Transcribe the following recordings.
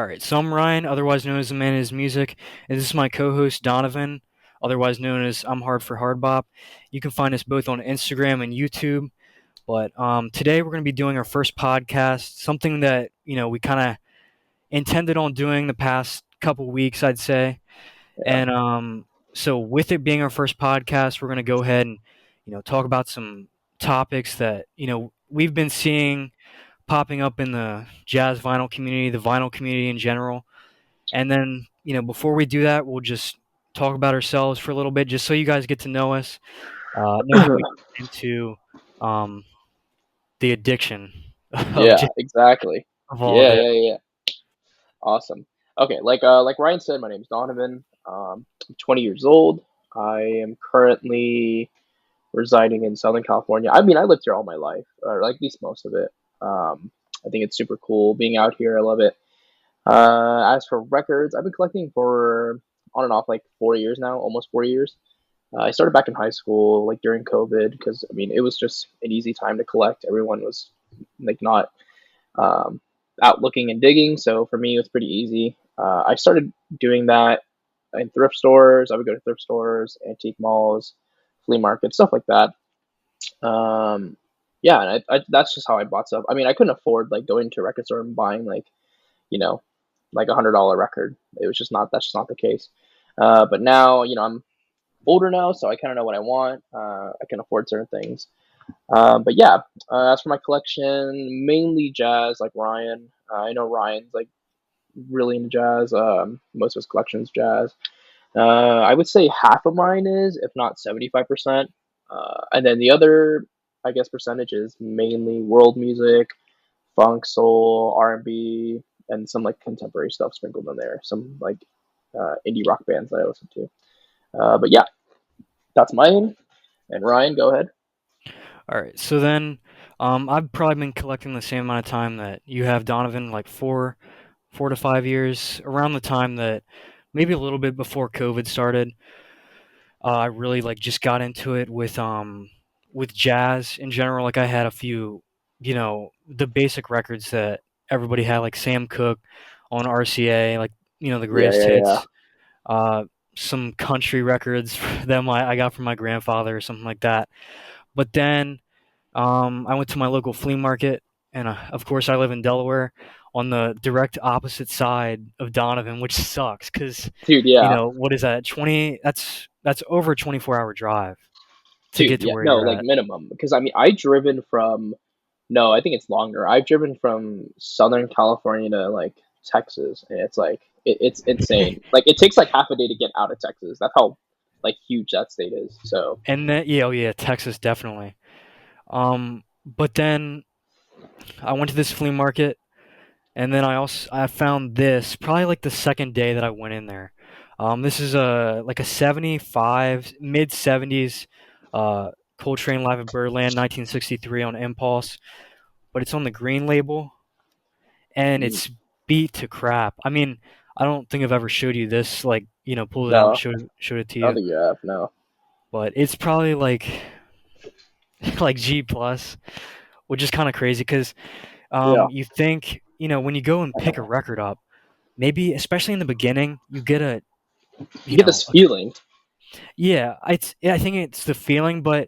right, so I'm Ryan, otherwise known as the Man in His Music, and this is my co-host Donovan, otherwise known as I'm Hard for Hardbop. You can find us both on Instagram and YouTube. But today we're going to be doing our first podcast, something that we kind of intended on doing the past couple weeks, I'd say. Yeah. And so, with it being our first podcast, we're going to go ahead and talk about some topics that we've been seeing popping up in the jazz vinyl community, the vinyl community in general. And then, before we do that, we'll just talk about ourselves for a little bit, just so you guys get to know us, know how we get into um, the addiction of Yeah, exactly. of all of Yeah, it. yeah, yeah. Awesome. Okay, like Ryan said, my name's Donovan. I'm 20 years old. I am currently residing in Southern California. I mean, I lived here all my life, or like at least most of it. I think it's super cool being out here. I love it. As for records, I've been collecting for on and off like 4 years now, almost 4 years. I started back in high school, like during COVID, because I mean, it was just an easy time to collect. Everyone was like not um, out looking and digging. So for me, it was pretty easy. I started doing that in thrift stores. I would go to thrift stores, antique malls, flea markets, stuff like that. Um, yeah, and that's just how I bought stuff. I mean, I couldn't afford like going to a record store and buying you know like $100 record. It was just not that's just not the case. But now I'm older now, so I kind of know what I want. I can afford certain things. But yeah, as for my collection, mainly jazz, like Ryan. I know Ryan's like really into jazz. Most of his collection's jazz. I would say half of mine is, if not 75%. And then the other, I guess, percentage is mainly world music, funk, soul, R&B, and some like contemporary stuff sprinkled in there. Some like indie rock bands that I listen to. But yeah, that's mine. And Ryan, go ahead. All right, so then I've probably been collecting the same amount of time that you have, Donovan, like 4 to 5 years, around the time that maybe a little bit before COVID started. I really like just got into it with jazz in general. Like I had a few, the basic records that everybody had, like Sam Cooke on RCA, like the Yeah, greatest yeah, yeah. hits. Uh, some country records that I got from my grandfather or something like that. But then I went to my local flea market, and of course I live in Delaware, on the direct opposite side of Donovan, which sucks because Dude, yeah. what is that? 20? That's over a 24-hour drive to Dude, get to yeah. where No, you're like at. minimum. Because I mean, I've driven from, no, I think it's longer. I've driven from Southern California to like Texas, and it's like, it's insane. Like, it takes like half a day to get out of Texas. That's how like huge that state is. So, And then yeah, oh yeah, Texas definitely. But then I went to this flea market, and then I found this probably like the second day that I went in there. This is a like a 75 mid 70s uh Coltrane Live at Birdland 1963 on Impulse, but it's on the green label and mm, it's beat to crap. I mean, I don't think I've ever showed you this, like, pulled it out and no, showed it to I don't you, think you have. No. but it's probably like like G plus, which is kind of crazy because Yeah. you think, when you go and pick a record up, maybe especially in the beginning, you get a You get this feeling. yeah, I think it's the feeling, but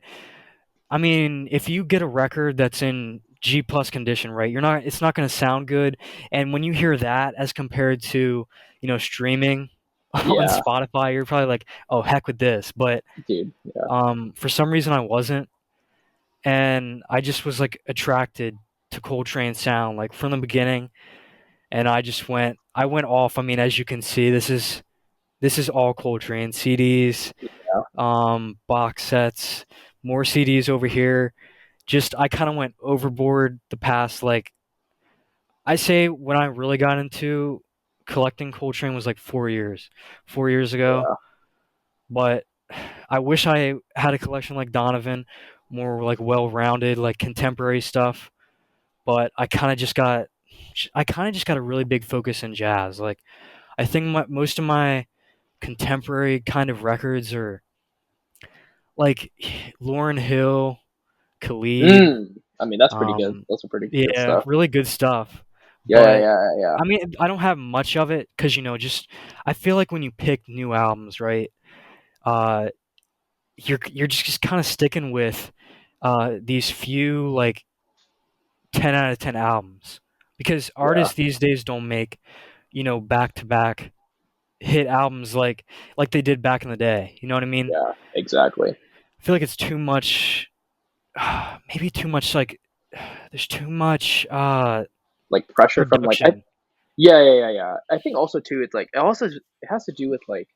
I mean, if you get a record that's in G plus condition, right, it's not going to sound good, and when you hear that as compared to streaming on Yeah, Spotify, you're probably like, oh heck with this, but dude. Yeah. for some reason I wasn't, and I just was like attracted to Coltrane sound like from the beginning, and I went off. I mean, as you can see, this is all Coltrane CDs, Yeah. box sets, more CDs over here. Just I kind of went overboard the past, like, I say when I really got into collecting Coltrane was like 4 years, 4 years ago. Yeah. But I wish I had a collection like Donovan, more like well-rounded, like contemporary stuff. But I kind of just got a really big focus in jazz. Like I think most of my contemporary kind of records are like Lauryn Hill, Khalid. I mean, that's pretty good. Um, That's a pretty good yeah, stuff. really good stuff. Yeah, but yeah, yeah. I mean, I don't have much of it because just I feel like when you pick new albums, right? Uh, you're just kind of sticking with these few like 10 out of 10 albums because Yeah, artists these days don't make back to back hit albums like they did back in the day. You know what I mean? yeah, exactly. I feel like it's too much, maybe too much like there's too much Like pressure from like production. yeah, yeah, yeah, yeah. I think also too, it's like it has to do with like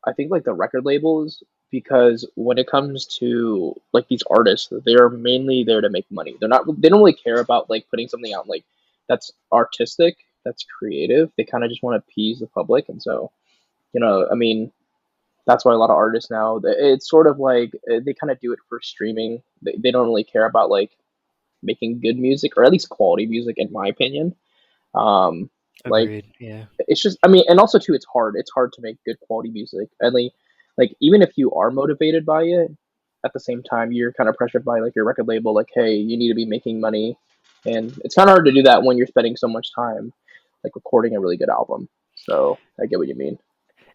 I think like the record labels, because when it comes to like these artists, they're mainly there to make money. They don't really care about like putting something out like that's artistic, that's creative. They kind of just want to appease the public, and so I mean that's why a lot of artists now it's sort of like they kind of do it for streaming. They don't really care about like making good music, or at least quality music, in my opinion. Um, like Agreed. Yeah. it's just, I mean, and also too, it's hard to make good quality music. And like even if you are motivated by it, at the same time you're kind of pressured by like your record label, like, hey, you need to be making money, and it's kind of hard to do that when you're spending so much time like recording a really good album. So I get what you mean.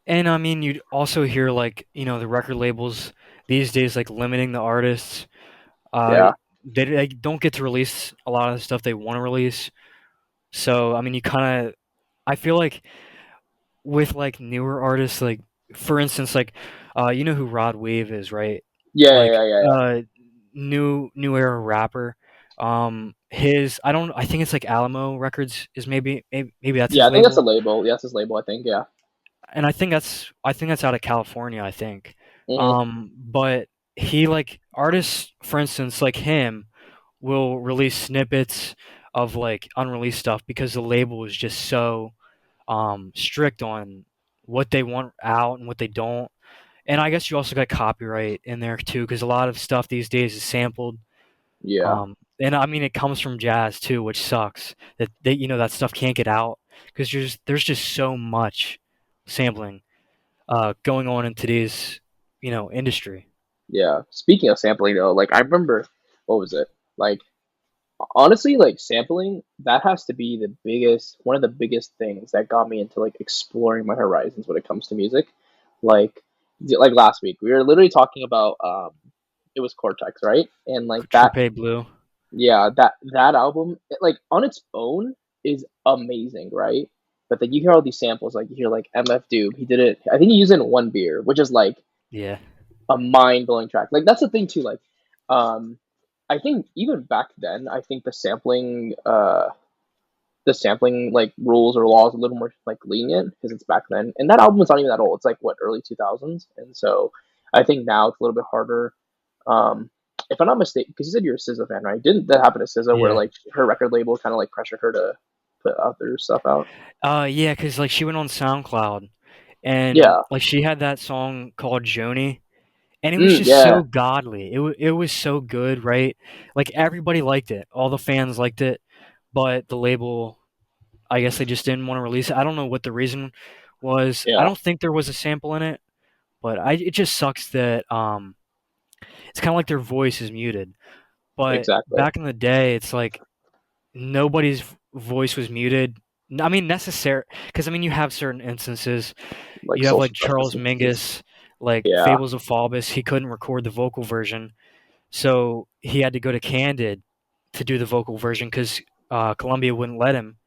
And I mean, you'd also hear like the record labels these days like limiting the artists. Uh, Yeah, they don't get to release a lot of the stuff they want to release. So I mean, I feel like with like newer artists, like for instance, like you know who Rod Wave is, right? yeah, Like yeah, yeah, yeah. new era rapper. His I think it's like Alamo Records is maybe that's Yeah, his I think that's a label, label. Yeah, that's his label. I think. Yeah. and I think that's out of California. I think, Hmm. but he like artists, for instance, like him, will release snippets of like unreleased stuff because the label is just so strict on what they want out and what they don't. And I guess you also got copyright in there too, because a lot of stuff these days is sampled. Yeah. And I mean, it comes from jazz too, which sucks that that stuff can't get out because there's just so much sampling going on in today's industry. Yeah. Speaking of sampling though, like I remember, what was it? Like honestly, like sampling, that has to be one of the biggest things that got me into like exploring my horizons when it comes to music. Like, like last week, we were literally talking about it was Cortex, right? And like that, Trippe Blue. yeah, that album, like on its own is amazing, right? But then you hear all these samples, like you hear like MF Doom, he did it. I think he used it in One Beer, which is like Yeah. a mind blowing track. Like that's the thing too. Like, um, I think even back then, I think the sampling like rules or laws a little more like lenient because it's back then. And that album was not even that old. It's like what, early 2000s, and so I think now it's a little bit harder. Um, if I'm not mistaken, because you said you're a SZA fan, right? Didn't that happen to SZA where Yeah. like her record label kind of like pressured her to put other stuff out? Yeah, because like she went on SoundCloud and Yeah. like she had that song called Joni, and it was Mm, just yeah. so godly. It was so good, right? Like everybody liked it, all the fans liked it, but the label, I guess they just didn't want to release it. I don't know what the reason was. I Yeah. don't think there was a sample in it, but it just sucks that it's kind of like their voice is muted. But Exactly. back in the day, it's like nobody's voice was muted. I mean, necessary because I mean you have certain instances. Like You have like social justice Charles instances. Mingus, like Yeah. Fables of Faubus. He couldn't record the vocal version, so he had to go to Candid to do the vocal version because Columbia wouldn't let him.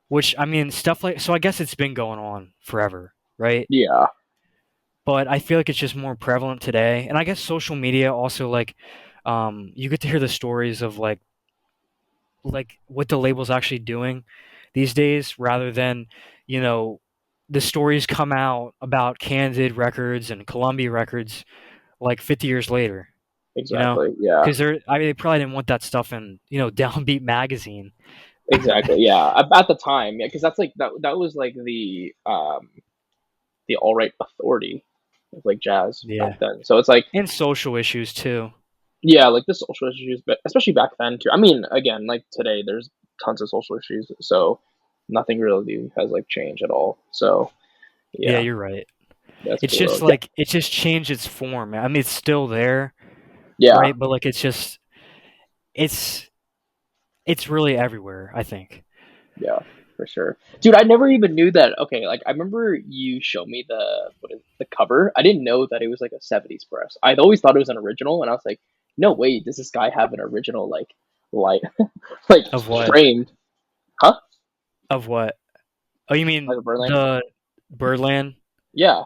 Which I mean, stuff like so. I guess it's been going on forever, right? Yeah. But I feel like it's just more prevalent today, and I guess social media also like you get to hear the stories of like what the label's actually doing these days rather than you know the stories come out about Candid Records and Columbia Records like 50 years later, Exactly. Yeah. because they probably didn't want that stuff in Downbeat magazine. Exactly. Yeah. At the time, yeah, because that's like that was like the all right authority of like jazz back Yeah, then. So it's like, and social issues too. yeah, like the social issues, but especially back then too. I mean, again, like today, there's tons of social issues, so nothing really has like changed at all. So Yeah, yeah, you're right. that's It's cool though. just Yeah, like it's just changed its form. I mean, it's still there, yeah, right? But like it's It's really everywhere, I think. Yeah, for sure. Dude, I never even knew that. Okay, like I remember you showed me the cover. I didn't know that it was like a 70s press. I'd always thought it was an original, and I was like, no way, does this guy have an original like light like Of what? framed? Huh? Of what? Oh, you Like mean a Berlin? the Birdland? Yeah.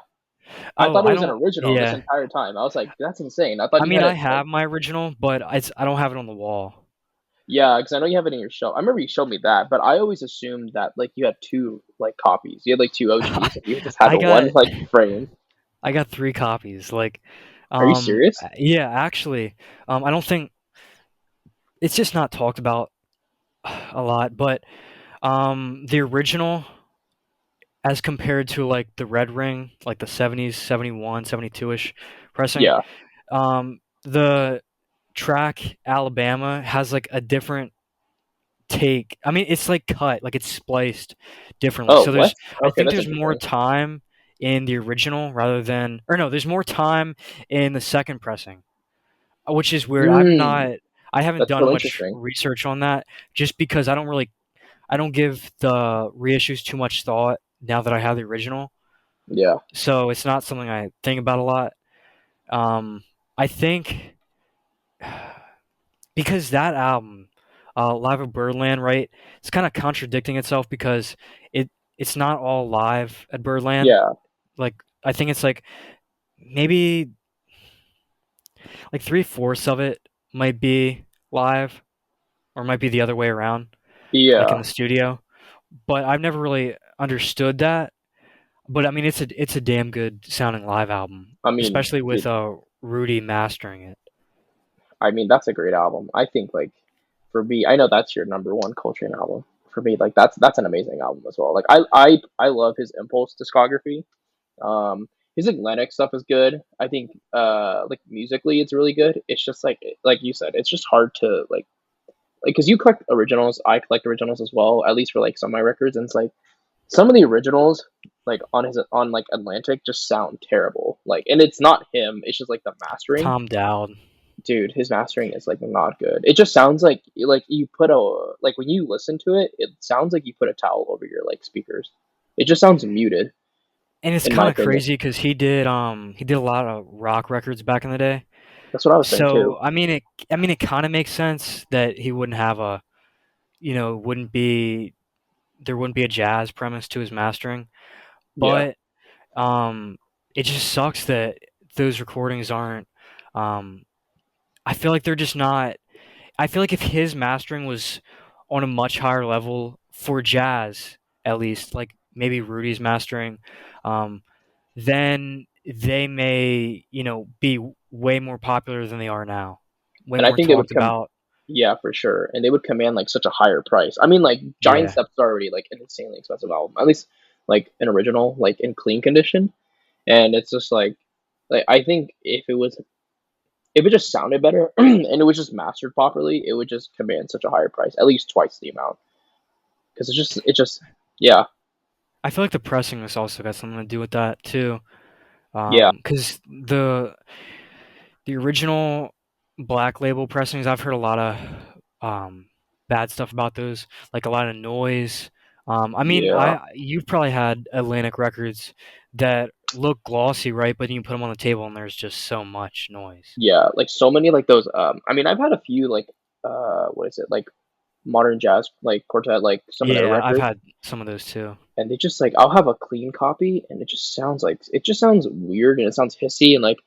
I Oh, thought it I was an don't. original this Yeah. entire time. I was like, that's insane. I thought I you mean, had I it like have my original, but I don't have it on the wall. yeah, because I know you have it in your show. I remember you showed me that, but I always assumed that like you had two like copies. You had like two OGs, and you just had I the one got like frame. I got 3 copies. Like, Are you serious? yeah, actually, I don't think it's just not talked about a lot, but the original as compared to like the Red Ring, like the 70s, 71, 72-ish pressing, Yeah. the track Alabama has like a different take. I mean, it's like cut, like it's spliced differently. Oh, So what? I Okay, think that's there's more interesting. time in the original rather than, or no, there's more time in the second pressing, which is weird. Mm, I haven't that's done so much interesting. research on that just because I don't give the reissues too much thought now that I have the original. Yeah. So it's not something I think about a lot. Um, I think because that album, Live at Birdland, right? It's kind of contradicting itself because it's not all live at Birdland. Yeah. Like I think it's like maybe like 3/4 of it might be live, or might be the other way around, like in Yeah. the studio. But I've never really understood that. But I mean, it's a damn good sounding live album, I mean, especially with dude, Rudy mastering it. I mean that's a great album. I think like for me, I know that's your number one Coltrane album. For me, like that's an amazing album as well. Like I love his Impulse discography. His Atlantic stuff is good. I think like musically it's really good. It's just like you said, it's just hard to like because you collect originals. I collect originals as well, at least for like some of my records. And it's like some of the originals like on like Atlantic just sound terrible. Like, and it's not him. It's just like the mastering. Tom Dowd. Dude, his mastering is like not good. It just sounds like you put a like when you listen to it, it sounds like you put a towel over your like speakers. It just sounds muted, And it's in my kind of opinion. crazy because he did a lot of rock records back in the day. That's what I was saying too. So I mean it kind of makes sense that he wouldn't have a wouldn't be there wouldn't be a jazz premise to his mastering. Yeah, But um, it just sucks that those recordings aren't. Um, I feel like they're just not. I feel like if his mastering was on a much higher level for jazz, at least, like maybe Rudy's mastering, um, then they may, be way more popular than they are now. Way and I more think they would talked come. about. Yeah, for sure, and they would command like such a higher price. I mean, like Giant Yeah. Steps is already like an insanely expensive album, at least like an original, like in clean condition. And it's just like I think if it just sounded better and it was just mastered properly, it would just command such a higher price, at least twice the amount. Because it just yeah, I feel like the pressing has also got something to do with that too. yeah, Because the original Black Label pressings, I've heard a lot of bad stuff about those, like a lot of noise. I mean, yeah, you've probably had Atlantic records that look glossy, right? But you put them on the table and there's just so much noise. yeah. Like so many like those. I mean, I've had a few like what is it like modern jazz like quartet like some of their Yeah, I've records, had some of those too. and they just like I'll have a clean copy, and it just sounds weird and it sounds hissy and like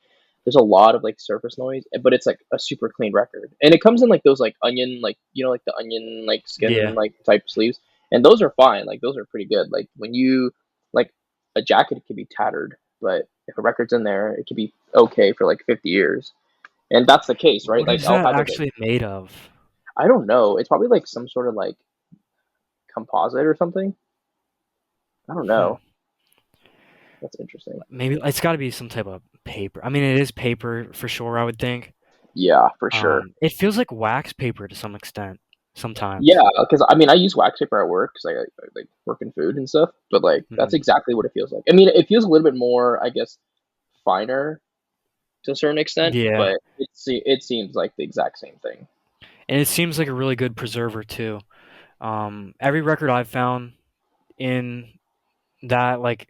there's a lot of like surface noise, but it's like a super clean record, and it comes in like those like onion like like the onion like skin Yeah, like type sleeves, and those are fine. Like those are pretty good. Like when you like a jacket can be tattered, but if a record's in there, it can be okay for like 50 years, and that's the case, right? what Like is I'll that have like actually made of? I don't know. It's probably like some sort of like composite or something. I don't Hmm. know. That's interesting. Maybe it's got to be some type of paper. I mean, it is paper for sure, I would think. Yeah, for sure. It feels like wax paper to some extent sometimes. Yeah, because I mean, I use wax paper at work because I like work in food and stuff. But like, that's Mhm. exactly what it feels like. I mean, it feels a little bit more, I guess, finer to a certain extent, Yeah, but it seems like the exact same thing. and it seems like a really good preserver too. Every record I've found in that like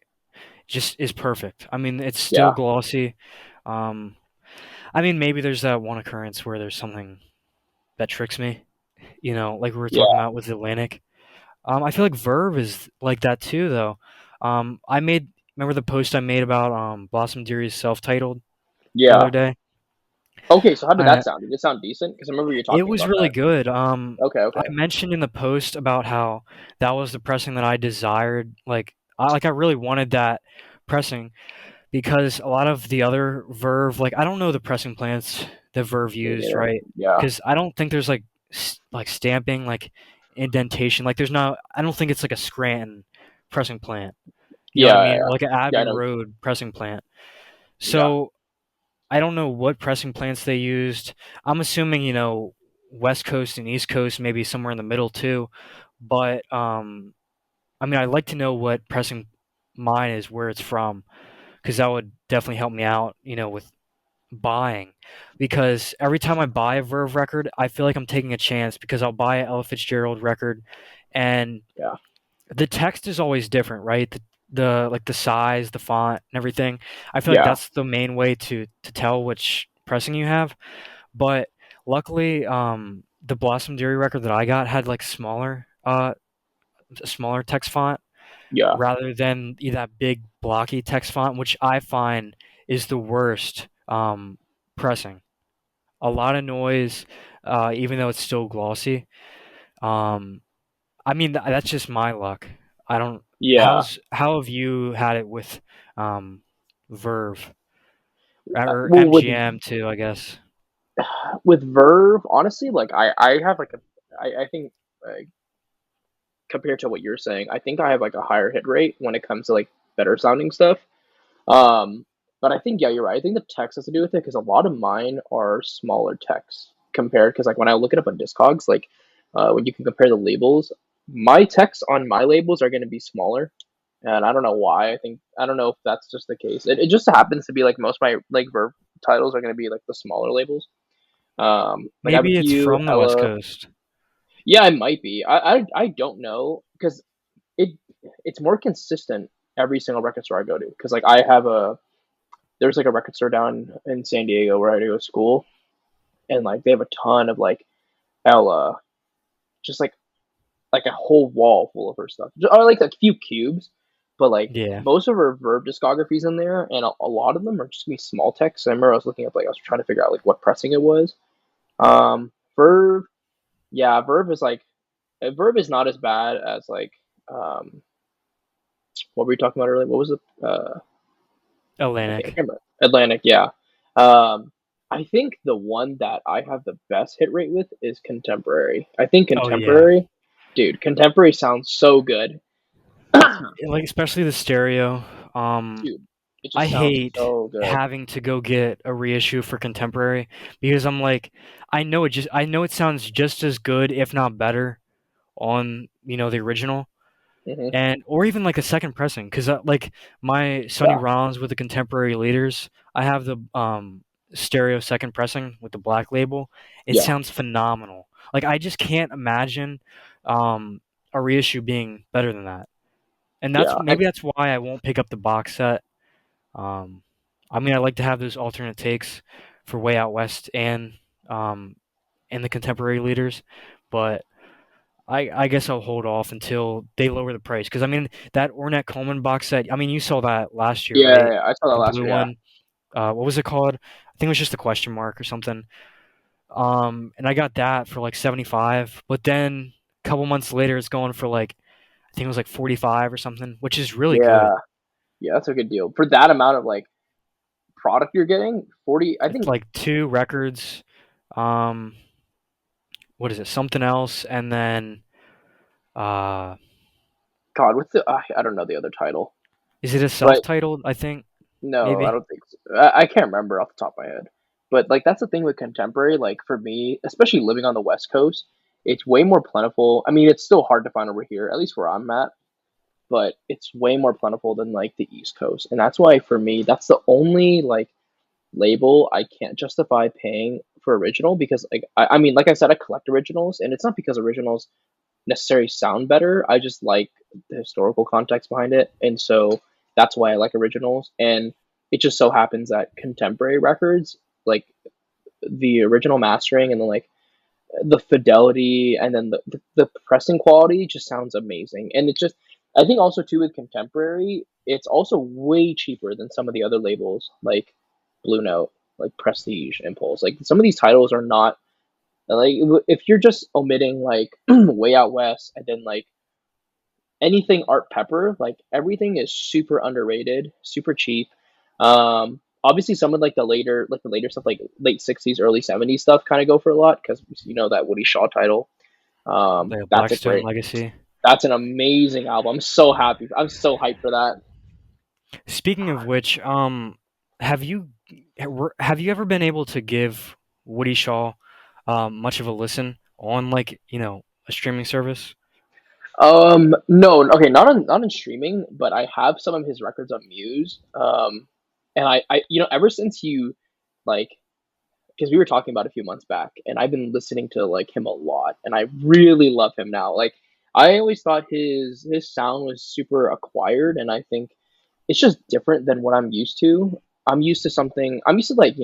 just is perfect. I mean, it's still Yeah, glossy. Um, I mean, maybe there's that one occurrence where there's something that tricks me. Like we were talking yeah, about with Atlantic. I feel like Verve is like that too, though. I made remember the post I made about Blossom Deary's self-titled the other yeah. day. Okay, so how did that I sound? Did it sound decent? Because I remember you It talking was about really that. good. Okay, I okay. mentioned in the post about how that was the pressing that I desired. I really wanted that pressing because a lot of the other Verve, like I don't know the pressing plants that Verve Me used, neither. right? Yeah, Because I don't think there's like stamping, like indentation. Like there's not. I don't think it's like a Scranton pressing plant. You know what I yeah, yeah, mean? Or yeah. like an Yeah, I Abbey know. Road pressing plant. Yeah, So I don't know what pressing plants they used. I'm assuming, West Coast and East Coast, maybe somewhere in the middle too. But I mean, I'd like to know what pressing mine is, where it's from, because that would definitely help me out, with buying. Because every time I buy a Verve record, I feel like I'm taking a chance because I'll buy an Ella Fitzgerald record, and yeah, the text is always different, right? The like the size, the font, and everything. I feel like yeah. that's the main way to tell which pressing you have. But luckily, the Blossom Dearie record that I got had like a smaller text font Yeah. rather than that big blocky text font, which I find is the worst pressing. A lot of noise, even though it's still glossy. Um, I mean, that's just my luck. I don't. Yeah. How have you had it with um, Verve or Well, MGM too? I guess. with Verve, honestly, like I have like I think compared to what you're saying, I think I have like a higher hit rate when it comes to like better sounding stuff. Um, but I think yeah, you're right. I think the text has to do with it because a lot of mine are smaller text compared. Because like when I look it up on Discogs, like when you can compare the labels, my text on my labels are going to be smaller, and I don't know why. I don't know if that's just the case. It just happens to be like most of my like Verve titles are going to be like the smaller labels. Like I have a Maybe it's few from the West Ella. Coast. Yeah, it might be. I don't know because it it's more consistent every single record store I go to. Because like I have a there's like a record store down in San Diego where I go to school, and like they have a ton of like Ella, just like a whole wall full of her stuff, or like a few cubes, but like Yeah. most of her Verve discographies in there, and a lot of them are just gonna be small text. I remember I was looking up like I was trying to figure out like what pressing it was. Verve, yeah, Verve is not as bad as like um what were we talking about earlier? What was it? I can't Atlantic. remember. Atlantic, yeah. Um, I think the one that I have the best hit rate with is Contemporary. I think Oh yeah. Contemporary sounds so good. Like especially the stereo. Dude, it I just sounds hate so good. having to go get a reissue for Contemporary because I'm like, I know it sounds just as good, if not better, on the original, Hmm. and or even like a second pressing because like my Sonny Yeah, Rollins with the Contemporary Leaders, I have the stereo second pressing with the black label. It yeah, sounds phenomenal. Like I just can't imagine um, a reissue being better than that. And yeah. that's why I won't pick up the box set. Um, I mean, I like to have those alternate takes for Way Out West um, and the Contemporary Leaders, but I guess I'll hold off until they lower the price because I mean that Ornette Coleman box set. I mean, you saw that last year, Yeah, right? yeah, I saw that The last blue year. Yeah, one. What was it called? I think it was just a question mark or something. And I got that for like 75, but then a couple months later, it's going for like I think it was like 45 or something, which is really yeah, good. yeah. That's a good deal for that amount of like product you're getting. 40. I It's think. like two records. Um, what is it? Something else, and then uh, God, what's the? I don't know the other title, is it a but self-titled? I think no, I maybe. don't think so. I can't remember off the top of my head. But like that's the thing with contemporary, like for me, especially living on the West Coast, it's way more plentiful. I mean, it's still hard to find over here, at least where I'm at, but it's way more plentiful than like the East Coast. And that's why for me, that's the only like label I can't justify paying for original because like I mean like I said I collect originals and it's not because originals necessarily sound better. I just like the historical context behind it, and so that's why I like originals. And it just so happens that contemporary records, like the original mastering and then like the fidelity and then the pressing quality just sounds amazing. And it just I think also too with contemporary, it's also way cheaper than some of the other labels like Blue Note, like Prestige, Impulse. Like some of these titles are not like if you're just omitting like Way Out West and then like anything Art Pepper, like everything is super underrated, super cheap. Obviously some of like the later stuff, like late '60s, early '70s stuff, kind of go for a lot because you know that Woody Shaw title. Like a That's a Blackstone great, Legacy. that's an amazing album. I'm so happy. I'm so hyped for that. Speaking of which, have you have you ever been able to give Woody Shaw much of a listen on like a streaming service? No, okay, not in streaming, but I have some of his records on Muse. And you know, ever since you like because we were talking about it a few months back, and I've been listening to like him a lot, and I really love him now. Like I always thought his sound was super acquired, and I think it's just different than what I'm used to. I'm used to something. I'm used to like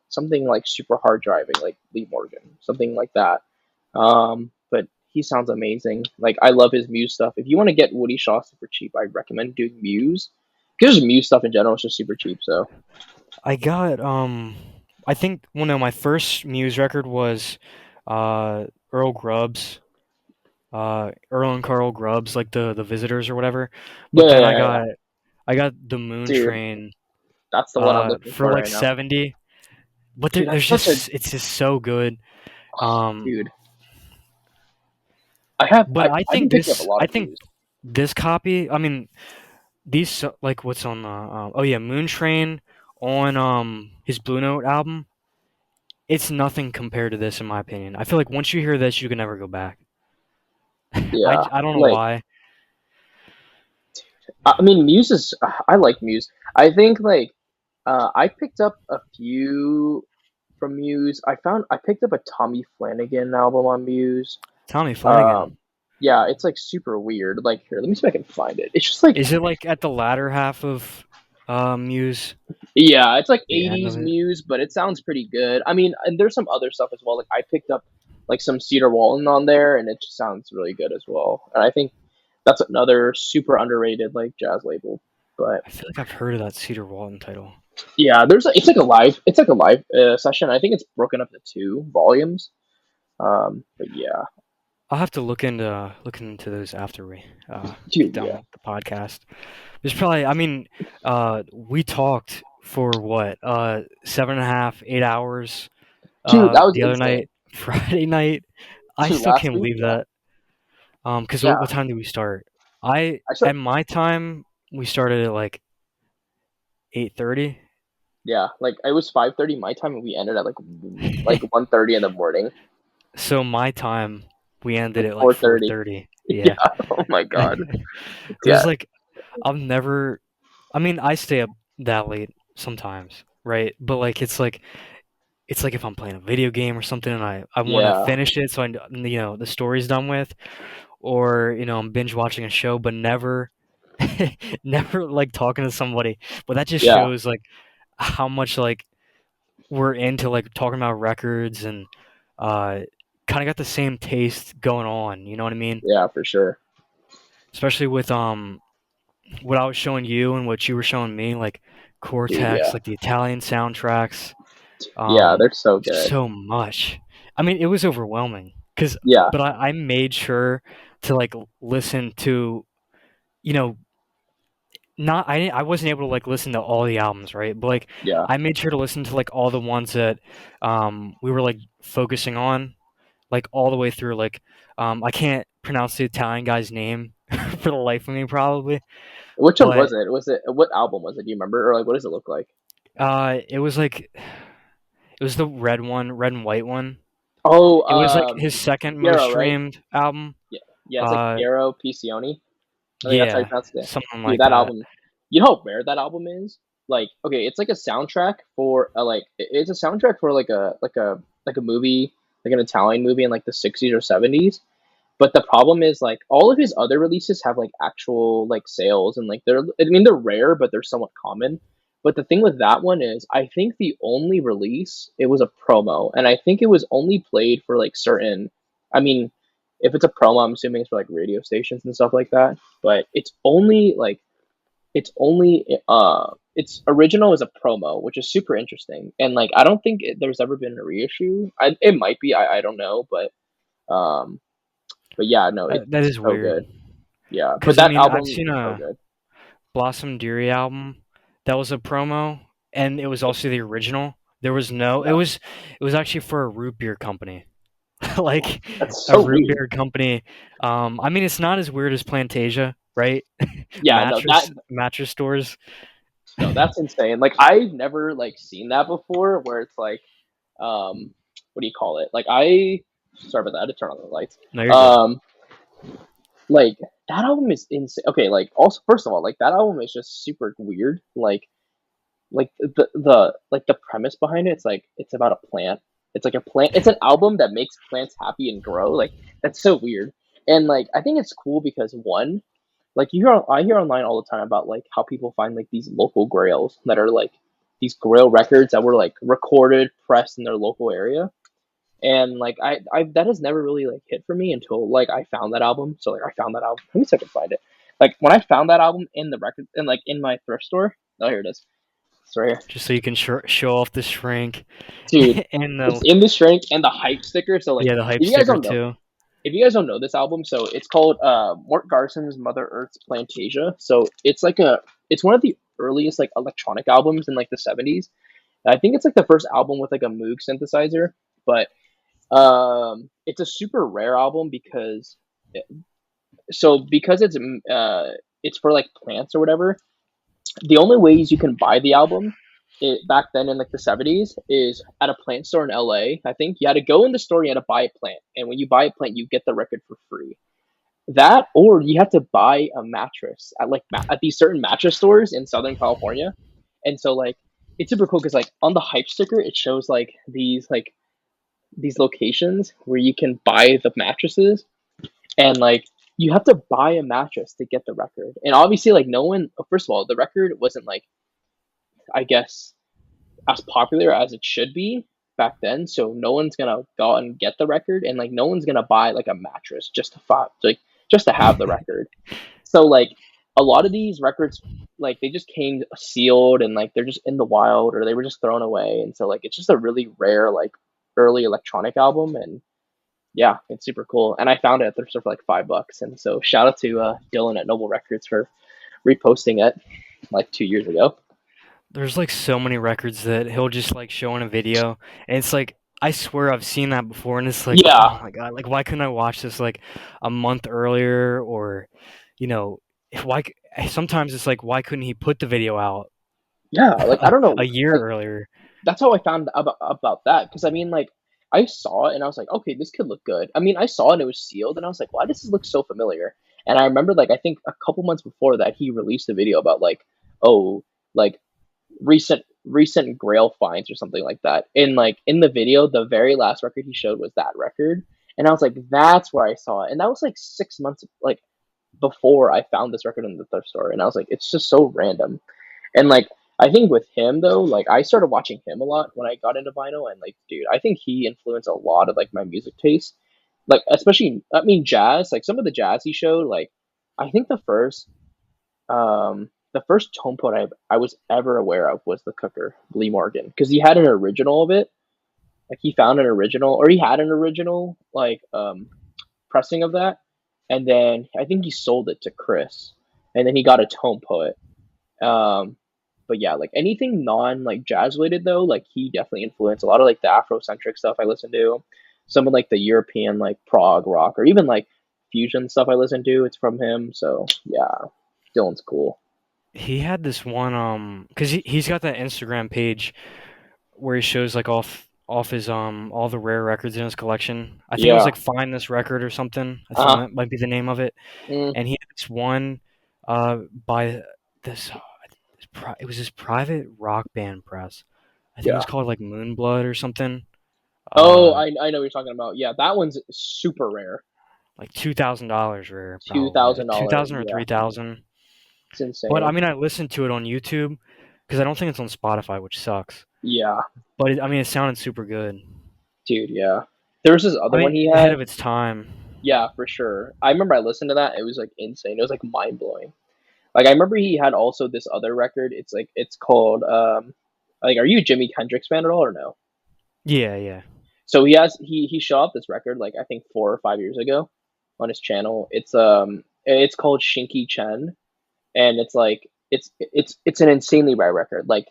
something like super hard driving, like Lee Morgan, something like that. But he sounds amazing. Like I love his Muse stuff. If you want to get Woody Shaw super cheap, I'd recommend doing Muse. Because just Muse stuff in general is just super cheap. So I got I think well no, my first Muse record was Earl Grubbs, Earl and Carl Grubbs, like the Visitors or whatever. yeah, But yeah, then yeah, yeah. I got the Moon Dude, Train that's the one I'm looking for for like right now. 70. But Dude, there's that's such a just it's just so good. Um dude. but I've been picking up a lot I of think Muse. this copy, I mean like what's on the oh yeah, Moon Train on his Blue Note album. It's nothing compared to this in my opinion. I feel like once you hear this, you can never go back. Yeah, I don't know like why. I mean, Muse is I like Muse. I think like I picked up a few from Muse. I picked up a Tommy Flanagan album on Muse. Tommy Flanagan. Um, yeah, it's like super weird. Like here, let me see if I can find it. It's just like Is it like at the latter half of Muse? yeah, it's like The end of 80s it? Muse, but it sounds pretty good. I mean, and there's some other stuff as well. Like I picked up like some Cedar Walton on there, and it just sounds really good as well. And I think that's another super underrated like jazz label. But I feel like I've heard of that Cedar Walton title. yeah, it's like a live session. I think it's broken up into two volumes. But yeah, I'll have to look into those after we get dude, done yeah, with the podcast. There's probably I mean, we talked for what, 7.5, 8 hours dude, that was the other insane. night, Friday night. I Dude, still last can't week, believe yeah, that. 'Cause yeah. what time did we start? I At start, my time, we started at like 8:30. yeah, like it was 5:30 my time, and we ended at like 1:30 in the morning, So my time, we ended like at like 4:30. 4:30. Yeah. Yeah. Oh my god. Because Yeah. like I've never. I mean, I stay up that late sometimes, right? But like it's like if I'm playing a video game or something and I want to Yeah. finish it so the story's done with, or I'm binge watching a show, but never never like talking to somebody. But that just Yeah. shows like how much like we're into like talking about records and uh kind of got the same taste going on. You know what I mean? Yeah. For sure. Especially with what I was showing you and what you were showing me, like Dude. Cortex, Yeah. like the Italian soundtracks, Yeah. um, They're so good. so much. I mean, it was overwhelming Yeah. but I made sure to like listen to, you know, not I wasn't able to like listen to all the albums, right? But like Yeah. I made sure to listen to like all the ones that we were like focusing on, like all the way through. Like I can't pronounce the Italian guy's name for the life of me, probably, Which one but was it? Was it what album was it? Do you remember, or like what does it look like? it was like it was the red one, red and white one. Oh, It was like his second most Garo, right? streamed album. Yeah. Yeah. It's like Uh, Garo Piccioni. I think that's how you yeah, pronounce it. something Dude, like that that. album. You know how rare that album is? Like, okay, it's like a soundtrack for a like it's a soundtrack for like a like a movie, like an Italian movie in like the 60s or 70s. But the problem is like all of his other releases have like actual like sales and like they're rare, but they're somewhat common. But the thing with that one is I think the only release it was a promo, and I think it was only played for like certain. I mean, if it's a promo, I'm assuming it's for like radio stations and stuff like that. But its original is a promo, which is super interesting. And like I don't think there's ever been a reissue. It might be, I don't know, um but yeah, no, That it's is so weird. good. Yeah, but Because I that mean, I've album seen is so a good. Blossom Dearie album that was a promo, and it was also the original. There was no. Yeah, It was actually for a root beer company, like that's a so root weird. beer company. I mean, it's not as weird as Plantasia, right? Yeah, Mattress stores. no, that's insane. Like I've never like seen that before, where it's like, what do you call it? Like sorry about that. I had to turn on the lights. No, you're good. Um, like that album is insane. Okay, like also first of all, like that album is just super weird. Like the premise behind it, it's like it's about a plant. It's like a plant. It's an album that makes plants happy and grow. Like that's so weird. And like I think it's cool because one, like I hear online all the time about like how people find like these local grails that are like these grail records that were like recorded, pressed in their local area. And like I that has never really like hit for me until like I found that album. So like I found that album. Let me see if I can find it. Like when I found that album in the record and like in my thrift store. Oh, here it is. It's right here, Just so you can show off the shrink dude. and It's the in the shrink and the hype sticker. So like, yeah the hype if you guys sticker don't know, too. if you guys don't know this album, so it's called Mort Garson's Mother Earth's Plantasia. So it's one of the earliest like electronic albums in like the 70s. I think it's like the first album with like a Moog synthesizer, but it's a super rare album because it's for like plants or whatever. The only ways you can buy the album back then in like the 70s is at a plant store in LA. I think you had to go in the store, you had to buy a plant, and when you buy a plant, you get the record for free. That or you have to buy a mattress at like at these certain mattress stores in Southern California. And so like it's super cool because like on the hype sticker it shows like these locations where you can buy the mattresses, and like you have to buy a mattress to get the record. And obviously like no one, first of all, the record wasn't like, I guess, as popular as it should be back then. So no one's gonna go out and get the record, and like no one's gonna buy like a mattress just to have the record. So like a lot of these records, like they just came sealed and like they're just in the wild or they were just thrown away, and so like it's just a really rare like early electronic album. And yeah, it's super cool. And I found it at the store for like $5, and so shout out to Dylan at Noble Records for reposting it like 2 years ago. There's like so many records that he'll just like show in a video, and it's like I swear I've seen that before, and it's like, Yeah, oh my god, like why couldn't I watch this like a month earlier, or you know, why? Sometimes it's like why couldn't he put the video out yeah, like I don't a know, year like earlier? that's how I found about that, because I mean like I saw it and I was like, okay, this could look good. I mean, I saw it and it was sealed and I was like, why does this look so familiar? And I remember like I think a couple months before that he released a video about like, oh, like recent Grail finds or something like that. And like in the video, the very last record he showed was that record, and I was like, that's where I saw it. And that was like 6 months like before I found this record in the thrift store, and I was like, it's just so random. And like I think with him though, like I started watching him a lot when I got into vinyl, and like dude, I think he influenced a lot of like my music taste. Like especially I mean jazz, like some of the jazz he showed, like I think the first tone poet I was ever aware of was the Cooker, Lee Morgan, because he had an original of it. Like he found an original, or he had an original like pressing of that, and then I think he sold it to Chris, and then he got a tone poet. Um, but yeah, like anything non like jazz related though, like he definitely influenced a lot of like the Afrocentric stuff I listen to, some of like the European like prog rock or even like fusion stuff I listen to. It's from him. So yeah, Dylan's cool. He had this one because he's got that Instagram page where he shows like off his all the rare records in his collection. I think it was Yeah. like Find This Record or something. I think Uh that might be the name of it. huh. And he had this one by this it was this private rock band press. I think it Yeah. was called like Moonblood or something. Oh, Uh, I know what you're talking about. Yeah, that one's super rare. like $2,000 rare, Two probably like thousand dollars. 2,000 or Yeah, 3,000. it's But I insane. mean, I listened to it on YouTube because I don't think it's on Spotify, which sucks. Yeah, But I mean, it sounded super good. dude. Yeah, there was this I other one mean, he ahead had. of its time. Yeah, for sure. I remember I listened to that. It was like insane. It was like mind blowing. Like I remember he had also this other record. It's like it's called like are you a Jimi Hendrix fan at all or no? Yeah, yeah. So he shot up this record like I think 4 or 5 years ago on his channel. It's called Shinky Chen, and it's like it's an insanely rare record. Like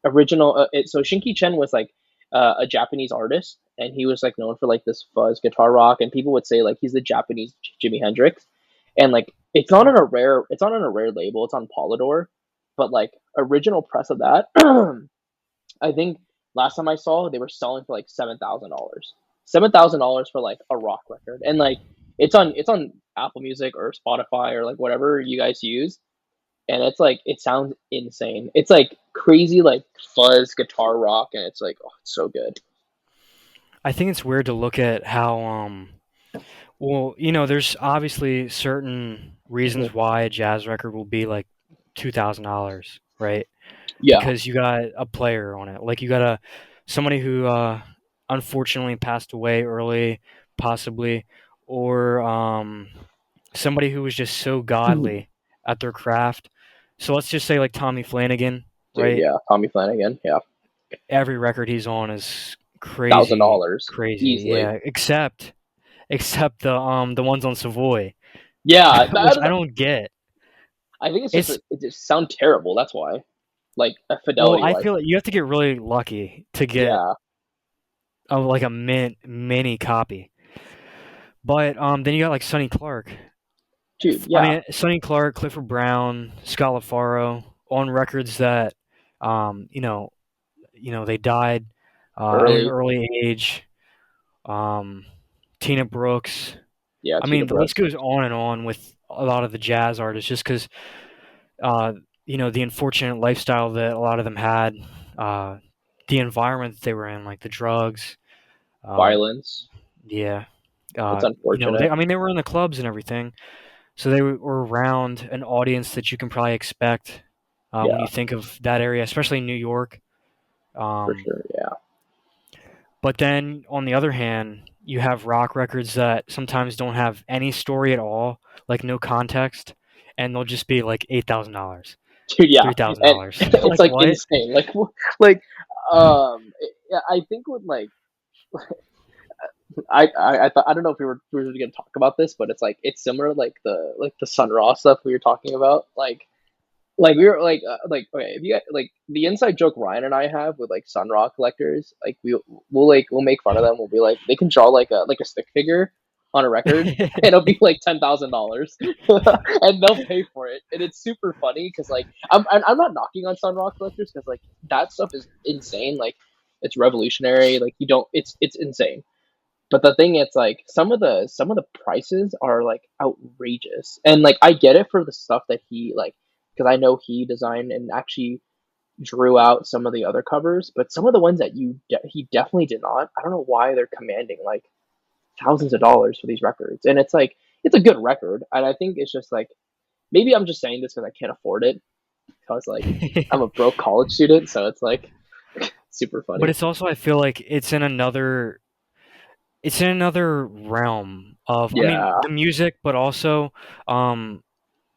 original. So Shinky Chen was like a Japanese artist, and he was like known for like this fuzz guitar rock, and people would say like he's the Japanese Jimi Hendrix, and like it's not on a rare label. It's on Polydor, but like original press of that, I think last time I saw they were selling for like $7,000. $7,000 for like a rock record, and like it's on Apple Music or Spotify or like whatever you guys use, and it's like it sounds insane. It's like crazy like fuzz guitar rock, and it's like oh, it's so good. I think it's weird to look at how well, there's obviously certain Mhm. reasons why a jazz record will be like $2,000, right? Yeah, Because you got a player on it. Like you got somebody who unfortunately passed away early, possibly, or somebody who was just so godly at their craft. So let's just say like Tommy Flanagan, dude. right? Yeah, Tommy Flanagan. Yeah, Every record he's on is thousand crazy, dollars crazy. easily. Yeah, except the ones on Savoy, Yeah, which I don't get. I think it's just It's it just sound terrible. That's why, like well, fidelity I wise. feel like you have to get really lucky to get Yeah, like a mini copy. But then you got like Sonny Clark. dude. I Yeah, mean, Sonny Clark, Clifford Brown, Scott LaFaro on records that um, you know, they died at an early. early age. Um, Tina Brooks. Yeah, I Tita mean, the list Brooks. goes on and on with a lot of the jazz artists, just because uh, the unfortunate lifestyle that a lot of them had, uh, the environment that they were in, like the drugs. Um, Violence. yeah, It's they, unfortunate. I mean, they were in the clubs and everything, so they were around an audience that you can probably expect when Yeah, you think of that area, especially New York. for Um, sure. Yeah. but then on the other hand, you have rock records that sometimes don't have any story at all, like no context, and they'll just be like $8,000, Dude, yeah, three thousand and dollars. it's Like like what? insane. Like, like, yeah, I think with like, I thought I don't know if we were gonna talk about this, but it's like it's similar like the Sun Ra stuff we were talking about. Like we were like okay, if you got, like the inside joke Ryan and I have with like Sun Ra collectors, like we'll make fun of them. We'll be like they can draw like a stick figure on a record, and it'll be like $10,000, and they'll pay for it, and it's super funny because like I'm not knocking on Sun Ra collectors because like that stuff is insane. Like it's revolutionary. Like you don't it's insane. But the thing it's like some of the prices are like outrageous. And like I get it for the stuff that he like because I know he designed and actually drew out some of the other covers, but some of the ones that he definitely did not. I don't know why they're commanding like thousands of dollars for these records. And it's like it's a good record, and I think it's just like maybe I'm just saying this because I can't afford it because like I'm a broke college student, so it's like super But funny. it's also, I feel like it's in another realm of, I mean, Yeah, the music, but also um,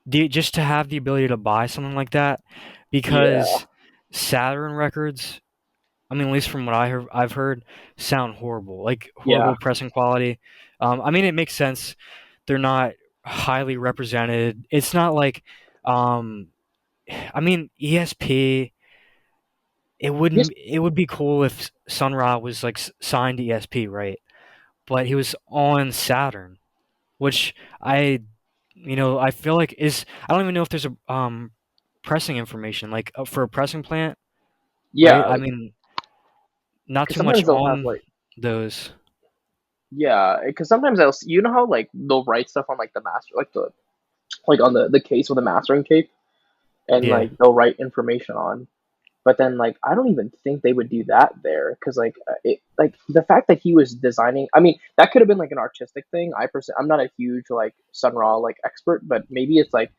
just to have the ability to buy something like that, yeah, because Saturn records, I mean, at least from what I've heard, sound horrible, like yeah. horrible pressing quality. I mean, it makes sense. They're not highly represented. It's not like, um, I mean, ESP. Yes, It would be cool if Sun Ra was like signed to ESP, right? But he was on Saturn, which I feel like I don't even know if there's a pressing information like for a pressing plant, right? yeah. I Like mean, not because too much sometimes they'll have on like those. yeah, because sometimes they'll you know how like they'll write stuff on like the master like the like on the case with the mastering tape, and Yeah. like they'll write information on. But then like I don't even think they would do that there because like the fact that he was designing. I mean, that could have been like an artistic thing. I'm not a huge like Sun Ra like expert, but maybe it's like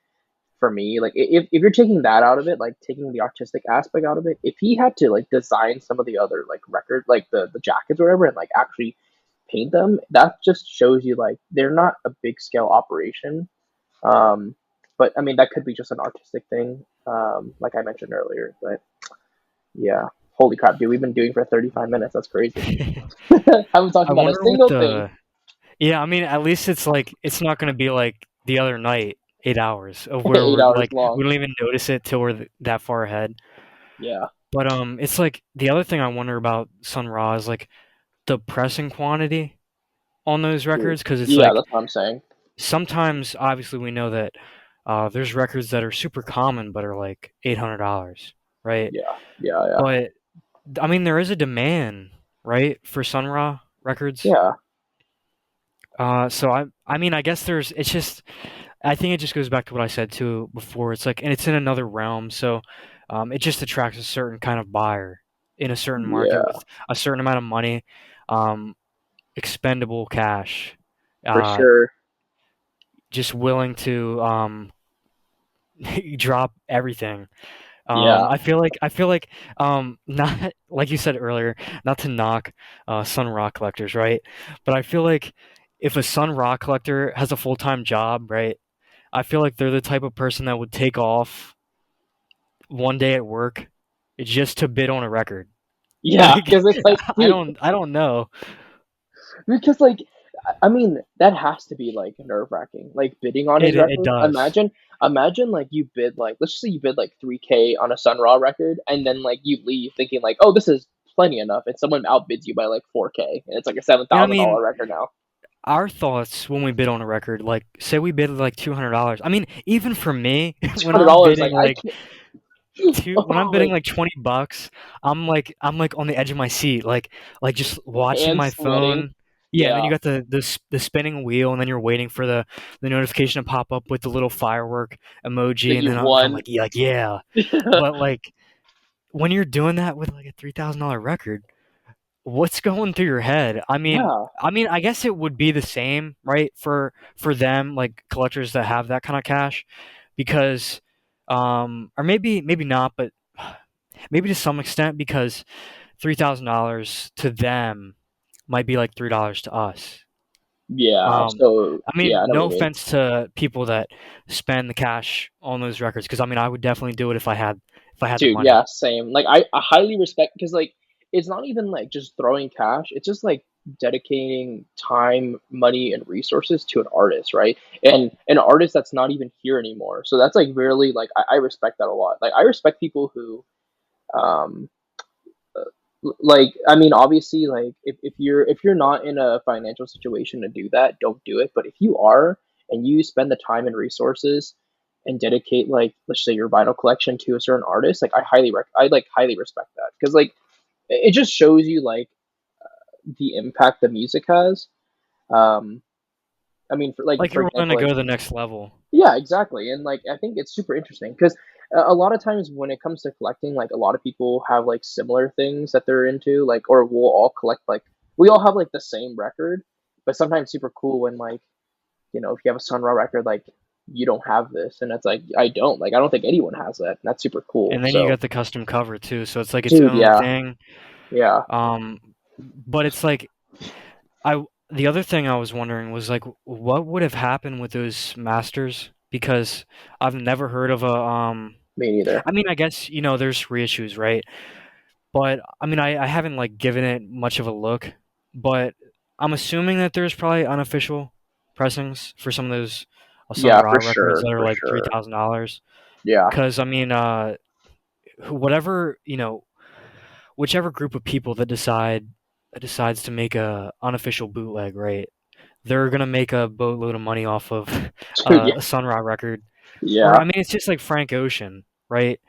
for me like if you're taking that out of it, like taking the artistic aspect out of it, if he had to like design some of the other like record like the jackets or whatever and like actually paint them, that just shows you like they're not a big scale operation. um but I mean that could be just an artistic thing, like I mentioned earlier. But yeah, holy crap, dude, we've been doing for 35 minutes. That's crazy. Haven't talked I about a wonder what single thing. the yeah. I mean, at least it's like it's not gonna be like the other night, 8 hours of where 8 hours like long. we don't even notice it till we're that far ahead. Yeah. But it's like the other thing I wonder about Sun Ra is like the pressing quantity on those Dude. records because it's Yeah, like that's what I'm saying. sometimes obviously we know that there's records that are super common but are like $800, right? Yeah. Yeah. Yeah. But I mean there is a demand, right, for Sun Ra records. Yeah. So I mean I guess there's it's just I think it just goes back to what I said too before. It's like and it's in another realm, so it just attracts a certain kind of buyer in a certain market Yeah. with a certain amount of money, um, expendable cash, For uh, sure. just willing to drop everything. Yeah. I feel like not like you said earlier, not to knock Sun Ra collectors, right? But I feel like if a Sun Ra collector has a full-time job, right? I feel like they're the type of person that would take off one day at work just to bid on a record. Yeah. Like Because it's like, dude, I don't know. because like I mean that has to be like nerve wracking. Like bidding on his It record. does. Imagine like you bid like let's just say you bid like 3K on a Sun Ra record, and then like you leave thinking like, oh, this is plenty enough, and someone outbids you by like 4K, and it's like a seven You know what I thousand mean? dollar record now. Our thoughts when we bid on a record, like say we bid like $200. I mean, even for me, two when hundred I'm dollars, bidding like I like can't. when I'm Oh bidding my, like $20, I'm like on the edge of my seat, like just watching hands my sweating. phone. Yeah, and then you Yeah, got the spinning wheel, and then you're waiting for the notification to pop up with the little firework that emoji, and you then I'm won. like, yeah. But like when you're doing that with like a $3,000 record, what's going through your head? Yeah, I guess it would be the same, right, for them, like collectors that have that kind of cash, because, or maybe not, but maybe to some extent because $3,000 to them might be like $3 to us. yeah. Um, So I yeah, mean, I know what no you mean. offense to people that spend the cash on those records, because I mean, I would definitely do it if I had the Dude, money. yeah, same. Like I highly respect because like it's not even like just throwing cash. It's just like dedicating time, money, and resources to an artist, right? And an artist that's not even here anymore. So that's like really like I respect that a lot. Like I respect people who um like I mean obviously like if you're not in a financial situation to do that, don't do it. But if you are and you spend the time and resources and dedicate like let's say your vinyl collection to a certain artist, like I like highly respect that because like it just shows you like the impact the music has. um I mean Like for you're willing example to like go to the next level. yeah, exactly. And like I think it's super interesting because a lot of times when it comes to collecting, like a lot of people have like similar things that they're into, like or we'll all collect like we all have like the same record, but sometimes super cool when like if you have a Sun Ra record, like you don't have this, and it's like I don't think anyone has that. And that's super cool. And then you So, got the custom cover too, so it's like its dude, own yeah, thing. yeah, Um, but it's like I the other thing I was wondering was like what would have happened with those masters because I've never heard of a me neither. I mean I guess there's reissues, right? But I mean I haven't like given it much of a look, but I'm assuming that there's probably unofficial pressings for some of those Sun Yeah, Ra records that are for like sure. $3,000 Yeah, because I mean whatever whichever group of people that decides to make a unofficial bootleg, right? They're gonna make a boatload of money off of dude, yeah, a Sun Ra record. Or yeah, I mean, it's just like Frank Ocean, right?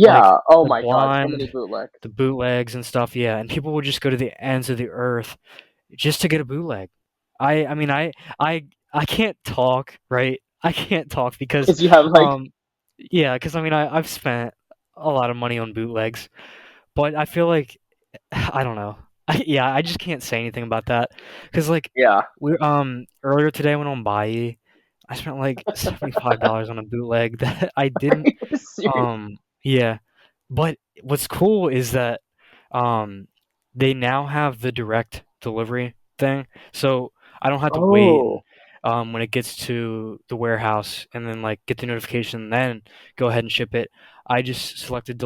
Like yeah. Oh the my God, so many blonde, bootlegs. the bootlegs and stuff. Yeah, and people would just go to the ends of the earth just to get a bootleg. I mean, I can't talk, right? I can't talk because, Because you have like um, yeah, because I mean, I've spent. a lot of money on bootlegs. But I feel like I don't know. Yeah, I just can't say anything about that because like Yeah. we earlier today I went on Buy. I spent like $75 on a bootleg that I didn't. Serious. Yeah, but what's cool is that um they now have the direct delivery thing, so I don't have to wait and Oh, when it gets to the warehouse and then like get the notification, and then go ahead and ship it. I just selected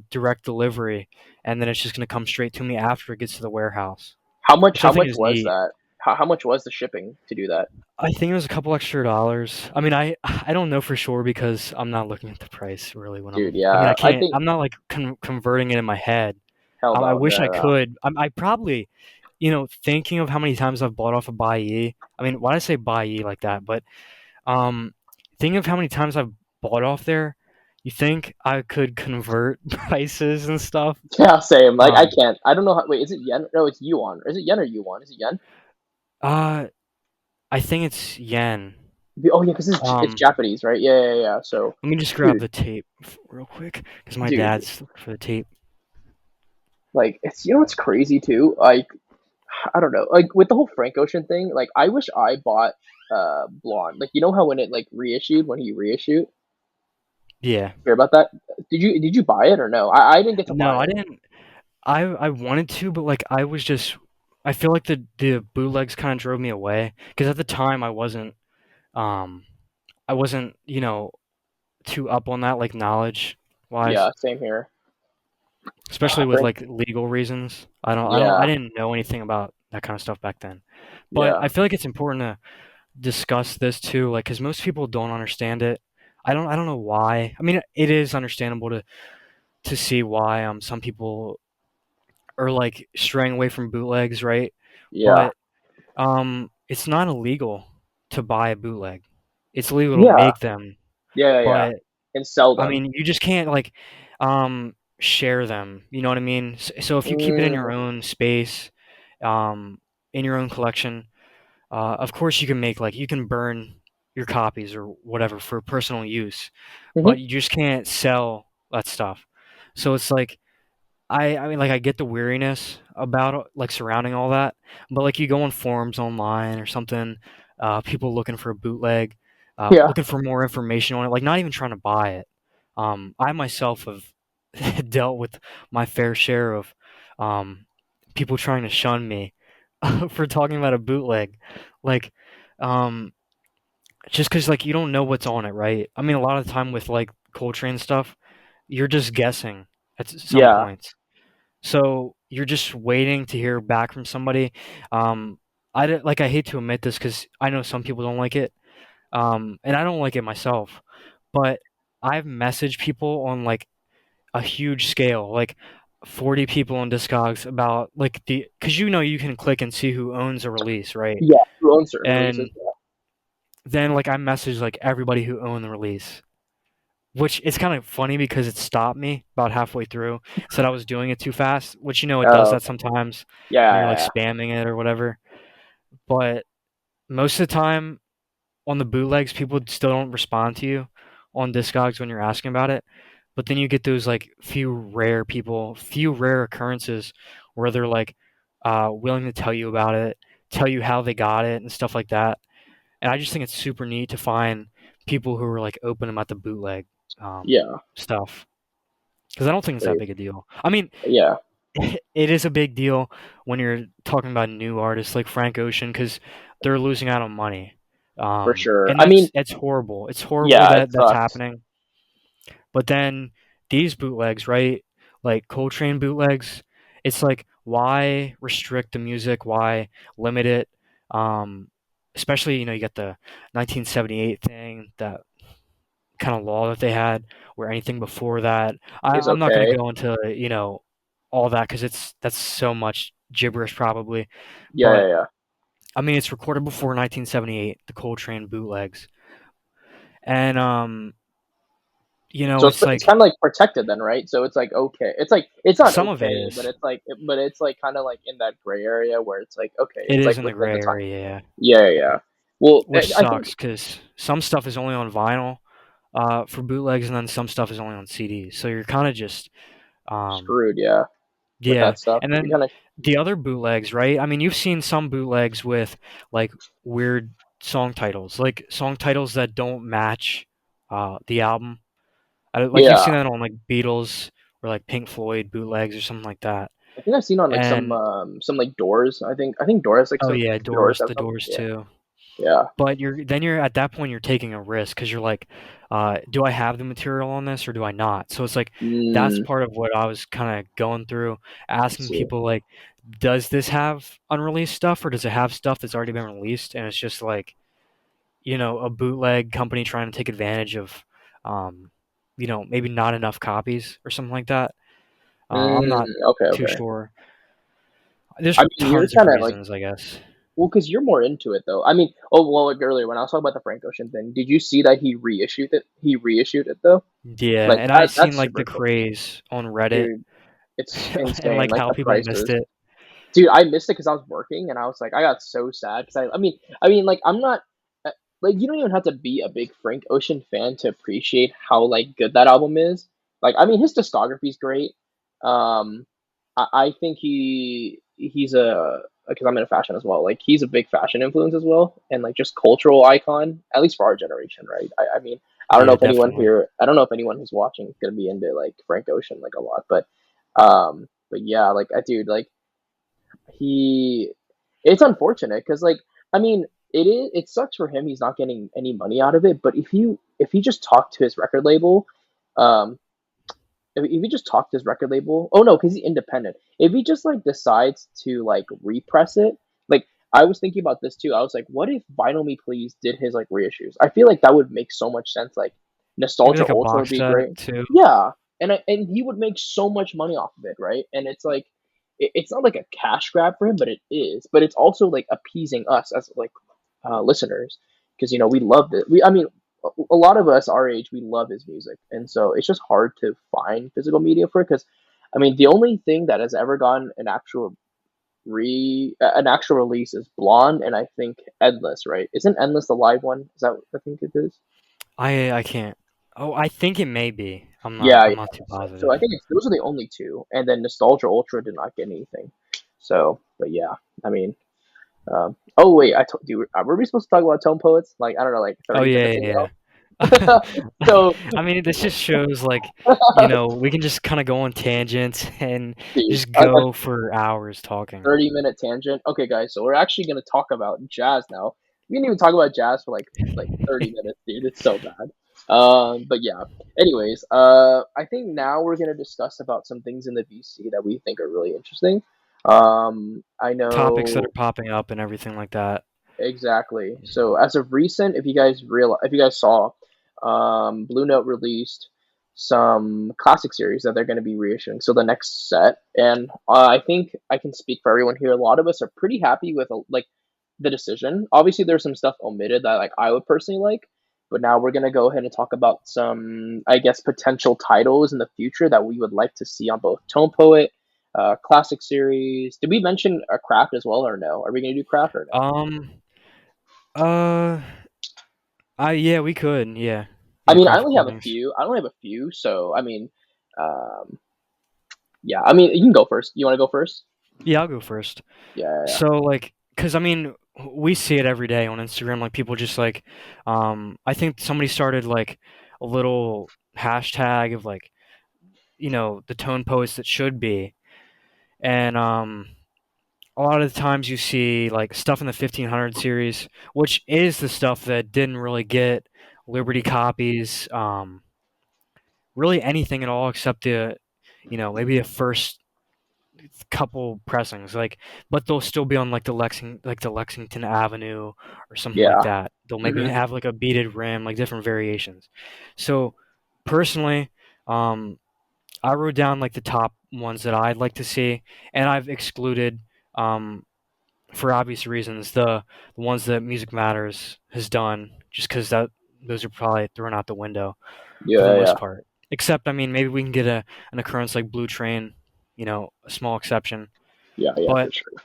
direct delivery, and then it's just gonna come straight to me after it gets to the warehouse, how much? which I How think much is was neat. that? How much was the shipping to do that? I think it was a couple extra dollars. I mean, I don't know for sure because I'm not looking at the price really when Dude, I mean, yeah. I I can't. think I'm not like converting it in my head. hell I no, wish I no. could. I probably, thinking of how many times I've bought off a Buyee. I mean, why did I say Buyee like that? But um, thinking of how many times I've bought off there, you think I could convert prices and stuff? Yeah, same. Like I Um, can't. I don't know how. Wait, is it yen? No, it's yuan. Is it yen or yuan? Is it yen? uh, I think it's yen. Oh yeah, because it's Um, Japanese, right? Yeah, yeah, yeah. So, Let me just grab dude, the tape real quick because my dude, dad's looking for the tape. like it's what's crazy too. Like I don't know, like with the whole Frank Ocean thing. Like I wish I bought Blonde. Like how when it like reissued when he reissued. Yeah. Hear about that? Did you buy it or no? I didn't get to buy No, I it. didn't. I wanted to, but like I was just. I feel like the bootlegs kind of drove me away because at the time um I wasn't too up on that like knowledge wise, Yeah, same here. especially with Frank. like legal reasons. I Yeah, didn't know anything about that kind of stuff back then. But yeah, I feel like it's important to discuss this too, like because most people don't understand it. I don't know why. I mean, it is understandable to see why some people are like straying away from bootlegs, right? yeah, But it's not illegal to buy a bootleg. It's illegal to yeah, make them, yeah, yeah, but and sell I them. mean, you just can't like share them. You know what I mean? So if you keep it in your Mm, own space, um, in your own collection, of course you can make like you can burn your copies or whatever for personal use, hmm. but you just can't sell that stuff. So it's like I mean like I get the weariness about like surrounding all that, but like you go on forums online or something, people looking for a bootleg, Yeah, looking for more information on it, like not even trying to buy it. I myself have dealt with my fair share of um, people trying to shun me for talking about a bootleg, like um, just because like you don't know what's on it, right? I mean, a lot of the time with like Coltrane stuff, you're just guessing at some yeah, points. So you're just waiting to hear back from somebody. Um, I hate to admit this because I know some people don't like it, and I don't like it myself. But I've messaged people on like a huge scale, like 40 people on Discogs about like because you can click and see who owns a release, right? yeah. Who owns certain releases? And then like I messaged like everybody who owned the release, which is kind of funny because it stopped me about halfway through. Said I was doing it too fast, which it does Oh, that sometimes when you're like yeah, spamming it or whatever. But most of the time on the bootlegs, people still don't respond to you on Discogs when you're asking about it. But then you get those like few rare occurrences where they're like willing to tell you about it, tell you how they got it and stuff like that. And I just think it's super neat to find people who are like open about the bootleg um, yeah, stuff because I don't think it's that yeah. big a deal. I mean, Yeah, it is a big deal when you're talking about new artists like Frank Ocean because they're losing out on money, for sure. and I mean, that's horrible. It's horrible yeah, it that that's sucks. happening. But then these bootlegs, right? Like Coltrane bootlegs, it's like why restrict the music? Why limit it? Um, Especially you get the 1978 thing, that kind of law that they had, where anything before that, Is I'm not going to okay. go into all that because that's so much gibberish probably. Yeah, yeah, But yeah. I mean, it's recorded before 1978, the Coltrane bootlegs, and So it's it's like kind of like protected then, right? So it's like okay. It's like it's not some of it okay, but is. it's like kind of like in that gray area where it's like okay, It it's is like in the within the gray time. area, yeah. Yeah, yeah, yeah. Well, Which I think sucks because some stuff is only on vinyl, for bootlegs, and then some stuff is only on CDs. So you're kind of just Screwed, yeah, with yeah. that stuff. And You then kind of the other bootlegs, right? I mean, you've seen some bootlegs with like weird song titles, like song titles that don't match the album. Like you've yeah. seen that on like Beatles or like Pink Floyd bootlegs or something like that. I think I've seen on like And some like Doors. I think Doors like oh some yeah, Doors have The some. Doors Yeah, too. yeah. But you're at that point you're taking a risk because you're like, do I have the material on this or do I not? So it's like that's Mm, part of what I was kind of going through, I asking see. people like, does this have unreleased stuff or does it have stuff that's already been released? And it's just like, a bootleg company trying to take advantage of, um, maybe not enough copies or something like that. I'm Mm, not okay, too okay. sure. There's I mean, you're tons of kind of like, reasons, I guess. well, because you're more into it though. I mean, oh well, like earlier when I was talking about the Frank Ocean thing, did you see that he reissued it? He reissued it though. Yeah, Like and I've seen that's like the super cool, craze on Reddit dude. It's and insane. like Like how the people missed prices. it. Dude, I missed it because I was working, and I was like, I got so sad because I mean, like I'm not like you don't even have to be a big Frank Ocean fan to appreciate how like good that album is. Like, I mean, his discography is great. I think he's a because I'm in fashion as well. Like, he's a big fashion influence as well, and like just cultural icon, at least for our generation, right? I mean, I don't know Yeah, if anyone definitely. here, I don't know if anyone who's watching is gonna be into like Frank Ocean like a lot, but yeah, like I dude, like he it's unfortunate because like I mean it sucks for him he's not getting any money out of it, but if he just talked to his record label, um if he just talked to his record label, oh no, because he's independent, if he just like decides to like repress it, like I was thinking about this too. I was like, what if Vinyl Me Please did his like reissues? I feel like that would make so much sense. Like Maybe Nostalgia like a Ultra would box be set great. too. Yeah, and he would make so much money off of it, right? And it's like it's not like a cash grab for him, but it is. But it's also like appeasing us as like listeners because we love it. I mean, a lot of us our age we love his music, and so it's just hard to find physical media for it because, I mean, the only thing that has ever gotten an actual release is Blonde, and I think Endless, right? Isn't Endless the live one? Is that what I think it is? I can't. Oh, I think it may be. Yeah, I'm yeah. not too So positive. I think those are the only two, and then Nostalgia Ultra did not get anything. So, but yeah, I mean, oh wait, I told you. Were we supposed to talk about Tone Poets? Like, I don't know, like Oh 30 minutes yeah, ago. yeah, yeah. So, I mean, this just shows like, we can just kind of go on tangents and dude, just a go for hours talking. 30-minute tangent. Okay, guys, so we're actually gonna talk about jazz now. We didn't even talk about jazz for like 30 minutes, dude. It's so bad. But yeah. Anyways, I think now we're gonna discuss about some things in the VC that we think are really interesting. I Topics that are know. popping up and everything like that. Exactly. So as of recent, if you guys saw, Blue Note released some classic series that they're going to be reissuing. So the next set, and I think I can speak for everyone here. A lot of us are pretty happy with like the decision. Obviously, there's some stuff omitted that like I would personally like, but now we're going to go ahead and talk about some, I guess, potential titles in the future that we would like to see on both Tone Poet. Classic series. Did we mention a craft as well, or no? Are we gonna do craft or no? Um. Uh. Yeah, we could. Yeah. I Yeah. mean, I Craft only have a recordings. few. I only have a few, so I mean, um, yeah. I mean, you can go first. You want to go first? Yeah, I'll go first. Yeah, yeah, yeah. So like, cause I mean, we see it every day on Instagram. Like people just like, I think somebody started like a little hashtag of like, the tone poets that should be, and a lot of the times you see like stuff in the 1500 series, which is the stuff that didn't really get Liberty copies, really anything at all except maybe the first couple pressings, like, but they'll still be on like the Lexington Avenue or something like Yeah. that. They'll maybe Hmm. have like a beaded rim, like different variations. So personally, um, I wrote down like the top ones that I'd like to see, and I've excluded, um, for obvious reasons, the ones that Music Matters has done, just because those are probably thrown out the window for the Yeah, most yeah, part. Except, I mean, maybe we can get an occurrence like Blue Train, a small exception. yeah, yeah, But for sure.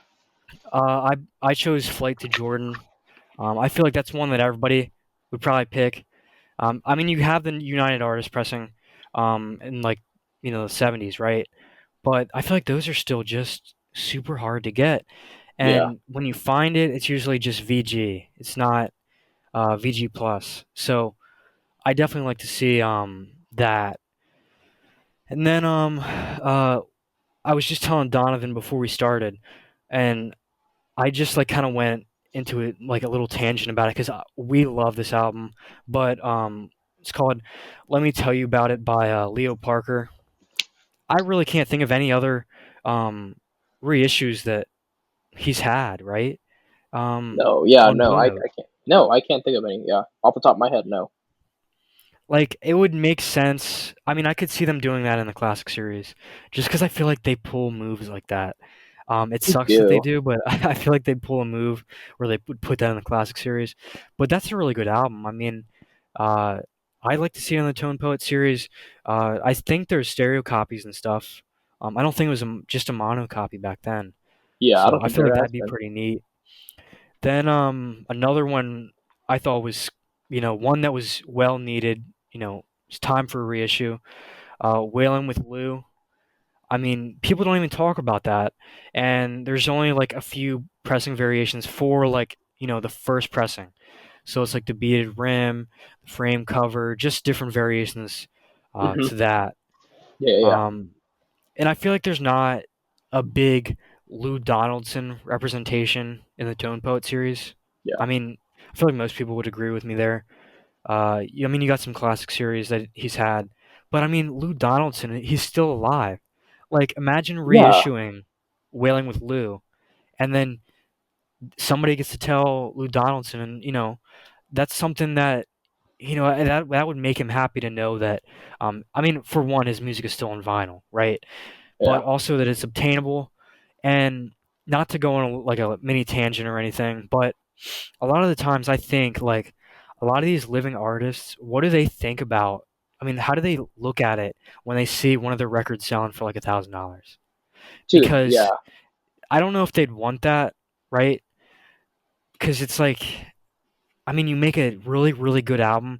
I chose Flight to Jordan. I feel like that's one that everybody would probably pick. I mean, you have the United Artists pressing, in like the '70s, right? But I feel like those are still just super hard to get. Yeah. And when you find it, it's usually just VG. It's not VG plus. So I definitely like to see that. And then I was just telling Donovan before we started, and I just like kind of went into it like a little tangent about it because we love this album, but it's called "Let Me Tell You About It" by Leo Parker. I really can't think of any other um, reissues that he's had, right? No. Yeah. On No. Blue I Note. can't. No, I can't think of any. Yeah, off the top of my head, no. Like, it would make sense. I mean, I could see them doing that in the classic series, just because I feel like they pull moves like that. It They sucks that they do. do, but I feel like they pull a move where they would put that in the classic series. But that's a really good album. I mean, uh, I like to see it in the Tone Poet series. I think there's stereo copies and stuff. I don't think it was just a mono copy back then, Yeah, I so don't I think feel like there has that'd be been. pretty neat. Then another one I thought was, one that was well needed. It's time for a reissue. Wailing with Lou. I mean, people don't even talk about that, and there's only like a few pressing variations for like the first pressing. So it's like the beaded rim, the frame cover, just different variations Hmm. to that. Yeah, yeah, Um, and I feel like there's not a big Lou Donaldson representation in the Tone Poet series. yeah. I mean, I feel like most people would agree with me there. I mean, you got some classic series that he's had, but I mean, Lou Donaldson, he's still alive. Like, imagine Yeah. reissuing Wailing with Lou, and then somebody gets to tell Lou Donaldson, and that's something that that would make him happy to know that. I mean, for one, his music is still on vinyl, right? Yeah. But also that it's obtainable, and not to go on like a mini tangent or anything, but a lot of the times I think like a lot of these living artists, what do they think about? I mean, how do they look at it when they see one of their records selling for like $1,000? Dude, Because yeah. I don't know if they'd want that, right? Because it's like, I mean, you make a really, really good album,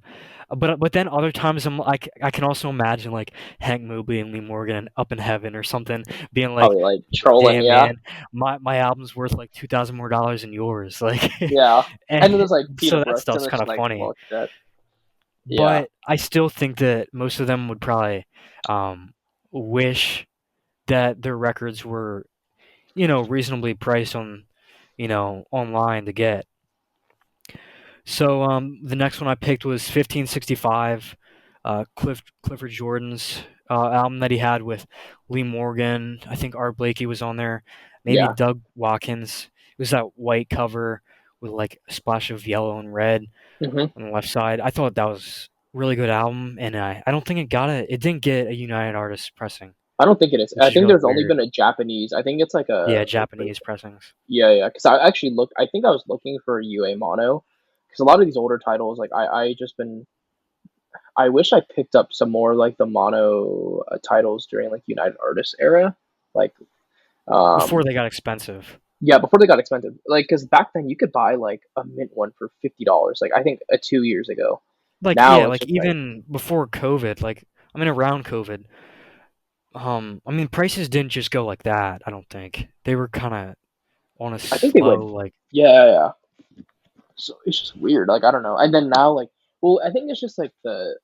but then other times I'm like, I can also imagine like Hank Mobley and Lee Morgan up in heaven or something, being like, Probably like trolling, "Damn, yeah. man, my album's worth like $2,000 more than yours." Like, Yeah. And then and there's like Peter so that Brooks and stuff's it's kind just of like, funny. well shit. Yeah. But I still think that most of them would probably um, wish that their records were, reasonably priced on, online to get. So the next one I picked was 1565, Clifford Jordan's album that he had with Lee Morgan. I think Art Blakey was on there. Maybe Yeah. Doug Watkins. It was that white cover with like a splash of yellow and red Hmm. on the left side. I thought that was a really good album, and I don't think it didn't get a United Artists pressing, I don't think it is. which I is think really there's only weird. been a Japanese. I think it's like Yeah, a like Japanese pressings. yeah, yeah. Because I actually looked. I think I was looking for a UA mono. Because a lot of these older titles, like I just been. I wish I picked up some more like the mono titles during like United Artists era. Like Before um they got expensive. yeah, before they got expensive. Like because back then you could buy like a mint one for $50. Like I think 2 years ago. Like, Now yeah, it's like just like even before COVID, like I mean around COVID, I mean prices didn't just go like that, I don't think. They were kind of on a I think they slow went like yeah, yeah, yeah. So it's just weird. Like I don't know. And then now like well I think it's just like the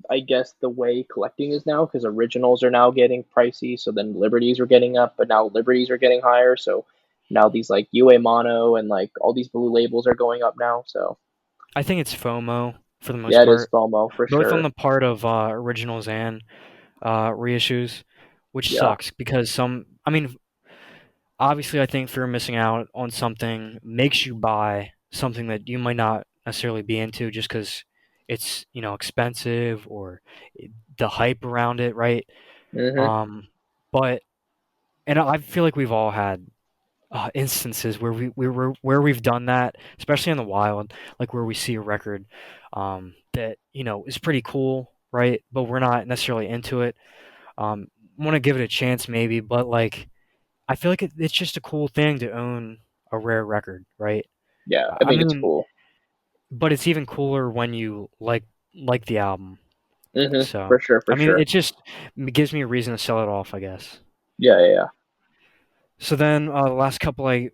I guess the way collecting is now because originals are now getting pricey. So then liberties are getting up, but now liberties are getting higher. So now these like UA mono and like all these blue labels are going up now. So I think it's FOMO for the most yeah, it is part, FOMO for both on sure. the part of originals and reissues, which Yeah. sucks because I mean obviously I think fear of missing out on something makes you buy something that you might not necessarily be into just because it's expensive or the hype around it, right? Mhm. um but and I feel like we've all had instances where where we've done that, especially in the wild, like where we see a record that is pretty cool, right? But we're not necessarily into it. Want to give it a chance, maybe, but like I feel like it's just a cool thing to own a rare record, right? Yeah, I I think it's mean, cool. but it's even cooler when you like. like the album. So For sure, I for mean, sure. it just gives me a reason to sell it off, I guess. Yeah, yeah, yeah. So then the last couple I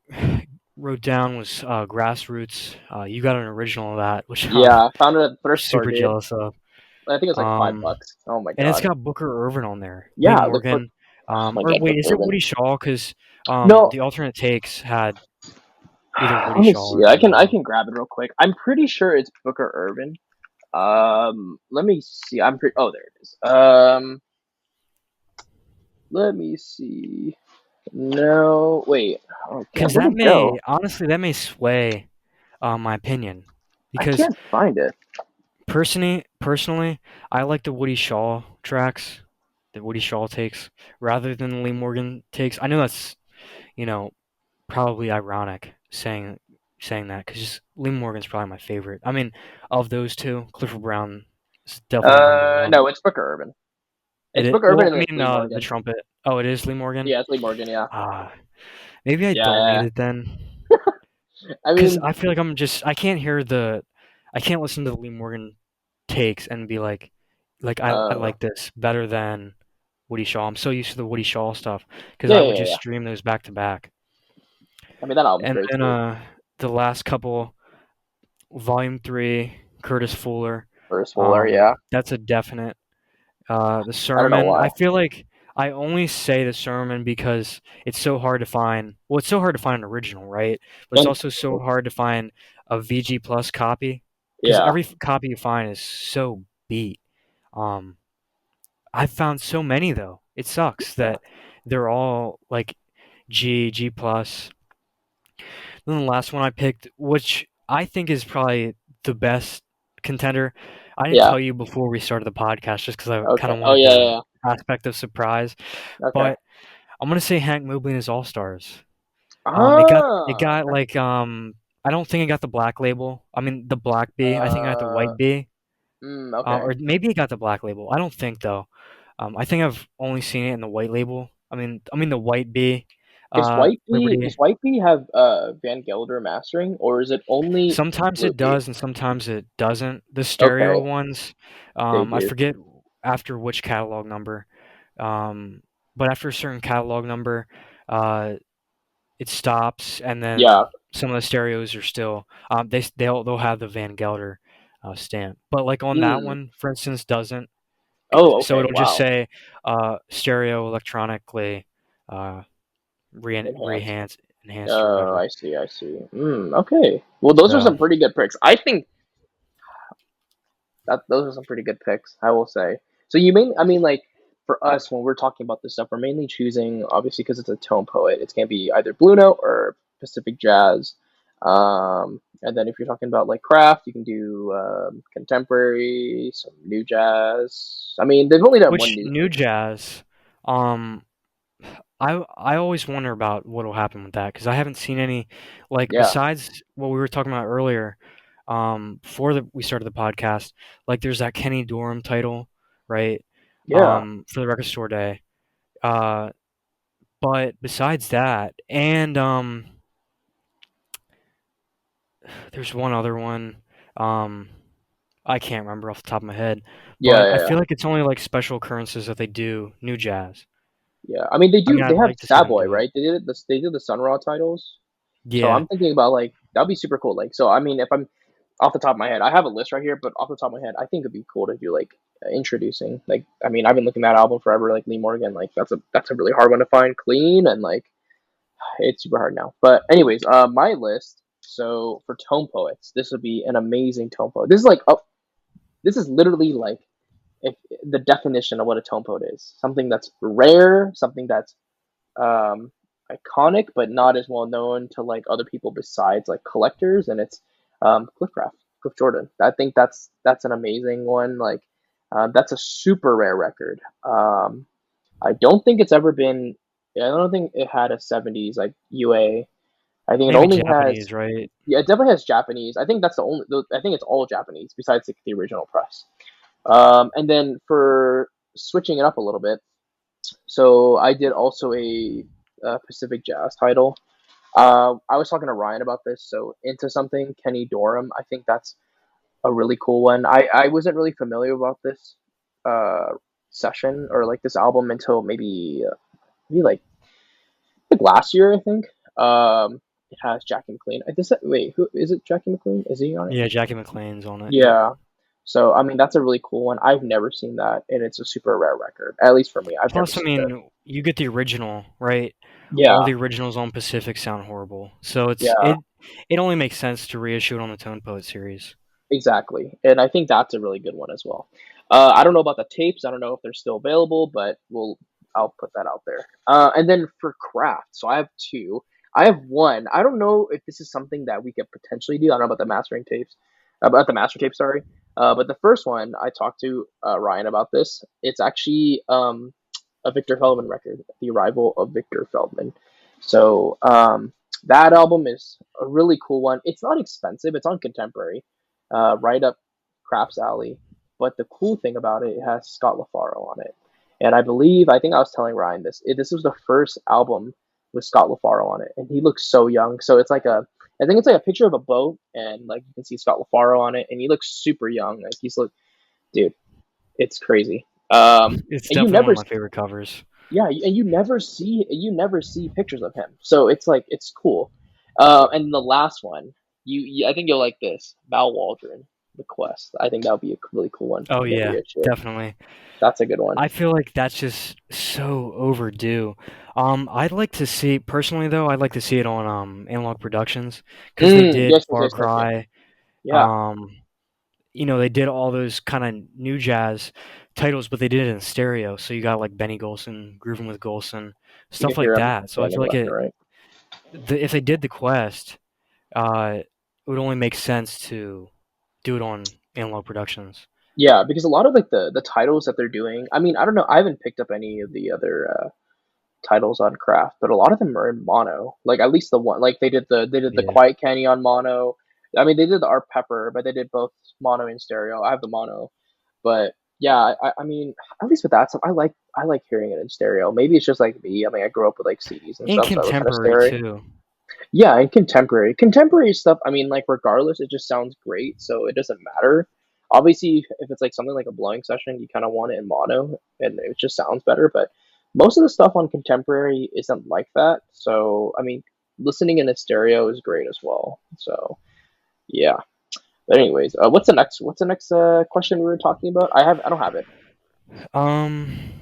wrote down was Grassroots. You got an original of that, which I'm Yeah, I found it at the thrift store, super dude. jealous of. I think it's like Um, $5. Oh my and it's god. got Booker Irvin on there, Lee Yeah, look for. Morgan. Oh my Or god, wait, Book is it Urban. Woody Shaw? Because No, the alternate takes had either Woody let me Shaw see. or Lee I Morgan. can grab it real quick. I'm pretty sure it's Booker Urban. Let me see. I'm pretty. Oh, there it is. Let me see. No, wait. Oh, damn. Because Where'd that it go? may honestly that may sway my opinion. I Because can't find it. personally, I like the Woody Shaw tracks, the Woody Shaw takes, rather than the Lee Morgan takes. I know that's you know probably ironic saying that because Lee Morgan's probably my favorite. I mean, of those two, Clifford Brown is definitely number one. No, it's Booker Urban. It It's is, Booker Urban well, and I then it's mean, Lee the Morgan. trumpet. Oh, it is Lee Morgan. Yeah, it's Lee Morgan. Yeah. Ah, maybe I Yeah, don't need yeah. it then, I because mean, I feel like I can't listen to the Lee Morgan takes and be like I uh, like this better than Woody Shaw. I'm so used to the Woody Shaw stuff because yeah, I yeah, would yeah, just yeah. stream those back to back. I mean, that album's And great then too. the last couple, Volume 3, Curtis Fuller. First Fuller, yeah. That's a definite. The I don't know sermon. I why. feel like I only say the sermon because it's so hard to find. Well, it's so hard to find an original, right? But it's And also so hard to find a VG Plus copy because yeah, every copy you find is so beat. Um, I've found so many though. It sucks yeah. that they're all like G plus. Then the last one I picked, which I think is probably the best contender. I didn't Yeah. tell you before we started the podcast just because I kind Okay. of Oh wanted yeah, the yeah, aspect of surprise. yeah. Okay. But I'm gonna say Hank Mobley and his All Stars. It Ah. got Okay. like I don't think it got the black label. I mean the black B. I think it got the Uh. white B. Okay. Or maybe it got the black label. I don't think though. I think I've only seen it in the white label. I mean the white B. Liberty. Does White Bee have Van Gelder mastering, or is it only Sometimes Blue it Bee? does and sometimes it doesn't. The stereo Okay, ones, they I do. forget after which catalog number. Um, but after a certain catalog number, uh, it stops, and Yeah. then some of the stereos are still they'll have the Van Gelder stamp. But like on that Hmm. one, for instance, doesn't. Oh, So okay. it'll just Wow. say stereo electronically uh, Enhanced. enhanced or Oh, whatever. I see. I see. Okay. Well, those are So some pretty good picks. I think that those are some pretty good picks. I will say. So you mean? I mean, like for us when we're talking about this stuff, we're mainly choosing obviously because it's a tone poet. It's gonna be either Blue Note or Pacific Jazz. And then if you're talking about like craft, you can do contemporary, some new jazz. I mean, they've only done one which new new thing. jazz? Um, I always wonder about what'll happen with that because I haven't seen any like Yeah, besides what we were talking about earlier. Before we started the podcast, like there's that Kenny Dorham title, right? yeah, For the record store day. Uh, but besides that, and there's one other one. Um, I can't remember off the top of my head, yeah, but I yeah, yeah. feel like it's only like special occurrences that they do new jazz. Yeah. I mean, they I do. mean, They I'd have like to see them Savoy, do it. right? They did it. They did the Sun Ra titles. So Yeah, I'm thinking about like that'd be super cool. Like, so I mean, if I'm off the top of my head, I have a list right here, but off the top of my head, I think it'd be cool to do like introducing. Like, I mean, I've been looking at that album forever. Like Lee Morgan, like that's a really hard one to find clean, and like it's super hard now. But anyways, my list. So for tone poets, this would be an amazing tone poet. This is like oh, this is literally like if the definition of what a tone poet is. Something that's rare, something that's um, iconic, but not as well known to like other people besides like collectors, and it's Cliff Jordan. I think that's an amazing one. Like that's a super rare record. I don't think it's ever been. I don't think it had a '70s like UA. I think it maybe only has. Japanese, right? Yeah, it definitely has Japanese. I think that's the only. I think it's all Japanese besides like, the original press. And then for switching it up a little bit, so I did also a Pacific Jazz title. I was talking to Ryan about this. So into something Kenny Dorham. I think that's a really cool one. I wasn't really familiar about this uh session or like this album until maybe like last year, I think. It has Jackie McLean. Wait, who is it? Jackie McLean? Is he on it? Yeah, Jackie McLean's on it. Yep. Yeah. So I mean, that's a really cool one. I've never seen that, and it's a super rare record. At least for me, I've never Plus, I seen it. mean, you get the original, right? All Yeah, the originals on Pacific sound horrible, so yeah, it only makes sense to reissue it on the Tone Poet series. exactly. And I think that's a really good one as well. I don't know about the tapes. I don't know if they're still available, but I'll put that out there. And then for craft, so I have two. I have one. I don't know if this is something that we could potentially do. I don't know about the mastering tapes, about the master tape. Sorry. But the first one I talked to Ryan about this. It's actually a Victor Feldman record, The Arrival of Victor Feldman. So that album is a really cool one. It's not expensive. It's on Contemporary, right up Craps Alley. But the cool thing about it, it has Scott LaFaro on it, and I think I was telling Ryan this. This was the first album with Scott LaFaro on it, and he looks so young. So I think it's like a picture of a boat, and like you can see Scott LaFaro on it, and he looks super young. Like dude, it's crazy. It's And you definitely one never of my favorite covers. yeah, and you never see pictures of him, so it's like it's cool. And the last one, I think you'll like this, Mal Waldron, The Quest. I think that would be a really cool one Oh to get yeah, reissued. definitely. That's a good one. I feel like that's just so overdue. I'd like to see personally though. I'd like to see it on Analog Productions because they did Yes, yes, Far yes, yes, yes. Cry. Yeah, Um, they did all those kind of new jazz titles, but they did it in stereo. So you got like Benny Golson, Grooving with Golson, you can stuff hear like him that. So I feel standing like left and right. if they did the Quest, it would only make sense to do it on Analog Productions. Yeah, because a lot of like the titles that they're doing. I mean, I don't know. I haven't picked up any of the other titles on Craft, but a lot of them are in mono. Like at least the one, like they did the Yeah. Quiet Candy on mono. I mean, they did the Art Pepper, but they did both mono and stereo. I have the mono, but yeah, I mean, at least with that stuff, I like hearing it in stereo. Maybe it's just like me. I mean, I grew up with like CDs and And stuff, so I listen to contemporary stereo. too. Yeah, and contemporary stuff. I mean, like regardless, it just sounds great, so it doesn't matter. Obviously, if it's like something like a blowing session, you kind of want it in mono, and it just sounds better. But most of the stuff on contemporary isn't like that. So, I mean, listening in a stereo is great as well. So, yeah. But anyways, What's the next question we were talking about? I don't have it. Um,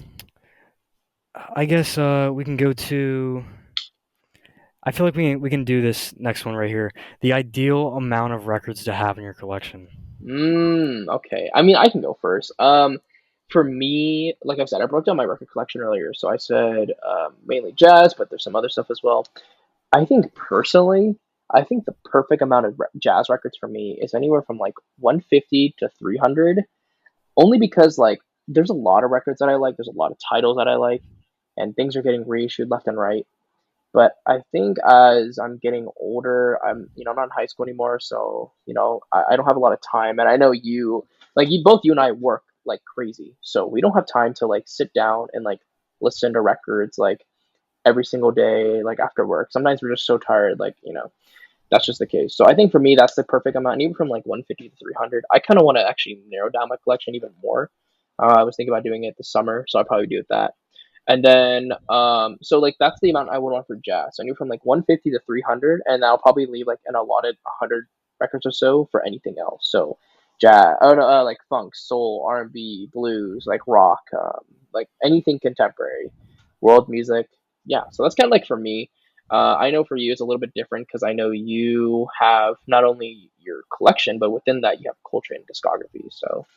I guess we can go to. I feel like we can do this next one right here. The ideal amount of records to have in your collection. Okay. I mean, I can go first. For me, like I said, I broke down my record collection earlier. So I said mainly jazz, but there's some other stuff as well. I think personally, I think the perfect amount of jazz records for me is anywhere from like 150 to 300. Only because like there's a lot of records that I like. There's a lot of titles that I like, and things are getting reissued left and right. But I think as I'm getting older, I'm not in high school anymore, so I don't have a lot of time. And I know you and I work like crazy, so we don't have time to like sit down and like listen to records like every single day, like after work. Sometimes we're just so tired, that's just the case. So I think for me, that's the perfect amount. And even from like 150 to 300, I kind of want to actually narrow down my collection even more. I was thinking about doing it this summer, so I'll probably do it that. And then, so like that's the amount I would want for jazz. So I knew from like 150 to 300, and I'll probably leave like an allotted 100 records or so for anything else. So jazz, oh no, like funk, soul, R&B, blues, like rock, like anything contemporary, world music. Yeah, so that's kind of like for me. I know for you it's a little bit different because I know you have not only your collection, but within that you have Coltrane discography. So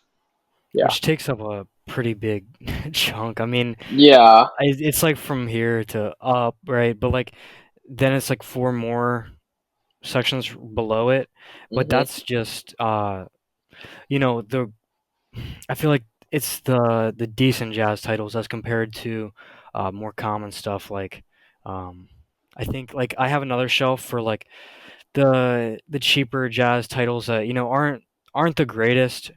yeah, Which takes up a pretty big chunk. I mean, yeah, it's like from here to up, right? But like then it's like four more sections below it. But hmm that's just the I feel like it's the decent jazz titles as compared to more common stuff like um I think like I have another shelf for like the cheaper jazz titles that aren't the greatest.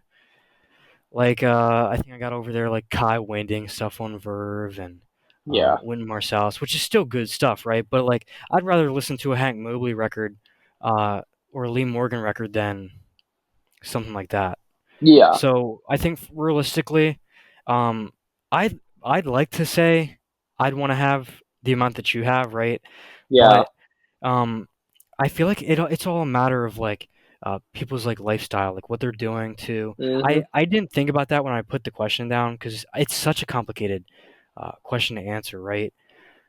Like I think I got over there like Kai Winding stuff on Verve and yeah. Wynton Marsalis, which is still good stuff, right? But like I'd rather listen to a Hank Mobley record or a Lee Morgan record than something like that. Yeah. So I think realistically, um, I'd like to say I'd want to have the amount that you have, right? Yeah. But um, I feel like it's all a matter of like people's like lifestyle, like what they're doing too. Mhm. I didn't think about that when I put the question down because it's such a complicated question to answer, right?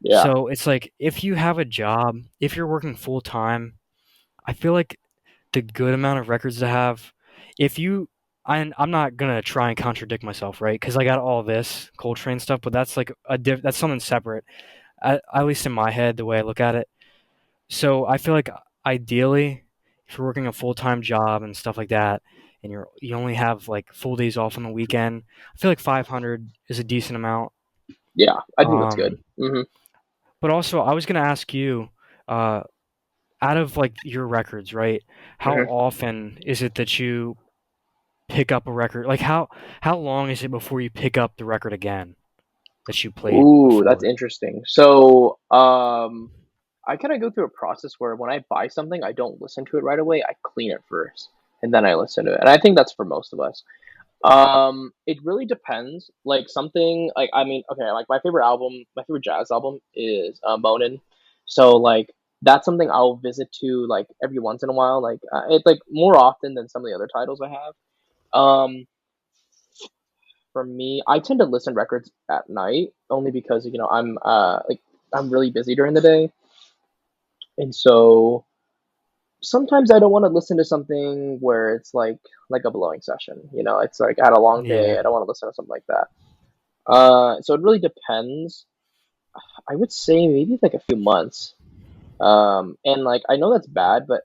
Yeah. So it's like if you have a job, if you're working full time, I feel like the good amount of records to have. If you, I'm not gonna try and contradict myself, right? Because I got all this Coltrane stuff, but that's like that's something separate. At least in my head, the way I look at it. So I feel like ideally, if you're working a full time job and stuff like that, and you only have like full days off on the weekend, I feel like 500 is a decent amount. Yeah. I think that's good. Um, Mhm. but also, I was gonna ask you, uh, out of like your records, right? How Mhm. often is it that you pick up a record? Like how long is it before you pick up the record again that you played Ooh, that's before? interesting. So, I kind of go through a process where when I buy something, I don't listen to it right away. I clean it first, and then I listen to it. And I think that's for most of us. It really depends. Like something like I mean, okay, like my favorite jazz album is Monin. So like that's something I'll visit to like every once in a while. Like it's like more often than some of the other titles I have. For me, I tend to listen records at night only because I'm like I'm really busy during the day, and so sometimes I don't want to listen to something where it's like a blowing session. It's like I had a long day. Yeah. I don't want to listen to something like that. So it really depends. I would say maybe like a few months. And like I know that's bad, but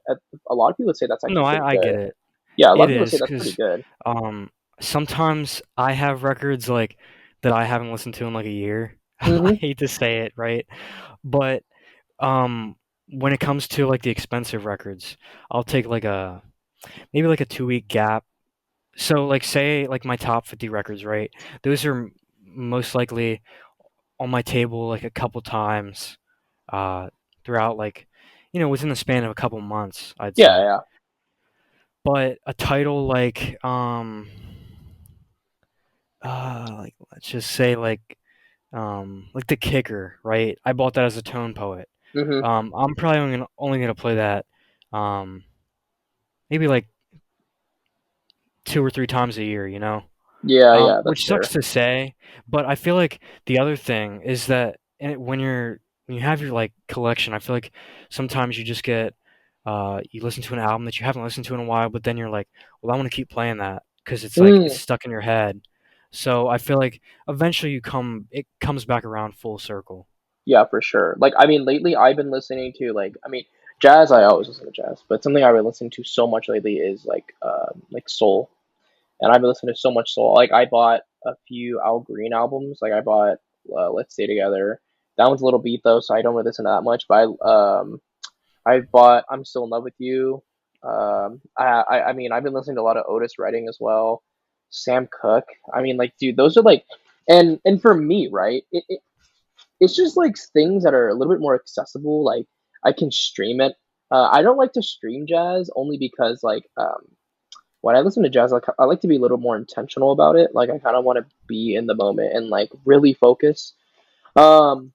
a lot of people would say that's No, actually pretty I get good. it. Yeah, a lot It of people say is that's pretty because good. um sometimes I have records like that I haven't listened to in like a year. I Hmm. hate to say it, right? But um when it comes to like the expensive records, I'll take like a maybe like a 2 week gap. So like say like my top 50 records, right? Those are most likely on my table like a couple times uh, throughout like within the span of a couple months, I'd Yeah, say. yeah. But a title like let's just say like The Kicker, right? I bought that as a tone poet. Hmm. I'm probably only gonna play that um, maybe like 2 or 3 times a year, Yeah, yeah, that's which sucks fair. to say, but I feel like the other thing is that when you have your like collection, I feel like sometimes you just get you listen to an album that you haven't listened to in a while, but then you're like, well, I want to keep playing that because it's like it's Mm, stuck in your head. So I feel like eventually it comes back around full circle. yeah, for sure. Like, I mean, lately I've been listening to like, I mean, jazz. I always listen to jazz, but something I've been listening to so much lately is like soul, and I've been listening to so much soul. Like, I bought a few Al Green albums. Like, I bought Let's Stay Together. That one's a little beat though, so I don't really listen to that much. But I bought I'm Still in Love with You. I mean, I've been listening to a lot of Otis Redding as well. Sam Cooke. I mean, like, dude, those are like, and for me, right? It's just like things that are a little bit more accessible. Like I can stream it. I don't like to stream jazz only because when I listen to jazz, I like to be a little more intentional about it. Like I kind of want to be in the moment and like really focus. Um,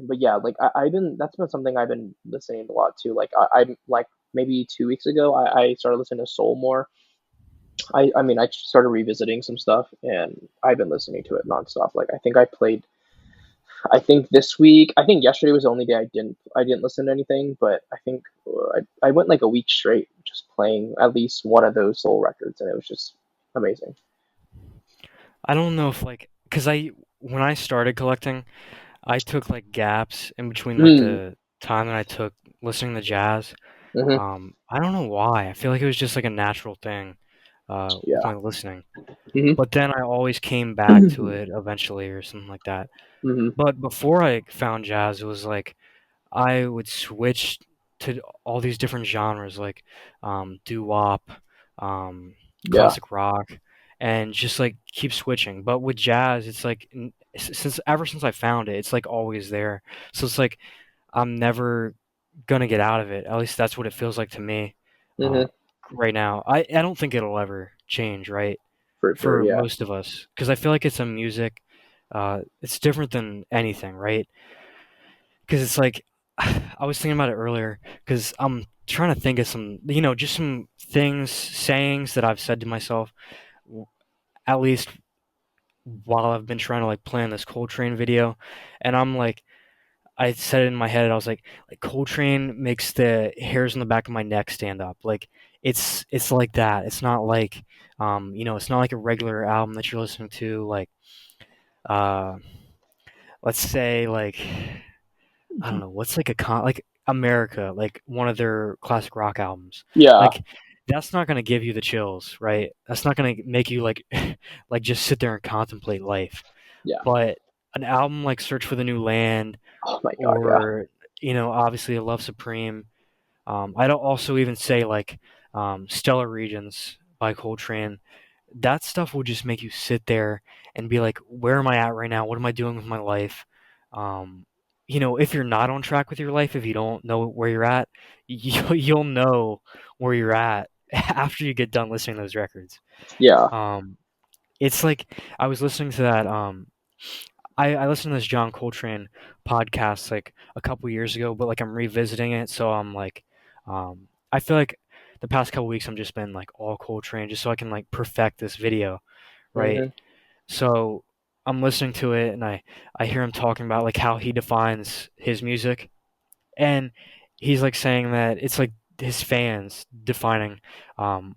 but yeah, like I've been that's been something I've been listening a lot to. Like I'm like maybe 2 weeks ago, I started listening to soul more. I mean I started revisiting some stuff and I've been listening to it nonstop. Like I think this week, I think yesterday was the only day I didn't listen to anything, but I think I went like a week straight just playing at least one of those soul records, and it was just amazing. I don't know if like because I when I started collecting, I took like gaps in between like Mm, the time that I took listening to jazz. hmm. I don't know why. I feel like it was just like a natural thing with Yeah. my listening. Hmm. But then I always came back to it eventually or something like that. Hmm. But before I found jazz, it was like I would switch to all these different genres like doo-wop, Yeah. classic rock, and just like keep switching. But with jazz, it's like since I found it, it's like always there. So it's like I'm never gonna get out of it. At least that's what it feels like to me. Hmm. Um, right now. I don't think it'll ever change, right? For sure. For Yeah. most of us, because I feel like it's a music. It's different than anything, right? Because it's like I was thinking about it earlier because I'm trying to think of some, just some things, sayings that I've said to myself, w- at least while I've been trying to like plan this Coltrane video, and I'm like, I said it in my head. I was like Coltrane makes the hairs on the back of my neck stand up. Like it's like that. It's not like, it's not like a regular album that you're listening to. Like, uh, let's say like I don't know what's like like America, like one of their classic rock albums. Yeah. Like that's not gonna give you the chills, right? That's not gonna make you like like just sit there and contemplate life. Yeah. But an album like Search for the New Land Oh my God. Yeah. or obviously Love Supreme. I'd also even say like Stellar Regions by Coltrane. That stuff will just make you sit there and be like, where am I at right now? What am I doing with my life? Um, if you're not on track with your life, if you don't know where you're at, you'll know where you're at after you get done listening to those records. Yeah. Um, it's like I was listening to that. I listened to this John Coltrane podcast like a couple years ago, but like I'm revisiting it, so I'm like, I feel like the past couple weeks I'm just been like all Coltrane, just so I can like perfect this video, right? Hmm. So I'm listening to it, and I hear him talking about like how he defines his music, and he's like saying that it's like his fans defining, um,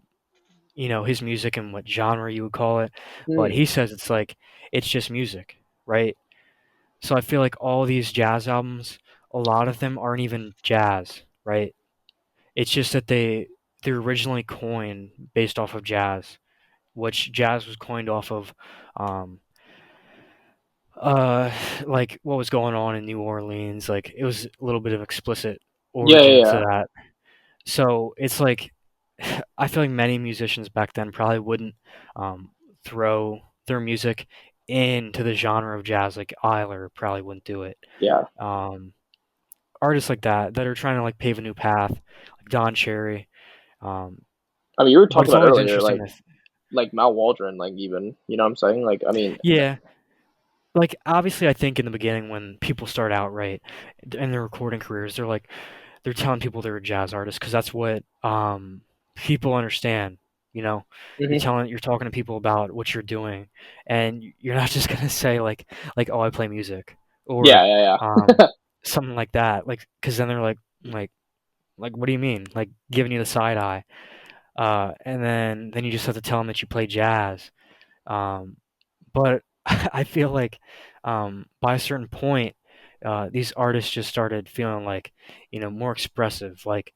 his music and what genre you would call it, but Mm. he says it's like it's just music, right? So I feel like all these jazz albums, a lot of them aren't even jazz, right? It's just that they're originally coined based off of jazz, which jazz was coined off of um uh like what was going on in New Orleans. Like it was a little bit of explicit Yeah. Yeah. origin to Yeah. that. So it's like I feel like many musicians back then probably wouldn't throw their music into the genre of jazz. Like Eiler probably wouldn't do it. Yeah. Um, Artists like that are trying to like pave a new path, like Don Cherry. Um, I mean, you were but talking it's about always earlier, interesting to, like Mal Waldron, like even, you know what I'm saying? Like, I mean, yeah, like obviously I think in the beginning when people start out right in their recording careers, they're telling people they're a jazz artist because that's what people understand. You know, hmm you're talking to people about what you're doing, and you're not just gonna say like oh I play music or yeah, yeah, um, something like that, like because then they're like like what do you mean? Like giving you the side eye. And then you just have to tell them that you play jazz. Um, but I feel like by a certain point, these artists just started feeling like more expressive. Like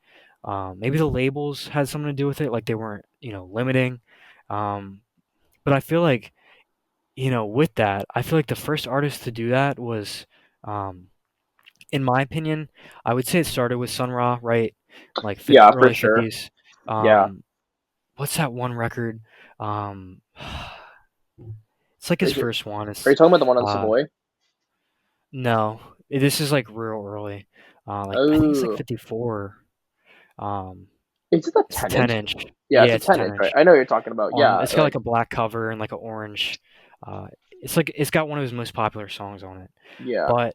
maybe the labels had something to do with it. Like they weren't limiting. Um, but I feel like with that, I feel like the first artist to do that was, um, in my opinion, I would say it started with Sun Ra, right? Like yeah, for early sure. 50s. Yeah. What's that one record? It's like his Is it? first one. Are you It's talking about the one on uh Savoy? no, this is like real early. Like I think it's like Oh, 54. Um, is it the it's a 10 10 inch? inch. Yeah, Yeah, it's a it's a 10 10 inch, right? inch. I know what you're talking about. Yeah, It's got like, like a black cover and like an orange. It's like it's got one of his most popular songs on it. yeah, But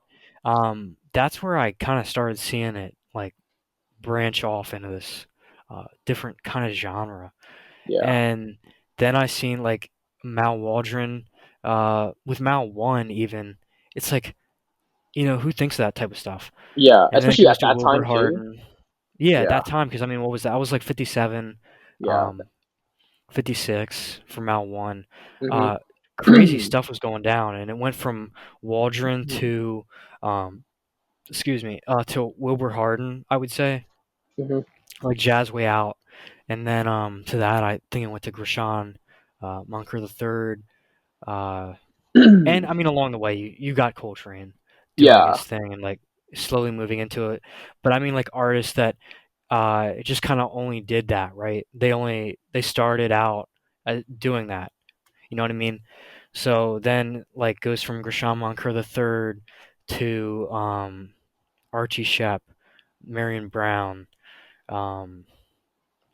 that's where I kind of started seeing it like branch off into this different kind of genre. yeah, And then I seen like Mal Waldron, with Mal One even. It's like, who thinks of that type of stuff? yeah. And then it Especially goes at to that Wilbur time too. Harden. Yeah, at Yeah, that time, because I mean, what was that? I was like 57, yeah. um, 56 for Mal One. hmm Uh, Crazy stuff was going down, and it went from Waldron to, um, excuse me, to Wilbur Harden, I would say, hmm like Jazz Way Out. And then to that, I think it went to Grisham, Munker the Third. And I mean, along the way, you got Coltrane doing yeah, his thing and like slowly moving into it. But I mean, like artists that just kind of only did that, right? They started out doing that. You know what I mean? So then, like, goes from Grisham Munker the Third to Archie Shepp, Marion Brown, um,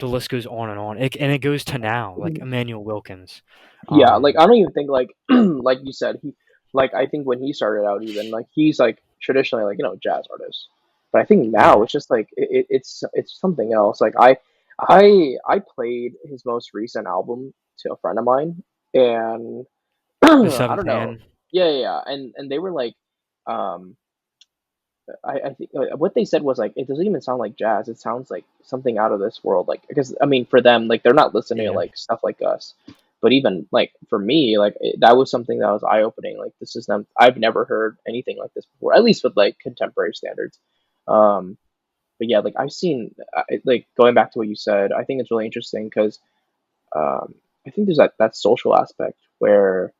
the list goes on and on. And it goes to now, like Emmanuel Wilkins. Yeah, like Um, I don't even think like like you said he like I think when he started out even like he's like traditionally like jazz artist, but I think now yeah, it's just like it's something else. Like I played his most recent album to a friend of mine, and the I Seventh don't know. Hand. Yeah, and they were like, um, I think what they said was like it doesn't even sound like jazz. It sounds like something out of this world. Like because I mean for them like they're not listening to Yeah, like stuff like us, but even like for me like that was something that was eye opening. Like this is them. I've never heard anything like this before, at least with like contemporary standards. Um, but yeah, like I've seen like going back to what you said, I think it's really interesting because I think there's that social aspect where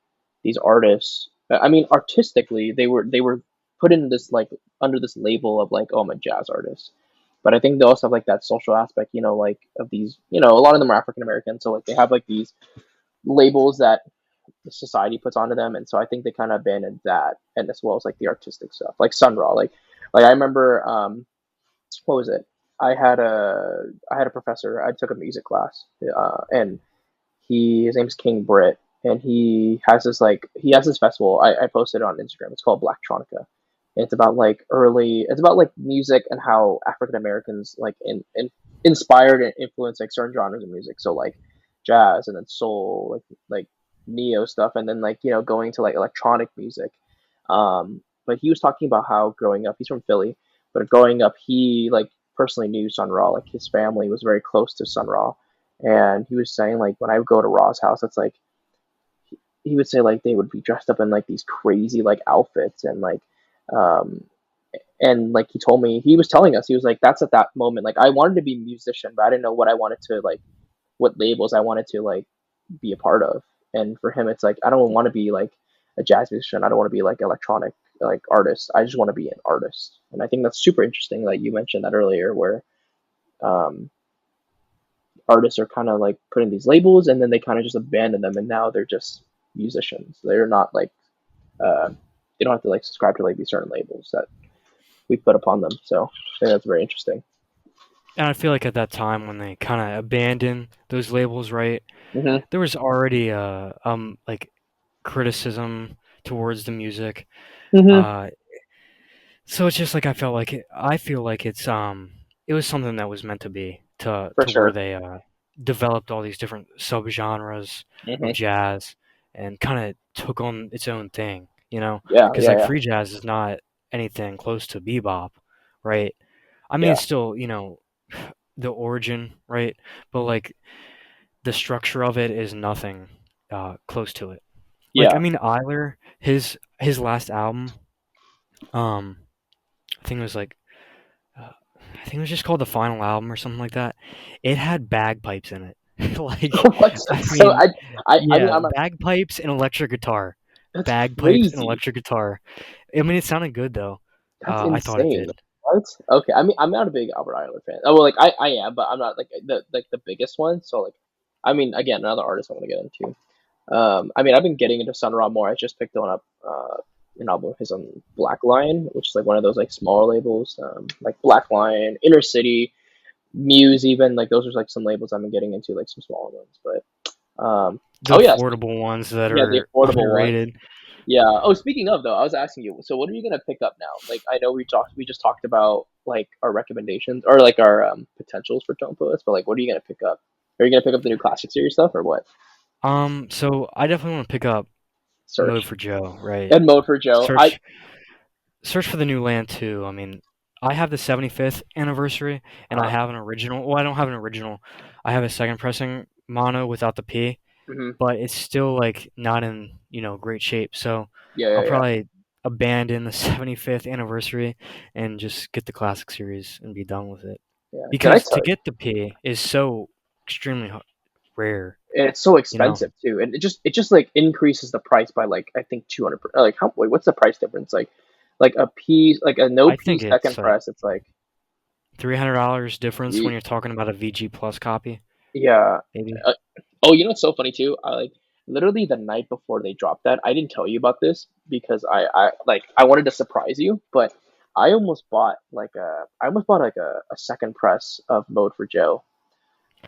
these artists, I mean, artistically, they were put in this like under this label of like, oh, I'm a jazz artist. But I think they also have like that social aspect, like of these, a lot of them are African American, so like they have like these labels that the society puts onto them, and so I think they kind of abandoned that, and as well as like the artistic stuff, like Sun Ra, like I remember, what was it? I had a professor. I took a music class, and his name's King Britt, and he has this festival. I posted it on Instagram. It's called Blacktronica. And it's about like music and how African Americans like in inspired and influenced like certain genres of music. So like jazz and then soul, like neo stuff, and then like going to like electronic music. But he was talking about how growing up, he's from Philly, but growing up, he like personally knew Sun Ra. Like his family was very close to Sun Ra, and he was saying like when I would go to Ra's house, it's like he would say like they would be dressed up in like these crazy like outfits um and like he told me he was telling us he was like that's at that moment like I wanted to be a musician but I didn't know what I wanted to like what labels I wanted to like be a part of. And for him it's like I don't want to be like a jazz musician. I don't want to be like electronic like artist. I just want to be an artist. And I think that's super interesting that you mentioned that earlier where um artists are kind of like put in these labels and then they kind of just abandon them and now they're just musicians. They're not like uh, they don't have to like subscribe to like these certain labels that we put upon them. So I think that's very interesting. and I feel like at that time when they kind of abandoned those labels, right? Hmm. There was already like criticism towards the music. Hmm. Uh, so it's just like I feel like it was something that was meant to be For to where sure. they developed all these different subgenres of Hmm. jazz and kind of took on its own thing, Yeah, because yeah, like yeah, free jazz is not anything close to bebop, right? I mean, yeah, it's still, the origin, right? But like the structure of it is nothing close to it. Like I yeah. mean, Eiler, his last album, um, I think it was like uh, I think it was just called the final album or something like that. It had bagpipes in it. Like, What's I so mean, I mean yeah, I'm bagpipes and electric guitar. that's Bagpipes and crazy. electric guitar. I mean, it sounded good though. That's I thought it insane. did. What? Okay, I mean I'm not a big Albert Ayler fan. Oh well, like I am, but I'm not like the biggest one. So like, I mean again another artist I want to get into. I mean, I've been getting into Sun Ra more. I just picked one up an album of his on Black Lion, which is like one of those like smaller labels, like Black Lion, Inner City, Muse, even like those are like some labels I've been getting into, like some smaller ones. But The oh yeah, affordable ones that yeah, the are affordable one. underrated. Yeah. Oh, speaking of though, I was asking you. So, what are you gonna pick up now? Like, I know we just talked about like our recommendations or like our potentials for tone poets, but like, what are you gonna pick up? Are you gonna pick up the new classic series stuff or what? So I definitely want to pick up Mode Search for Joe, right? and Mode for Joe. I Search Search for the New Land too. I mean, I have the 75th anniversary, and I uh, have an original. Well, I don't have an original. I have a second pressing mono without the P, mhm. but it's still like not in great shape. So Yeah, I'll yeah, yeah, probably abandon the 75th anniversary and just get the classic series and be done with it. yeah. Can I Because to tell you? get the P is so extremely rare, And it's so you know. expensive too, and it just like increases the price by like I think 200. Like how? Wait, what's the price difference? Like a P, like a no I P think it's second like press. It's like $300 difference when ye- you're talking about a VG Plus copy, yeah. maybe. Uh, oh, you know what's so funny too? I like literally the night before they dropped that. I didn't tell you about this because I wanted to surprise you, but I almost bought like a second press of Mode for Joe.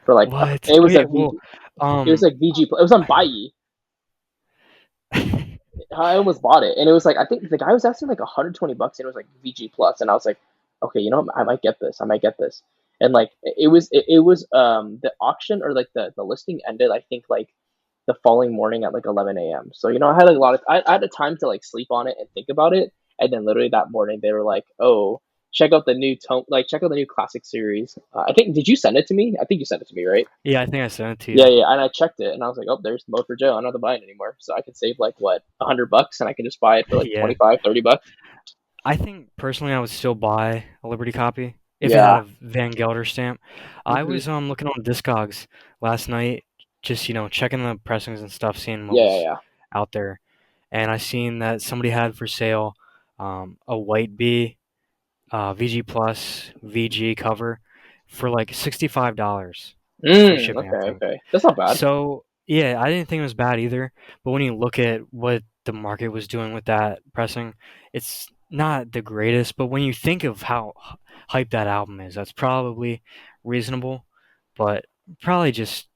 for like What? it was a Okay, well, VG. It was um, like VG. It was on Buyee. I almost bought it, and it was like I think the guy was asking like 120 bucks, and it was like VG plus, and I was like, okay, you know what? I might get this. I might get this. And like it was the auction or like the listing ended I think like the following morning at like 11 a.m. So I had like a lot of I had the time to like sleep on it and think about it, and then literally that morning they were like, oh, check out the new classic series. I think did you send it to me? I think you sent it to me, right? yeah, I think I sent it to Yeah, you. yeah, and I checked it, and I was like, "Oh, there's Mode for Joe. I don't have to buy it anymore, so I can save like what $100, and I can just buy it for like Yeah, 25, 30 bucks." I think personally I would still buy a Liberty copy if it had Yeah. a Van Gelder stamp. I Hmm. was looking on Discogs last night, just checking the pressings and stuff, seeing what Yeah, yeah, was yeah. out there, and I seen that somebody had for sale a White Bee VG Plus VG cover for like $65 free shipping, I Okay, think. okay. That's not bad. So yeah, I didn't think it was bad either. But when you look at what the market was doing with that pressing, it's not the greatest. But when you think of how hyped that album is, that's probably reasonable. But probably just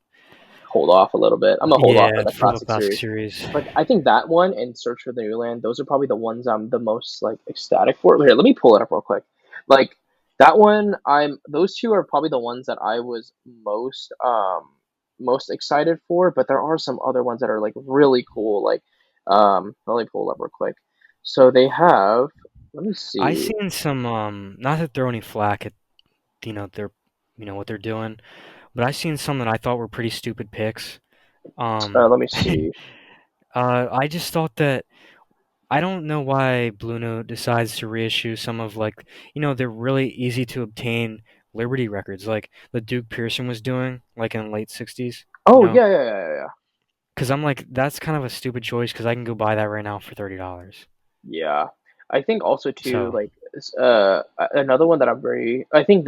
Hold off a little bit. I'm gonna hold off for yeah the for the classic classic series. series. Like I think that one and Search for the New Land, those are probably the ones I'm the most like ecstatic for. Here, let me pull it up real quick. Like that one, those two are probably the ones that I was most excited for. But there are some other ones that are like really cool. Like let me pull it up real quick. So they have. Let me I see. seen some not to throw any flack at their what they're doing, but I seen some that I thought were pretty stupid picks. Let me see. I just thought that I don't know why Blue Note decides to reissue some of like they're really easy to obtain Liberty records like the Duke Pearson was doing like in the late '60s. You Oh know, yeah, yeah, yeah, yeah, yeah. because I'm like that's kind of a stupid choice because I can go buy that right now for $30. Yeah. I think also too So like another one that I'm very. I think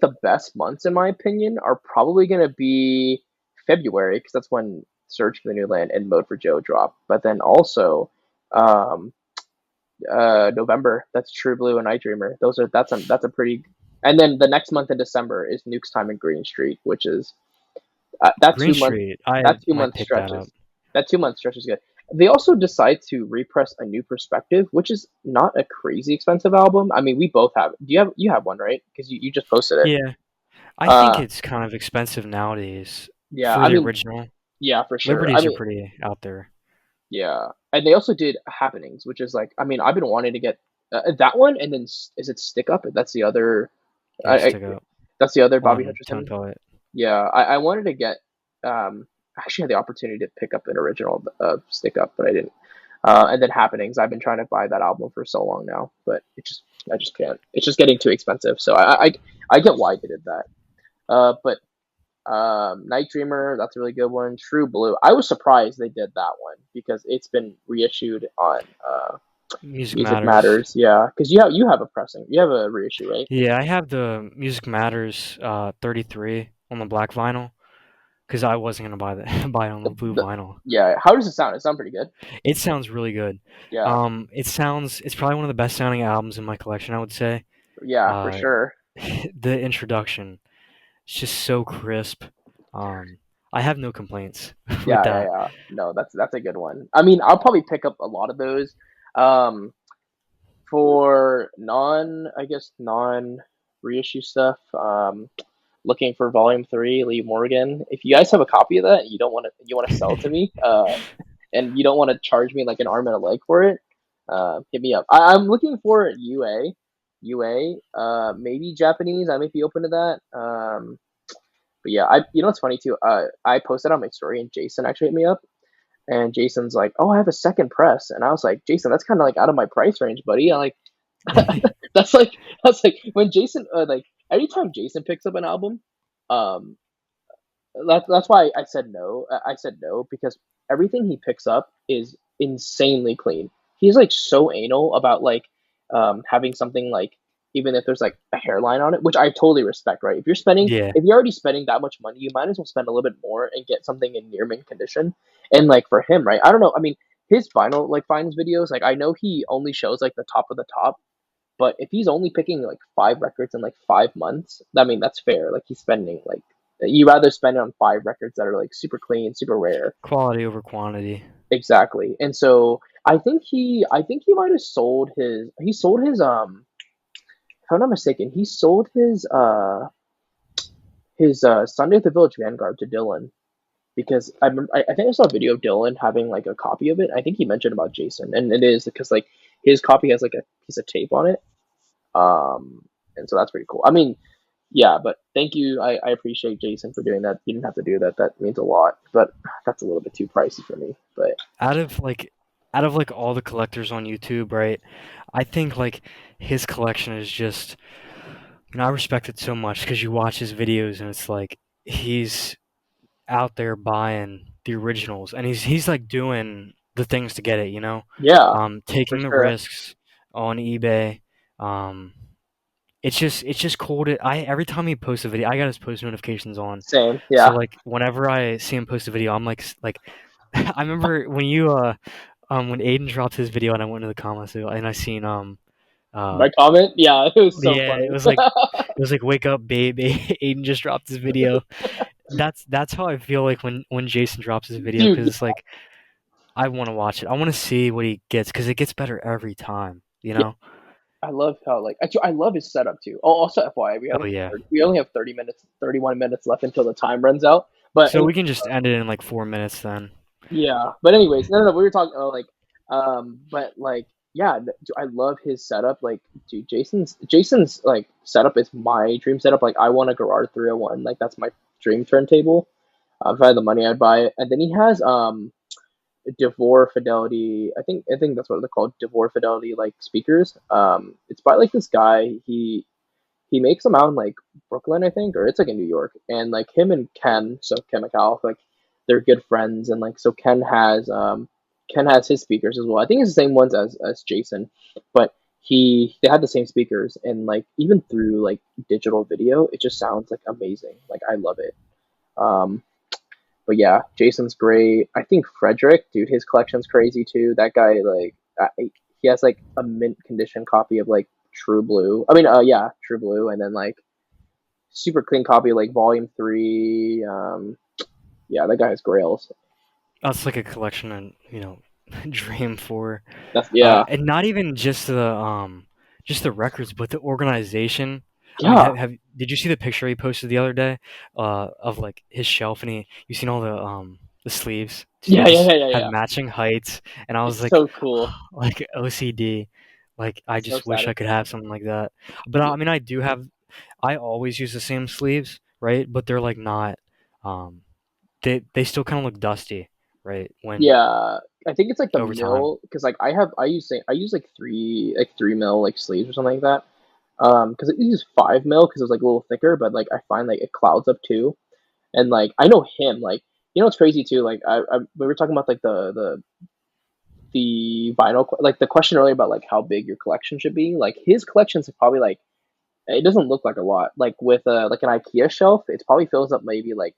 the best months, in my opinion, are probably going to be February because that's when Search for the New Land and Mode for Joe drop. But then also um, November, that's True Blue and Night Dreamer. That's a pretty. And then the next month in December is Nuke's Time and Green Street, which is that Green 2 month Street, I that two might month pick that up. stretches. That 2 month stretch is good. They also decide to repress A New Perspective, which is not a crazy expensive album. I mean, we both have. Do you have one, right? Because you just posted it. Yeah, I think Uh, it's kind of expensive nowadays yeah. for I the mean, original. yeah, for sure. I Liberties are mean, pretty out there. yeah. And they also did Happenings, which is like, I mean, I've been wanting to get that one, and then is it Stick Up? That's the other. Yeah, I stick up that's the other Bobby on Tone Hutcherson. Poet. Yeah, I wanted to get. I actually had the opportunity to pick up an original of Stick Up, but I didn't. And then Happenings. I've been trying to buy that album for so long now, but I just can't. It's just getting too expensive. So I get why they did that. But Night Dreamer, that's a really good one. True Blue. I was surprised they did that one because it's been reissued on Music Music Matters. Matters. Yeah, because you have a reissue, right? Yeah, I have the Music Matters 33 on the black vinyl because I wasn't gonna buy the buy it on the The, blue the vinyl. yeah. How does it sound? It sounds pretty good. It sounds really good. Yeah, It's probably one of the best sounding albums in my collection, I would say. yeah, for Uh, sure. the introduction, it's just so crisp. Um, I have no complaints with Yeah, yeah, that. yeah. No, that's a good one. I mean, I'll probably pick up a lot of those. Um, for I guess non reissue stuff. Looking for Volume 3, Lee Morgan. If you guys have a copy of that, and you want to sell it to me, and you don't want to charge me like an arm and a leg for it, hit me up. I'm looking for UA, maybe Japanese. I might be open to that. But yeah, it's funny too. I posted on my story, and Jason actually hit me up, and Jason's like, "Oh, I have a second press," and I was like, "Jason, that's kind of like out of my price range, buddy." I'm like, that's like when Jason like anytime Jason picks up an album, um, that's why I said no. I said no because everything he picks up is insanely clean. He's like so anal about like having something like even if there's like a hairline on it, which I totally respect. Right? Yeah, If you're already spending that much money, you might as well spend a little bit more and get something in near mint condition. And like for him, right? I don't know. I mean, his vinyl like finds videos. Like I know he only shows like the top of the top, But if he's only picking like 5 records in like 5 months, I mean that's fair. Like he's spending like you rather spend it on 5 records that are like super clean, super rare. Quality over quantity. Exactly. And so I think he might have sold his if I'm not mistaken, he sold his Sunday at the Village Vanguard to Dylan because I think I saw a video of Dylan having like a copy of it. I think he mentioned about Jason, and it is because like his copy has like a piece of tape on it. And so that's pretty cool. I mean, yeah, but thank you. I appreciate Jason for doing that. You didn't have to do that. That means a lot, but that's a little bit too pricey for me. But Out of like out of like all the collectors on YouTube, right? I think like his collection is just, I respect it so much because you watch his videos and it's like he's out there buying the originals and he's like doing the things to get it, yeah, for taking the sure. risks on eBay. Um, it's just cool to I every time he posts a video, I got his post notifications on. Same. So Yeah. like whenever I see him post a video, I'm like I remember when Aiden dropped his video and I went into the comments and I seen uh My comment. Yeah, it was so yeah, funny. it was like wake up babe, Aiden just dropped his video. That's how I feel like when Jason drops his video Dude, because it's like I want to watch it. I want to see what he gets because it gets better every time, you yeah, know? I love how like actually I love his setup too. Oh, also FYI, Oh yeah. we only have 30 minutes, 31 minutes left until the time runs out. But So anyway, we can just end it in like 4 minutes then. yeah. But anyways, no, we were talking. Oh, like, but like, yeah, I love his setup. Like, dude, Jason's like setup is my dream setup. Like, I want a Garage 301. Like, that's my dream turntable. If I had the money, I'd buy it. And then he has Devore Fidelity. I think that's what they're called. Devore Fidelity like speakers. It's by like this guy. He makes them out in like Brooklyn, I think, or it's like in New York. And like him and Ken, so Ken McAuliffe, like they're good friends. And like so Ken has his speakers as well. I think it's the same ones as Jason, but they had the same speakers. And like even through like digital video, it just sounds like amazing. Like I love it. Um, but yeah, Jason's great. I think Frederick, dude, his collection's crazy too. That guy, like, he has like a mint condition copy of like True Blue. I mean, yeah, True Blue, and then like super clean copy of like Volume 3. Yeah, that guy has grails. That's like a collection and dream for That's yeah, and not even just the records, but the organization. I mean, yeah, did you see the picture he posted the other day of like his shelf and you seen all the sleeves? They yeah, yeah, just yeah, yeah, had yeah. matching heights, and I was It's like, so cool. like OCD. Like I So just wish I could satisfying. have something like that. But Yeah, I mean, I always use the same sleeves, right? But they're like not. Um, they still kind of look dusty, right? When yeah. I think it's like the over time. mill because like I use like 3 mil like sleeves or something like that. Because it uses 5 mil because it's like a little thicker, but like I find like it clouds up too. And like I know him, like it's crazy too. Like we were talking about like the vinyl, like the question earlier about like how big your collection should be. Like his collections are probably like it doesn't look like a lot. Like with like an IKEA shelf, it probably fills up maybe like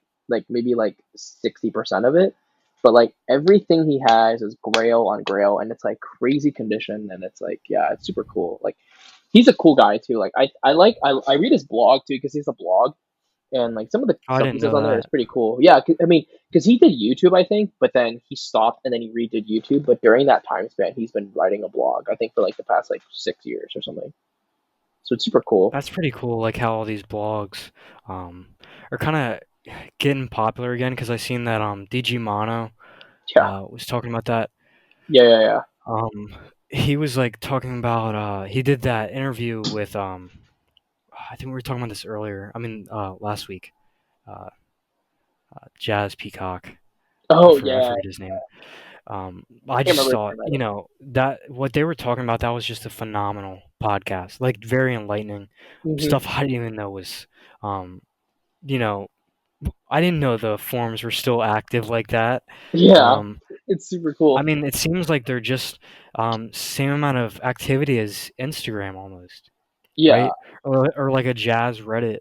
60% of it. But like everything he has is grail on grail, and it's like crazy condition, and it's like yeah, it's super cool. Like he's a cool guy too. Like I read his blog too because he's a blog, and like some of the Oh, I stuff he didn't says know on there is that. pretty cool. Yeah, I mean, because he did YouTube, I think, but then he stopped and then he redid YouTube. But during that time span, he's been writing a blog, I think, for like the past like 6 years or something. So it's super cool. That's pretty cool. Like how all these blogs um, are kind of getting popular again because I seen that DG Mono Yeah, was talking about that. yeah, yeah, yeah. Um, he was like talking about he did that interview with I think we were talking about this earlier. I mean last week. Uh, Jazz Peacock. Oh I yeah, forget his name. I can't just remember his thought, name either. that what they were talking about, that was just a phenomenal podcast. Like very enlightening Hmm. stuff I didn't even know was, um, you know, I didn't know the forums were still active like that. Yeah, Um, it's super I cool. mean, it seems like they're just same amount of activity as Instagram almost, Yeah, right? Or like a jazz Reddit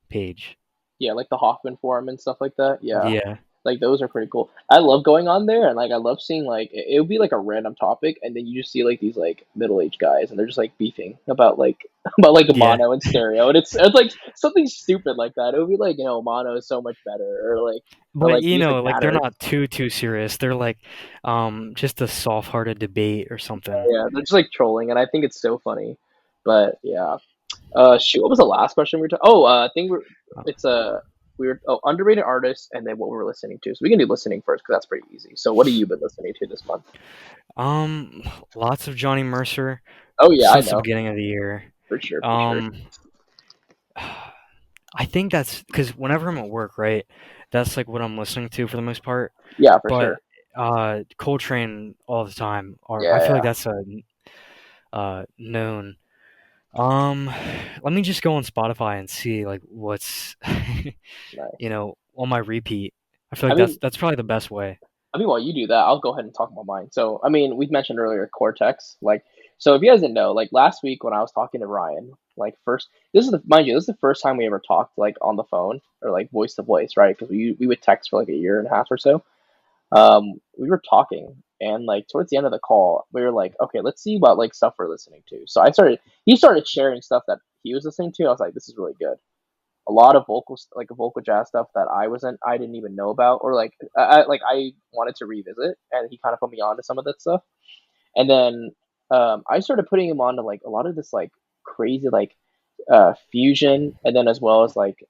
page. yeah, like the Hoffman forum and stuff like that. Yeah, Yeah. Like those are pretty cool. I love going on there, and like I love seeing like it would be like a random topic, and then you just see like these like middle aged guys, and they're just like beefing about like about like Yeah, mono and stereo, and it's like something stupid like that. It would be like mono is so much better, or but like music like they're matters. not too serious. They're like just a soft-hearted debate or something. Yeah, they're just like trolling, and I think it's so funny. But yeah, shoot, what was the last question we were talking? Oh, I think it's a we were underrated artists, and then what we're listening to. So we can do listening first because that's pretty easy. So what have you been listening to this month? Um, Lots of Johnny Mercer Oh yeah, I since the know beginning of the year. for sure, for sure. Um, I think that's because whenever I'm at work, right, that's like what I'm listening to for the most part. Yeah, for But sure. Coltrane all the time, or I Yeah, feel like yeah. that's a known. Um, Let me just go on Spotify and see like what's Nice. on my repeat. I feel I like mean, that's probably the best way. while you do that, I'll go ahead and talk about mine. So, I mean, we mentioned earlier Cortex. Like, so if you guys didn't know, like last week when I was talking to Ryan, like first, this is the mind you, this is the first time we ever talked like on the phone or like voice to voice, right? Because we would text for like a year and a half or so. We were talking, and like towards the end of the call, we were like, okay, let's see what like stuff we're listening to. So he started sharing stuff that he was listening to. I was like, this is really good. A lot of vocals, like vocal jazz stuff that I didn't even know about, or like I wanted to revisit, and he kind of put me on to some of that stuff. And then I started putting him on to like a lot of this like crazy like fusion, and then as well as like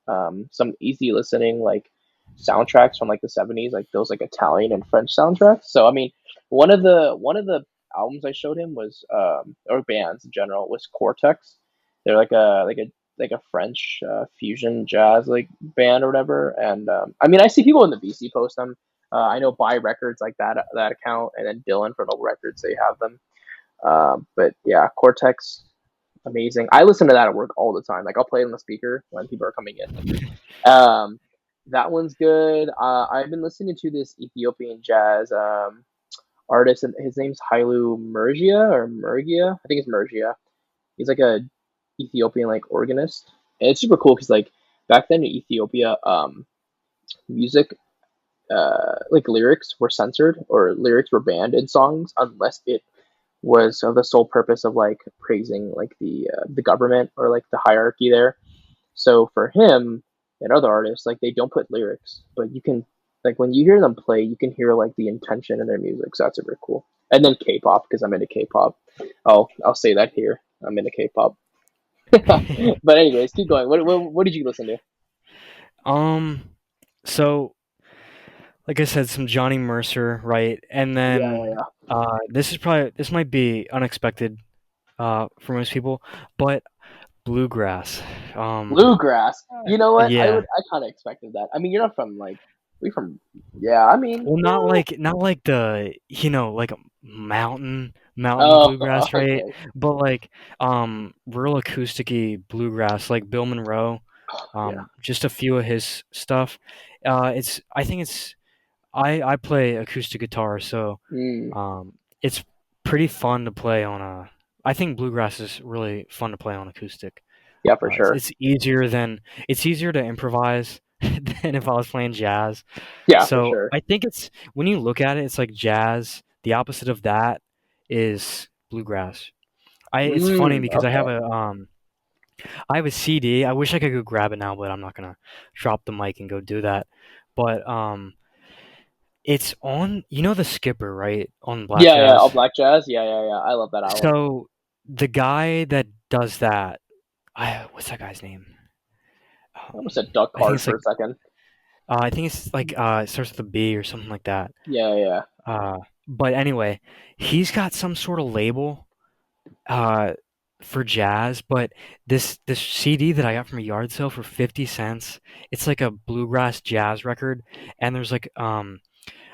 some easy listening like soundtracks from like the 70s, like those like Italian and French soundtracks. So I mean, one of the albums I showed him was or bands in general was Cortex. They're like a French fusion jazz like band or whatever. And I mean, I see people in the VC post them. I know Buy Records like that account, and then Dylan from Old Records, they have them. But yeah, Cortex, amazing. I listen to that at work all the time. Like I'll play it on the speaker when people are coming in. Um, that one's good. I've been listening to this Ethiopian jazz artist, and his name's Hailu Mergia or Mergia. I think it's Mergia. He's like a Ethiopian like organist, and it's super cool because like back then in Ethiopia, music like lyrics were censored or lyrics were banned in songs unless it was of the sole purpose of like praising like the government or like the hierarchy there. So for him and other artists, like they don't put lyrics, but you can like when you hear them play, you can hear like the intention in their music. So that's super cool. And then K-pop because I'm into K-pop. I'll say that here. I'm into K-pop. But anyways, keep going. What did you listen to? um, so like I said, some Johnny Mercer, right? And Yeah, then yeah, this might be unexpected for most people, but bluegrass. Bluegrass. You know what? Yeah. I kind of expected that. I mean, you're not from like we from. Yeah, I mean. Well, not like the like a mountain Oh, bluegrass, right? okay. But like real acousticy bluegrass, like Bill Monroe, Yeah. just a few of his stuff. It's I think it's I play acoustic guitar, so Mm, it's pretty fun to play on a. I think bluegrass is really fun to play on acoustic. yeah, for It's sure. it's easier than it's easier to improvise than if I was playing jazz. Yeah, for So sure. I think it's when you look at it, it's like jazz. The opposite of that is bluegrass. It's funny because Okay. I have a CD. I wish I could go grab it now, but I'm not gonna drop the mic and go do that. But it's on the Skipper, right? On Black Yeah, yeah. All Jazz. Black Jazz. Yeah, yeah, yeah. I love that album. So the guy that does that, what's that guy's name? I almost said Duck I think Hard it's for like a second. it starts with a B or something like that. Yeah, yeah. Uh, but anyway, he's got some sort of label uh for jazz, but this CD that I got from a yard sale for 50 cents, it's like a bluegrass jazz record, and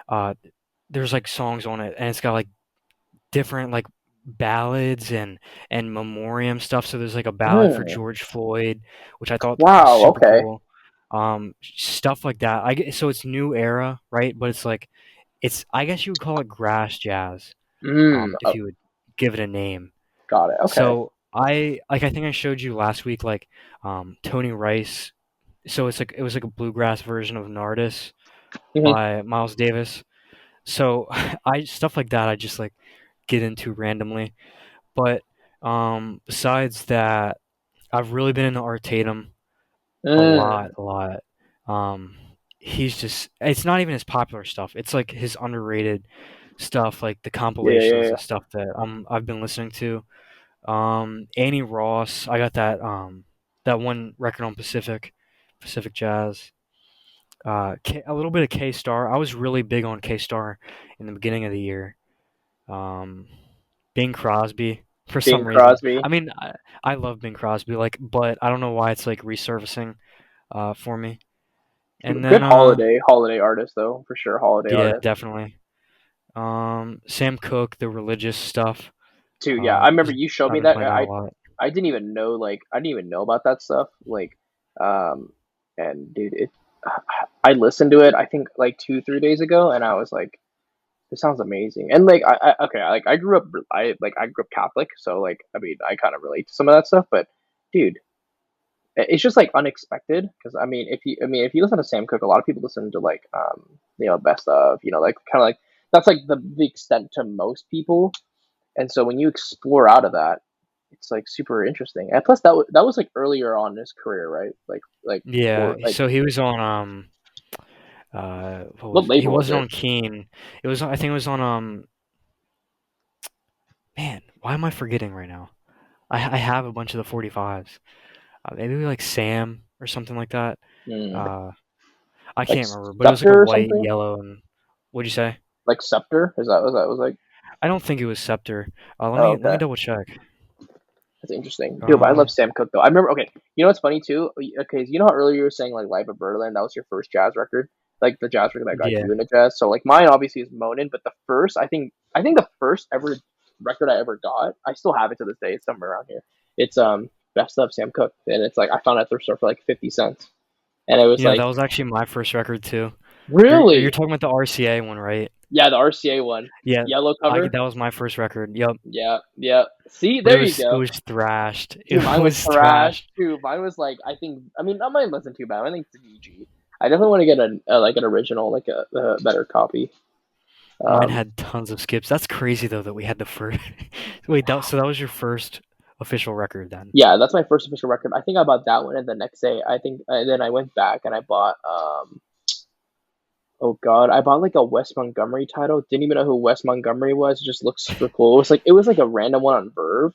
uh there's like songs on it, and it's got like different like ballads and memoriam stuff. So there's like a ballad for Mm. George Floyd, which I thought was Wow. super Okay. cool. Stuff like that. So it's new era, right? But it's like I guess you would call it grass jazz, if Oh, you would give it a name. got it. Okay. So I think I showed you last week like Tony Rice. So it was like a bluegrass version of Nardis. Hmm. by Miles Davis. So I stuff like that I just like get into randomly. But besides that, I've really been into Art Tatum a lot, Mm. a lot. Um, he's just it's not even his popular stuff. It's like his underrated stuff, like the Yeah, yeah, compilations yeah. and stuff that I've been listening to. Annie Ross, I got that one record on Pacific Jazz. A little bit of K Star. I was really big on K Star in the beginning of the year. Um, Bing Crosby for Bing some reason. I Crosby. mean, I love Bing Crosby, like, but I don't know why it's like resurfacing for me. And Good then holiday artist though, for sure. Holiday yeah, artist definitely. Sam Cooke, the religious stuff. too. Yeah, I remember Just you showed I've me been that. playing that a lot. I didn't even know I didn't even know about that stuff. Um, and dude, I listened to it. I think like 2 3 days ago, and I was like, this sounds amazing. And like I grew up I grew up Catholic, so like I mean I kind of relate to some of that stuff. But dude, it's just like unexpected because if you listen to Sam Cooke, a lot of people listen to like best of like kind of like that's like the extent to most people. And so when you explore out of that, it's like super interesting. And plus that was like earlier on in his career, right? Like Yeah, before like so he was on what he label was wasn't it? on Keen. It was I think it was on man, why am I forgetting right now? I have a bunch of the 45s. Maybe like Sam or something like that. Hmm. Uh, I Like can't remember, but it was like a Scepter or white, something? yellow, and what'd you say? Like Scepter? Is that was that was like I don't think it was Scepter. oh Let me okay. double check. That's interesting. Dude, but I love Um, Sam Cooke though. I remember okay, you know what's funny too? Okay, you know how earlier you were saying like Life of Berlin, that was your first jazz record? Like the jazz record that got yeah, you into jazz. So like mine obviously is Monin, but the first I think the first ever record I ever got, I still have it to this day, it's somewhere around here. It's Best of Sam Cooke. And it's like I found it at thrift store for like 50 cents. And it was you know that like was actually my first record too. You're really? talking about the RCA one, right? Yeah, the RCA one. Yeah, Yellow cover. that was my first record. Yep, Yeah, yeah. See, but there you it go. was thrashed. Dude, It mine was was trash thrashed. too. Mine was like I mean not mine wasn't too bad. I think it's DG. I definitely want to get like an original, like a better copy. Mine Um, had tons of skips. That's crazy though that we had the first. Wait, so that was your first official record then? yeah, that's my first official record. I think I bought that one, and the next day I think, and then I went back and I bought oh god, I bought like a Wes Montgomery title. Didn't even know who Wes Montgomery was. It just looked super cool. It was like a random one on Verve,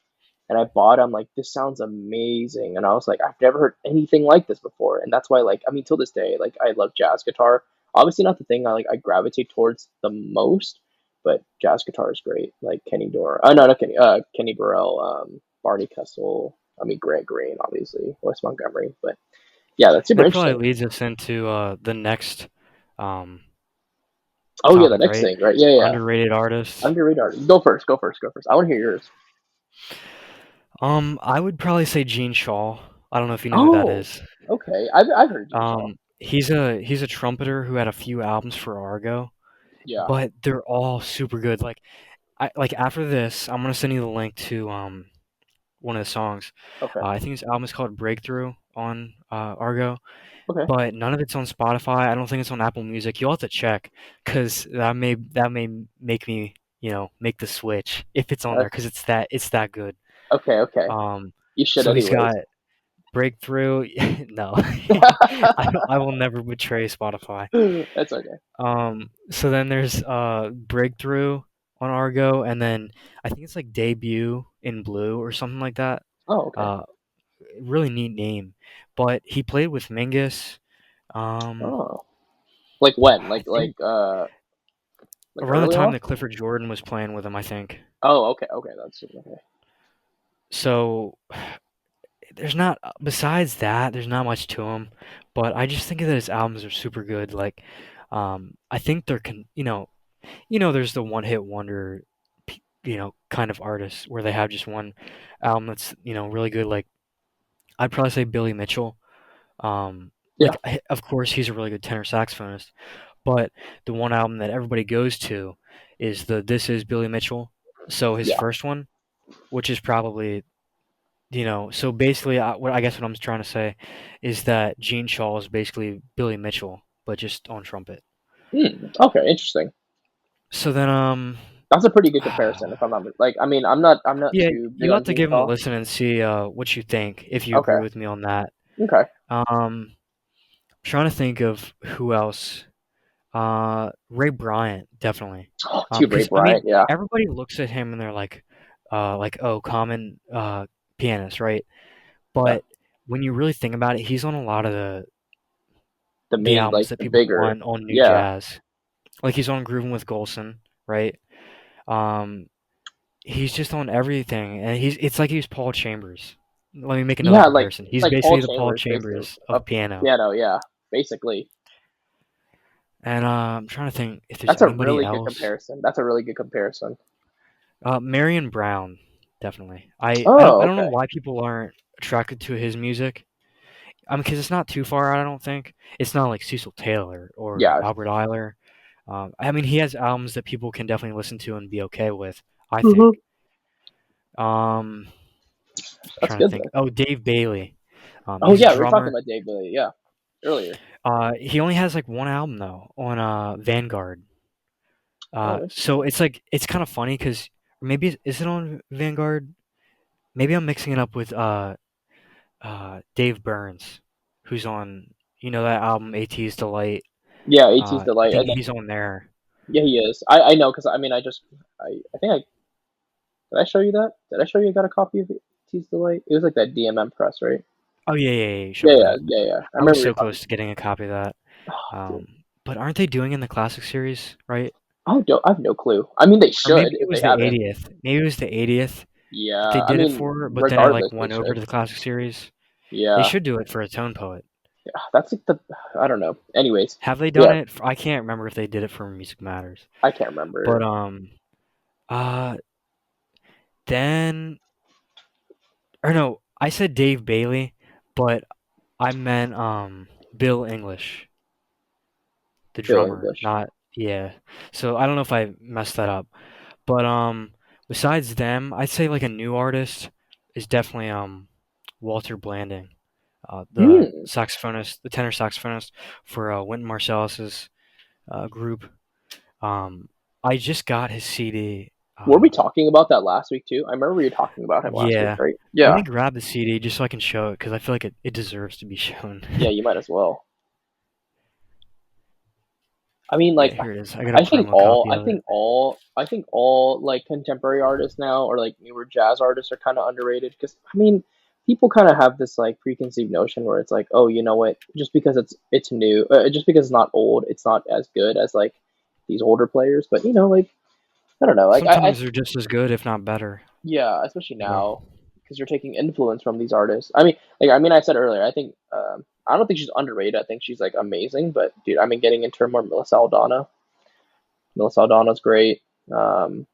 and I bought it. I'm like, this sounds amazing, and I was like, I've never heard anything like this before, and that's why like I mean till this day like I love jazz guitar. Obviously not the thing I gravitate towards the most, but jazz guitar is great. Like Kenny Dorr, no, not Kenny, Kenny Burrell, Barney Kessel. I mean Grant Green, obviously Wes Montgomery, but yeah, that's super That probably interesting. leads us into the next um, Oh yeah, the topic, next right? thing, right? Yeah, yeah. Underrated artists. Underrated artist. Go first. Go first. Go first. I want to hear yours. I would probably say Gene Shaw. I don't know if you know who that Oh, is. okay. I've heard Gene Shaw. He's a trumpeter who had a few albums for Argo, Yeah. but they're all super good. Like after this, I'm gonna send you the link to one of the songs. Okay. I think his album is called Breakthrough on Argo, Okay. but none of it's on Spotify. I don't think it's on Apple Music. You'll have to check because that may make me make the switch if it's on Uh, there because it's that good. okay. Okay. Um, You should so he's got anyways. Breakthrough. No, I will never betray Spotify. That's okay. So then there's Breakthrough on Argo, and then I think it's like Debut in Blue or something like that. Oh, okay. Uh, really neat name. But he played with Mingus. Um, Oh, like when? I think Like around the early time on? that Clifford Jordan was playing with him, I think. Oh, okay. Okay. That's okay. So there's not besides that, there's not much to him. But I just think that his albums are super good. Like, I think there's the one hit wonder, kind of artists where they have just one album that's really good. Like I'd probably say Billy Mitchell. Yeah. Of course he's a really good tenor saxophonist, but the one album that everybody goes to is the This Is Billy Mitchell. So his Yeah. first one, which is probably so basically I guess what I'm trying to say is that Gene Shaw is basically Billy Mitchell, but just on trumpet. Okay, interesting. So then, That's a pretty good comparison. If I'm not like, I mean, I'm not yeah, too big you'll on have to give him a Jigsaw. listen and see what you think if you agree Okay, with me on that. okay. Trying to think of who else. Ray Bryant, definitely. Dude, Ray Because I mean, Bryant, yeah, everybody looks at him and they're like, oh, common pianist, right? yeah. But when you really think about it, he's on a lot of The the main, albums like that the people bigger, want on New yeah. Jazz. Like he's on Groovin' with Golson, right? Um, he's just on everything, and it's like he's Paul Chambers. Let me make another Yeah, like comparison. it's He's like Paul basically the Paul Chambers, basically Chambers of of piano. piano. Yeah, basically. And I'm trying to think if there's That's a anybody really good else. comparison. That's a really good comparison. Marion Brown, definitely. I Oh, don't know okay. why people aren't attracted to his music. Because it's not too far out. I don't think it's not like Cecil Taylor or Yeah. Albert Eiler. I mean, he has albums that people can definitely listen to and be okay with. I Hmm. think. Um, That's trying to good think. then. Oh, Dave Bailey. Oh He's a yeah, we were talking drummer. about Dave Bailey. Yeah, earlier. He only has like one album though on Vanguard. Oh, So interesting. it's kind of funny because maybe is it on Vanguard? Maybe I'm mixing it up with Dave Burns, who's on that album AT's Delight. Yeah, AT's I Delight. think And then, he's on there. yeah, he is. I know because I mean I think I did I show you that? Did I show you I got a copy of AT's Delight? It was like that DMM press, right? Oh yeah, yeah, yeah. You showed Yeah, me yeah, that. yeah, yeah. I I was remember you were so talking. close to getting a copy of that. Oh, dude. But aren't they doing in the classic series, right? I have no clue. I mean, they Or maybe should it if they was the haven't. 80th. Maybe it was the 80th that they Yeah, I did it mean, for, but then it like regardless, they went over should. to the classic series. They Yeah, should do it for a Tone Poet. yeah. That's like the I don't know. Anyways, Have they done yeah, it? I can't remember if they did it for Music Matters. I can't But remember. uh, then or no, I said Dave Bailey, but I meant Bill English, the Bill drummer, English. not yeah. So I don't know if I messed that up. But besides them, I'd say like a new artist is definitely Walter Blanding, the Hmm. saxophonist, the tenor saxophonist for Wynton Marsalis's group. Um, I just got his CD. Were we talking about that last week too? I remember you talking about him last week, Yeah, right? let Yeah, me grab the CD just so I can show it because I feel like it deserves to be shown. yeah. You might as well. I mean, like, Yeah, here it is. I got a promo copy of it. I think all like contemporary artists now or like newer jazz artists are kind of underrated because I mean, people kind of have this like preconceived notion where it's like, oh, you know what? Just because it's new, just because it's not old, it's not as good as like these older players. But you know, like I don't know, like I Sometimes they're just as good, if not better. yeah, especially You know, now because you're taking influence from these artists. I mean, I said earlier, I think I don't think she's underrated. I think she's like amazing. But dude, I've been getting into her more. Melissa Aldana. Melissa Aldana's great. Um,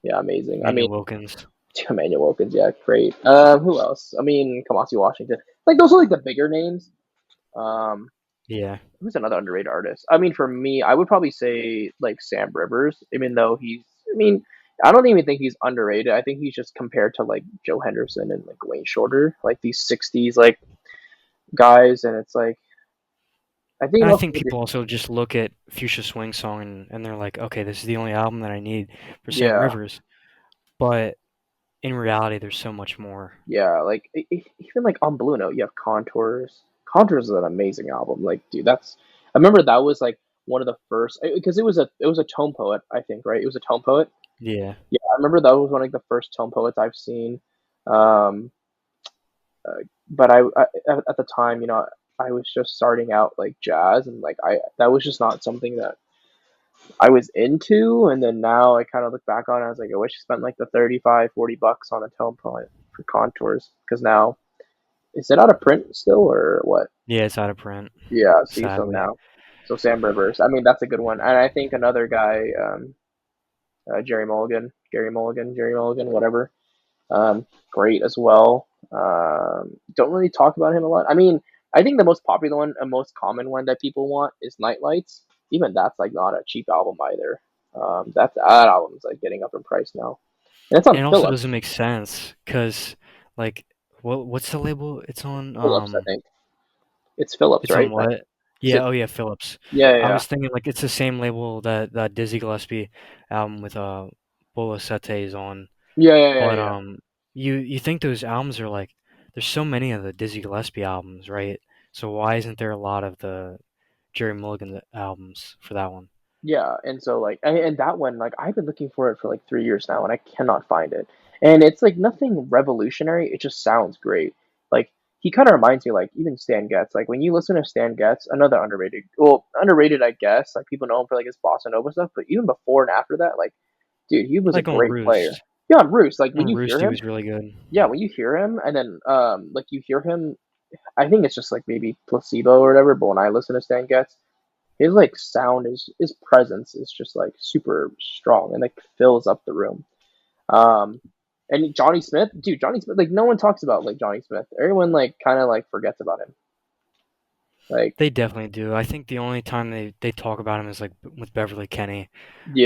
yeah, amazing. I Manuel mean, Wilkins. Emmanuel Wilkins, yeah, great. Who else? I mean, Kamasi Washington. Like those are like the bigger names. Um, Yeah, who's another underrated artist? I mean, for me, I would probably say like Sam Rivers, even though he's. I mean, I don't even think he's underrated. I think he's just compared to like Joe Henderson and like Wayne Shorter, like these '60s like guys, and it's like I think and I most think people people also just look at Fuchsia Swing Song and they're like, okay, this is the only album that I need for Sam yeah, Rivers. But in reality, there's so much more. yeah, like even like on Blue Note, you have Contours. Contours is an amazing album. Like, dude, that's I remember that was like one of the first because it was a tone poet, I think, right? It was a tone poet. Yeah, Yeah, I remember that was one of the first tone poets I've seen. Um, but at the time, you know, I was just starting out like jazz, and like I that was just not something that I was into. And then now I kind of look back on it, I was like, I wish I spent like the 35, $40 on a tone poet for Contours because now is it out of print still or what? yeah, it's out of print, Yeah, see, so sadly. now, so Sam Rivers. I mean, that's a good one, and I think another guy, Jerry Mulligan, whatever. Great as well. Don't really talk about him a lot. I mean, I think the most popular one and most common one that people want is Nightlights. Even that's like not a cheap album either. That album's like getting up in price now, and it's on And it also Philips. doesn't make sense because, like, what's the label? It's on Philips, I think it's Philips, it's on right? what? Is Yeah, it? oh yeah, Phillips. Yeah, I yeah, was thinking like it's the same label that that Dizzy Gillespie album with Bola Sete is on. yeah, yeah, yeah, But yeah. you think those albums are like there's so many of the Dizzy Gillespie albums, right? So why isn't there a lot of the Jerry Mulligan albums for that one? Yeah, and so like and that one like I've been looking for it for like 3 years now and I cannot find it. And it's like nothing revolutionary. It just sounds great. Like he kind of reminds me like even Stan Getz. Like when you listen to Stan Getz, another underrated, well underrated I guess. Like people know him for like his bossa nova stuff, but even before and after that, like dude, he was a Like on great player. Roost. Yeah, on Roos. Like when On you Roost, hear he him, was really good. yeah, when you hear him, and then like you hear him, I think it's just like maybe placebo or whatever. But when I listen to Stan Getz, his like sound is his presence is just like super strong and like fills up the room. Um, and Johnny Smith, dude, Johnny Smith, like no one talks about like Johnny Smith. Everyone like kind of like forgets about him. Like, They definitely do. I think the only time they talk about him is like with Beverly Kenny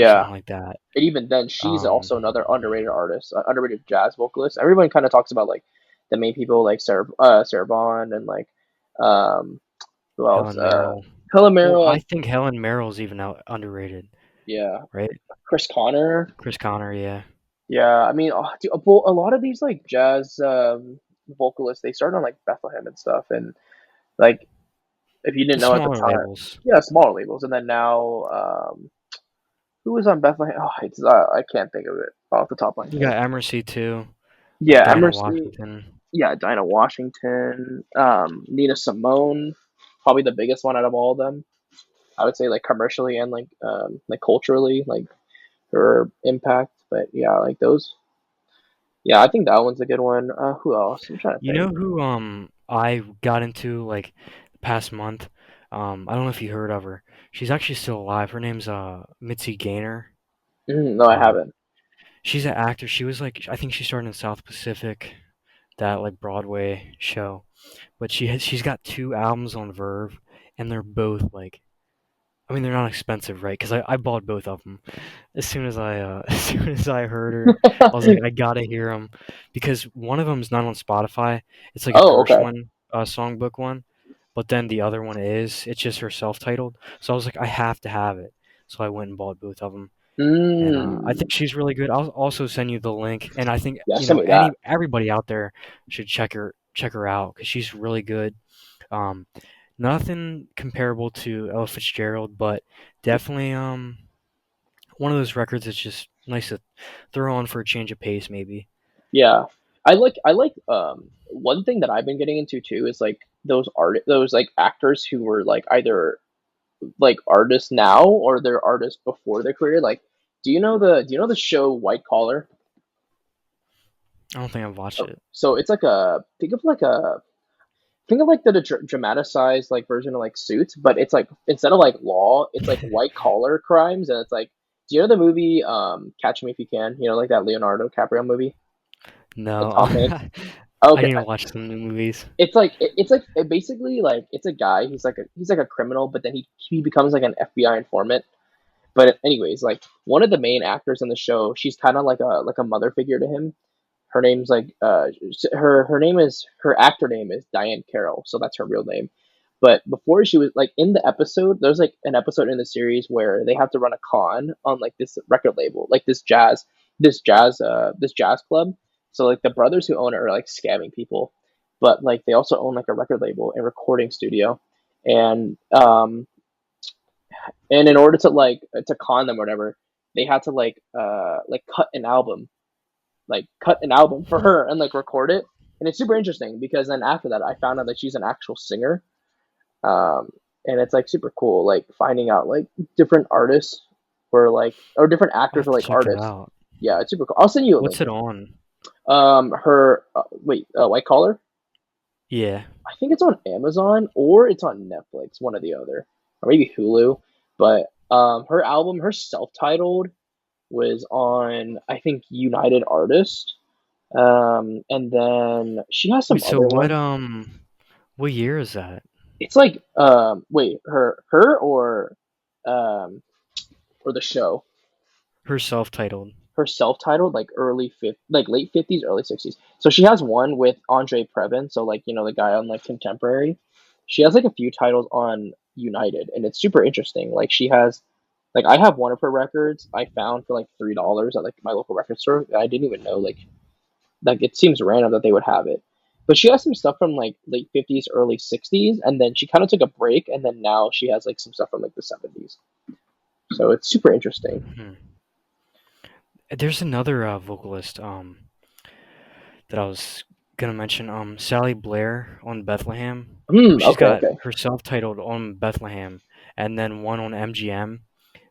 or yeah, something like that. and even then, she's Um, also another underrated artist, underrated jazz vocalist. Everyone kind of talks about like the main people like Sarah Vaughan and like um, who else? Helen Merrill. Helen Well, Merrill, I think Helen Merrill's even underrated, yeah, right? Chris Connor. Chris Connor, yeah. Yeah, I mean, dude, a lot of these like jazz vocalists, they started on like Bethlehem and stuff, and like if you didn't The know at the smaller time, labels. yeah, smaller labels, and then now, who was on Bethlehem? Oh, I can't think of it off the top of my You head. got Emercy too, with Yeah, Dinah Emerson, Washington. yeah, Dinah Washington, Nina Simone, probably the biggest one out of all of them. I would say like commercially and like culturally, like her impact. But yeah, like those. Yeah, I think that one's a good one. Who else? I'm trying to You know think. who I got into like the past month? I don't know if you heard of her. She's actually still alive. Her name's Mitzi Gaynor. No, I Um, haven't. she's an actor. She was like I think she started in South Pacific, that like Broadway show. But she's got two albums on Verve, and they're both like I mean they're not expensive, right? Because I bought both of them as soon as I as soon as I heard her. I was like I gotta hear them because one of them's not on Spotify. It's like a Oh, okay. Gershwin songbook one, but then the other one is it's just her self-titled. So I was like I have to have it. So I went and bought both of them. And I Mm, think she's really good. I'll also send you the link, and I think yeah, send me that. everybody out there should check her out because she's really good. Um, nothing comparable to Ella Fitzgerald, but definitely one of those records that's just nice to throw on for a change of pace, maybe. Yeah, I like one thing that I've been getting into too is like those like actors who were like either like artists now or they're artists before their career. Like, do you know the show White Collar? I don't think I've watched Oh, it. so it's like a think of like the dramatized like version of like Suits, but it's like instead of like law, it's like white collar crimes, and it's like, do you know the movie Catch Me If You Can? You know, like that Leonardo DiCaprio movie with No, Tom Hanks. I Okay, need to watch some new movies. it's like it basically like it's a guy. He's like a criminal, but then he becomes like an FBI informant. But anyways, like one of the main actors in the show, she's kind of like a mother figure to him. Her name's like her name is her actor name is Diane Carroll, so that's her real name. But before she was like in the episode, there's like an episode in the series where they have to run a con on like this record label, like this jazz club. So like the brothers who own it are like scamming people, but like they also own like a record label and recording studio, and and in order to like to con them or whatever, they had to like cut an album for her and like record it. And it's super interesting because then after that, I found out that she's an actual singer. Um, and it's like super cool, like finding out like different artists were like, or different I'll actors have were to like check that artists. out. Yeah, it's super cool. I'll send you a link. What's it on? White Collar. Yeah. I think it's on Amazon or it's on Netflix, one or the other, or maybe Hulu. But her album, her self-titled, was on I think United Artist. And then she has some Wait, so other one. what year is that? It's like wait, her um or the show. Her self-titled. Her self-titled like like late 50s, early 60s. So she has one with Andre Previn, so like you know the guy on like Contemporary. She has like a few titles on united, and it's super interesting. Like she has, like I have one of her records I found for like $3 at like my local record store. I didn't even know like it seems random that they would have it. But she has some stuff from like late 50s, early 60s, and then she kind of took a break, and then now she has like some stuff from like the 70s. So it's super interesting. Hmm. There's another vocalist that I was gonna mention, Sally Blair on Bethlehem. She's Okay, got okay, her self-titled on Bethlehem, and then one on MGM.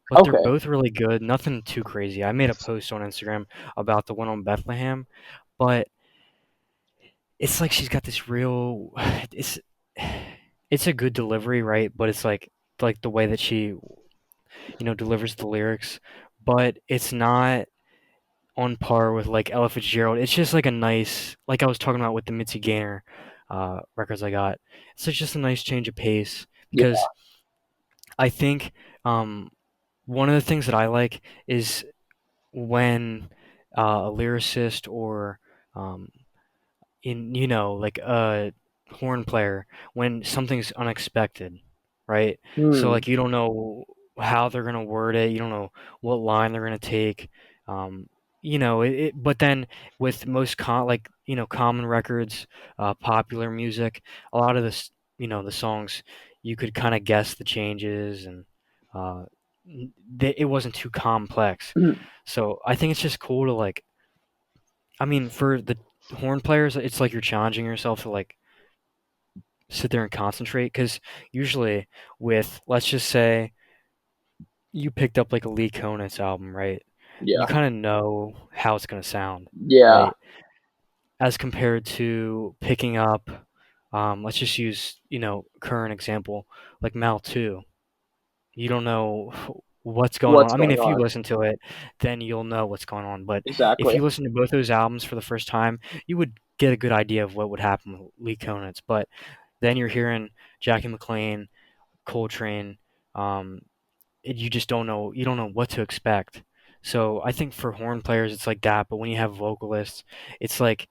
But they're okay. both really good. Nothing too crazy. I made a post on Instagram about the one on Bethlehem, but it's like she's got this real. It's it's a good delivery, right? But it's like the way that she delivers the lyrics, but it's not on par with like Ella Fitzgerald. It's just like a nice, like I was talking about with the Mitzi Gaynor records I got. It's just a nice change of pace Yeah. because I think um, one of the things that I like is when a lyricist or um, like a horn player, when something's unexpected, right? So Hmm. like you don't know how they're gonna word it, you don't know what line they're gonna take. Um, but then with most common records, popular music, a lot of this, the songs, you could kind of guess the changes and uh, it wasn't too complex. So I think it's just cool to like, I mean, for the horn players, it's like you're challenging yourself to like sit there and concentrate because usually with, let's just say you picked up like a Lee Konitz album, right? You Yeah. kind of know how it's going to sound, Yeah. right? As compared to picking up, let's just use, current example, like Mal 2. You don't know what's going on. What's I mean, going if you on? listen to it, then you'll know what's going on. But if Exactly. you listen to both those albums for the first time, you would get a good idea of what would happen with Lee Konitz. But then you're hearing Jackie McLean, Coltrane, um, you just don't know. You don't know what to expect. So I think for horn players, it's like that. But when you have vocalists, it's like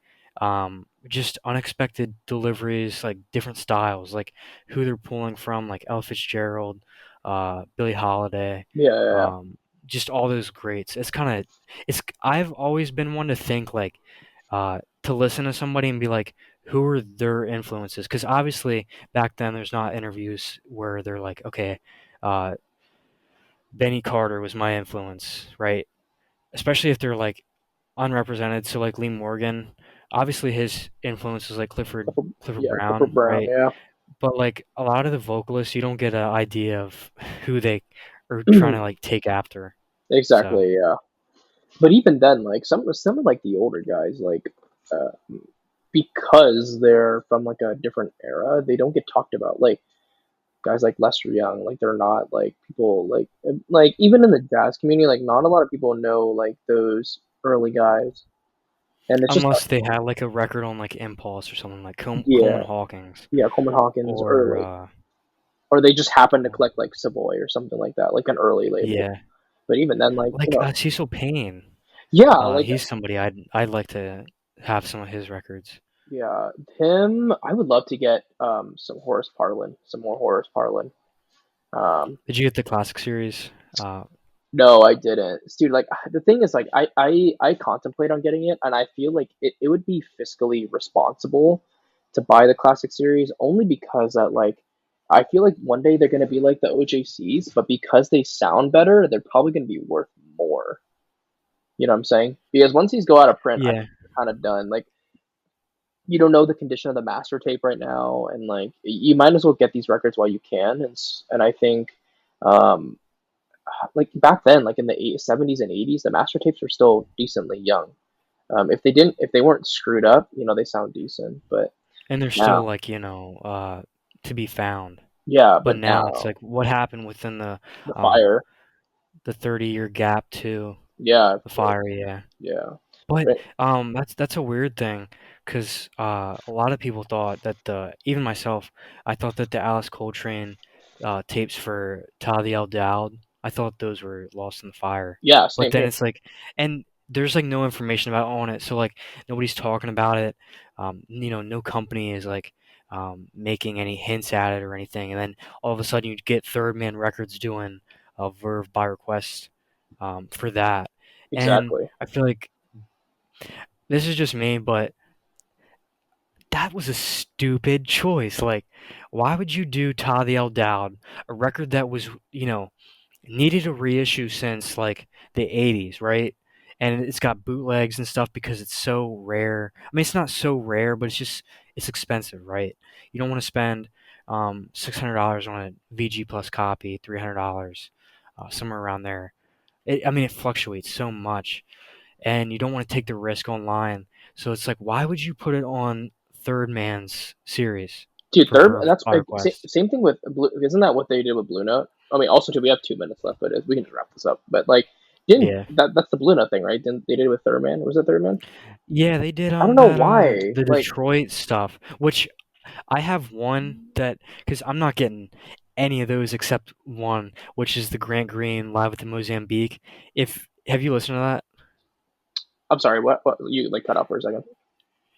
just unexpected deliveries, like different styles, like who they're pulling from, like Ella Fitzgerald, Billie Holiday, Yeah. Yeah. um, just all those greats. It's kind of it's. I've always been one to think like to listen to somebody and be like, who are their influences? Because obviously back then there's not interviews where they're like, okay. Uh, Benny Carter was my influence, right? Especially if they're like unrepresented. So like Lee Morgan, obviously his influence is like Clifford Yeah. Clifford Brown, Brown. right? Yeah. But like a lot of the vocalists, you don't get an idea of who they are trying to like take after. So Exactly. Yeah. But even then, like some of like the older guys, like uh, because they're from like a different era, they don't get talked about. Like guys like Lester Young, like they're not like people like even in the jazz community, like not a lot of people know like those early guys, and it's just unless they had like a record on like Impulse or something like yeah, Coleman Hawkins yeah, Coleman Hawkins or or they just happen to collect like Savoy or something like that, like an early label. yeah, But even then, like like Cecil Payne. yeah, like He's somebody I'd like to have some of his records. yeah, him. I would love to get some Horace Parlin, some more Horace Parlin. Um, Did you get the classic series? no, I didn't, dude. Like the thing is, like I contemplate on getting it, and I feel like it would be fiscally responsible to buy the classic series only because that like I feel like one day they're gonna be like the OJCs, but because they sound better, they're probably gonna be worth more. You know what I'm saying? Because once these go out of print, I Yeah, think they're kind of done. Like you don't know the condition of the master tape right now, and like you might as well get these records while you can. And I think, um, like back then, like in the 70s and 80s, the master tapes were still decently young. If they weren't screwed up, they sound decent. But and they're still now, like to be found. yeah, But but now it's now like what happened within the um fire, the 30-year gap to yeah, the fire, yeah. yeah, But right, that's a weird thing because a lot of people thought that even myself, I thought that the Alice Coltrane tapes for Toddy El Dowd, I thought those were lost in the fire. yeah, But same then here. it's like, and there's like no information about on it, so like nobody's talking about it. No company is like making any hints at it or anything, and then all of a sudden you get Third Man Records doing a Verve by request for that, and Exactly. I feel like this is just me, but that was a stupid choice. Like, why would you do Toddy El Dowd, a record that was, needed a reissue since like the 80s, right? And it's got bootlegs and stuff because it's so rare. I mean, it's not so rare, but it's expensive, right? You don't want to spend $600 on a VG Plus copy, $300, somewhere around there. I mean, it fluctuates so much, and you don't want to take the risk online. So it's like, why would you put it on Third Man's series Dude, for third. Verve That's by request? same thing with Blue. Isn't that what they did with Blue Note? I mean, also too, we have 2 minutes left, but we can just wrap this up. But like, didn't Yeah. that's the Blue Note thing, right? Didn't they did it with Third Man? Was it Third Man? Yeah, they did I don't know that why. the Like, Detroit stuff, which I have one that because I'm not getting any of those except one, which is the Grant Green live at the Mozambique. If have you listened to that? I'm sorry. What you like cut off for a second?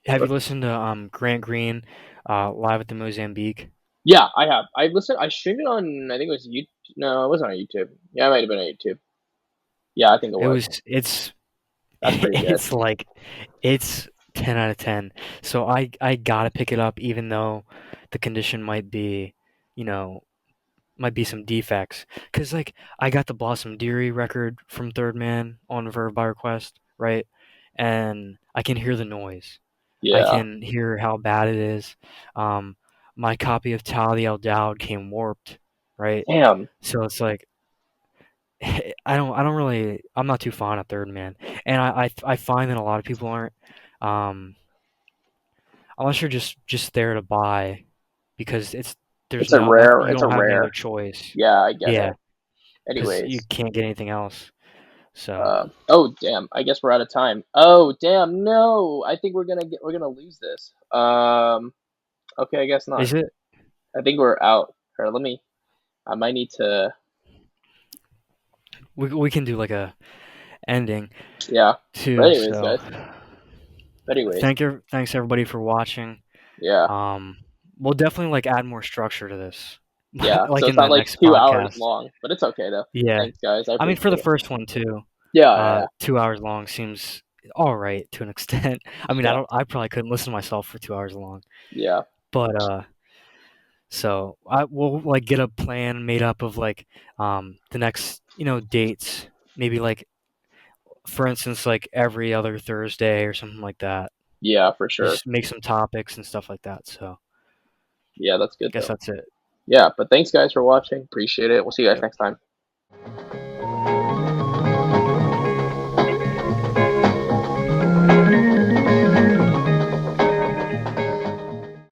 Have you listened to Grant Green live at the Mozambique? Yeah, I have. I listened. I streamed it on. I think it was YouTube. No, it wasn't on YouTube. Yeah, it might have been on YouTube. Yeah, I think it It was. was it's That's pretty good. it's like it's 10 out of 10. So I gotta pick it up even though the condition might be, you know, might be some defects. Cause like I got the Blossom Dearie record from Third Man on Verve by request, right? And I can hear the noise. I Yeah. can hear how bad it is. Um, my copy of Tally El Dowd came warped, right? Damn. So it's like I'm not too fond of Third Man, and I find that a lot of people aren't, um, unless you're just there to buy, because there's It's a no rare. you It's a don't have any other rare. choice, Yeah, I get yeah, it. because you Anyways. can't get anything else. So Oh damn. I guess we're out of time. Oh damn. No. I think we're gonna lose this. Okay. I guess not. is it? I think we're out. Here, let me. I might need to. We can do like a ending Yeah. But too. anyways, So guys. Anyways. thanks everybody for watching. Yeah. Um, we'll definitely like add more structure to this, Yeah. So like it's in not the like next 2 hours podcast. long, but it's okay though. Yeah, Thanks, guys. I I mean for the appreciate it. first one too. Yeah. Yeah. 2 hours long seems all right to an extent. I mean, Yeah. I probably couldn't listen to myself for 2 hours long, Yeah. but so I will like get a plan made up of like the next dates, maybe like for instance like every other Thursday or something like that. Yeah. For sure. Just make some topics and stuff like that. So Yeah. That's good guess though. that's it. Yeah. But thanks, guys, for watching. Appreciate it. We'll see you guys Yep. next time.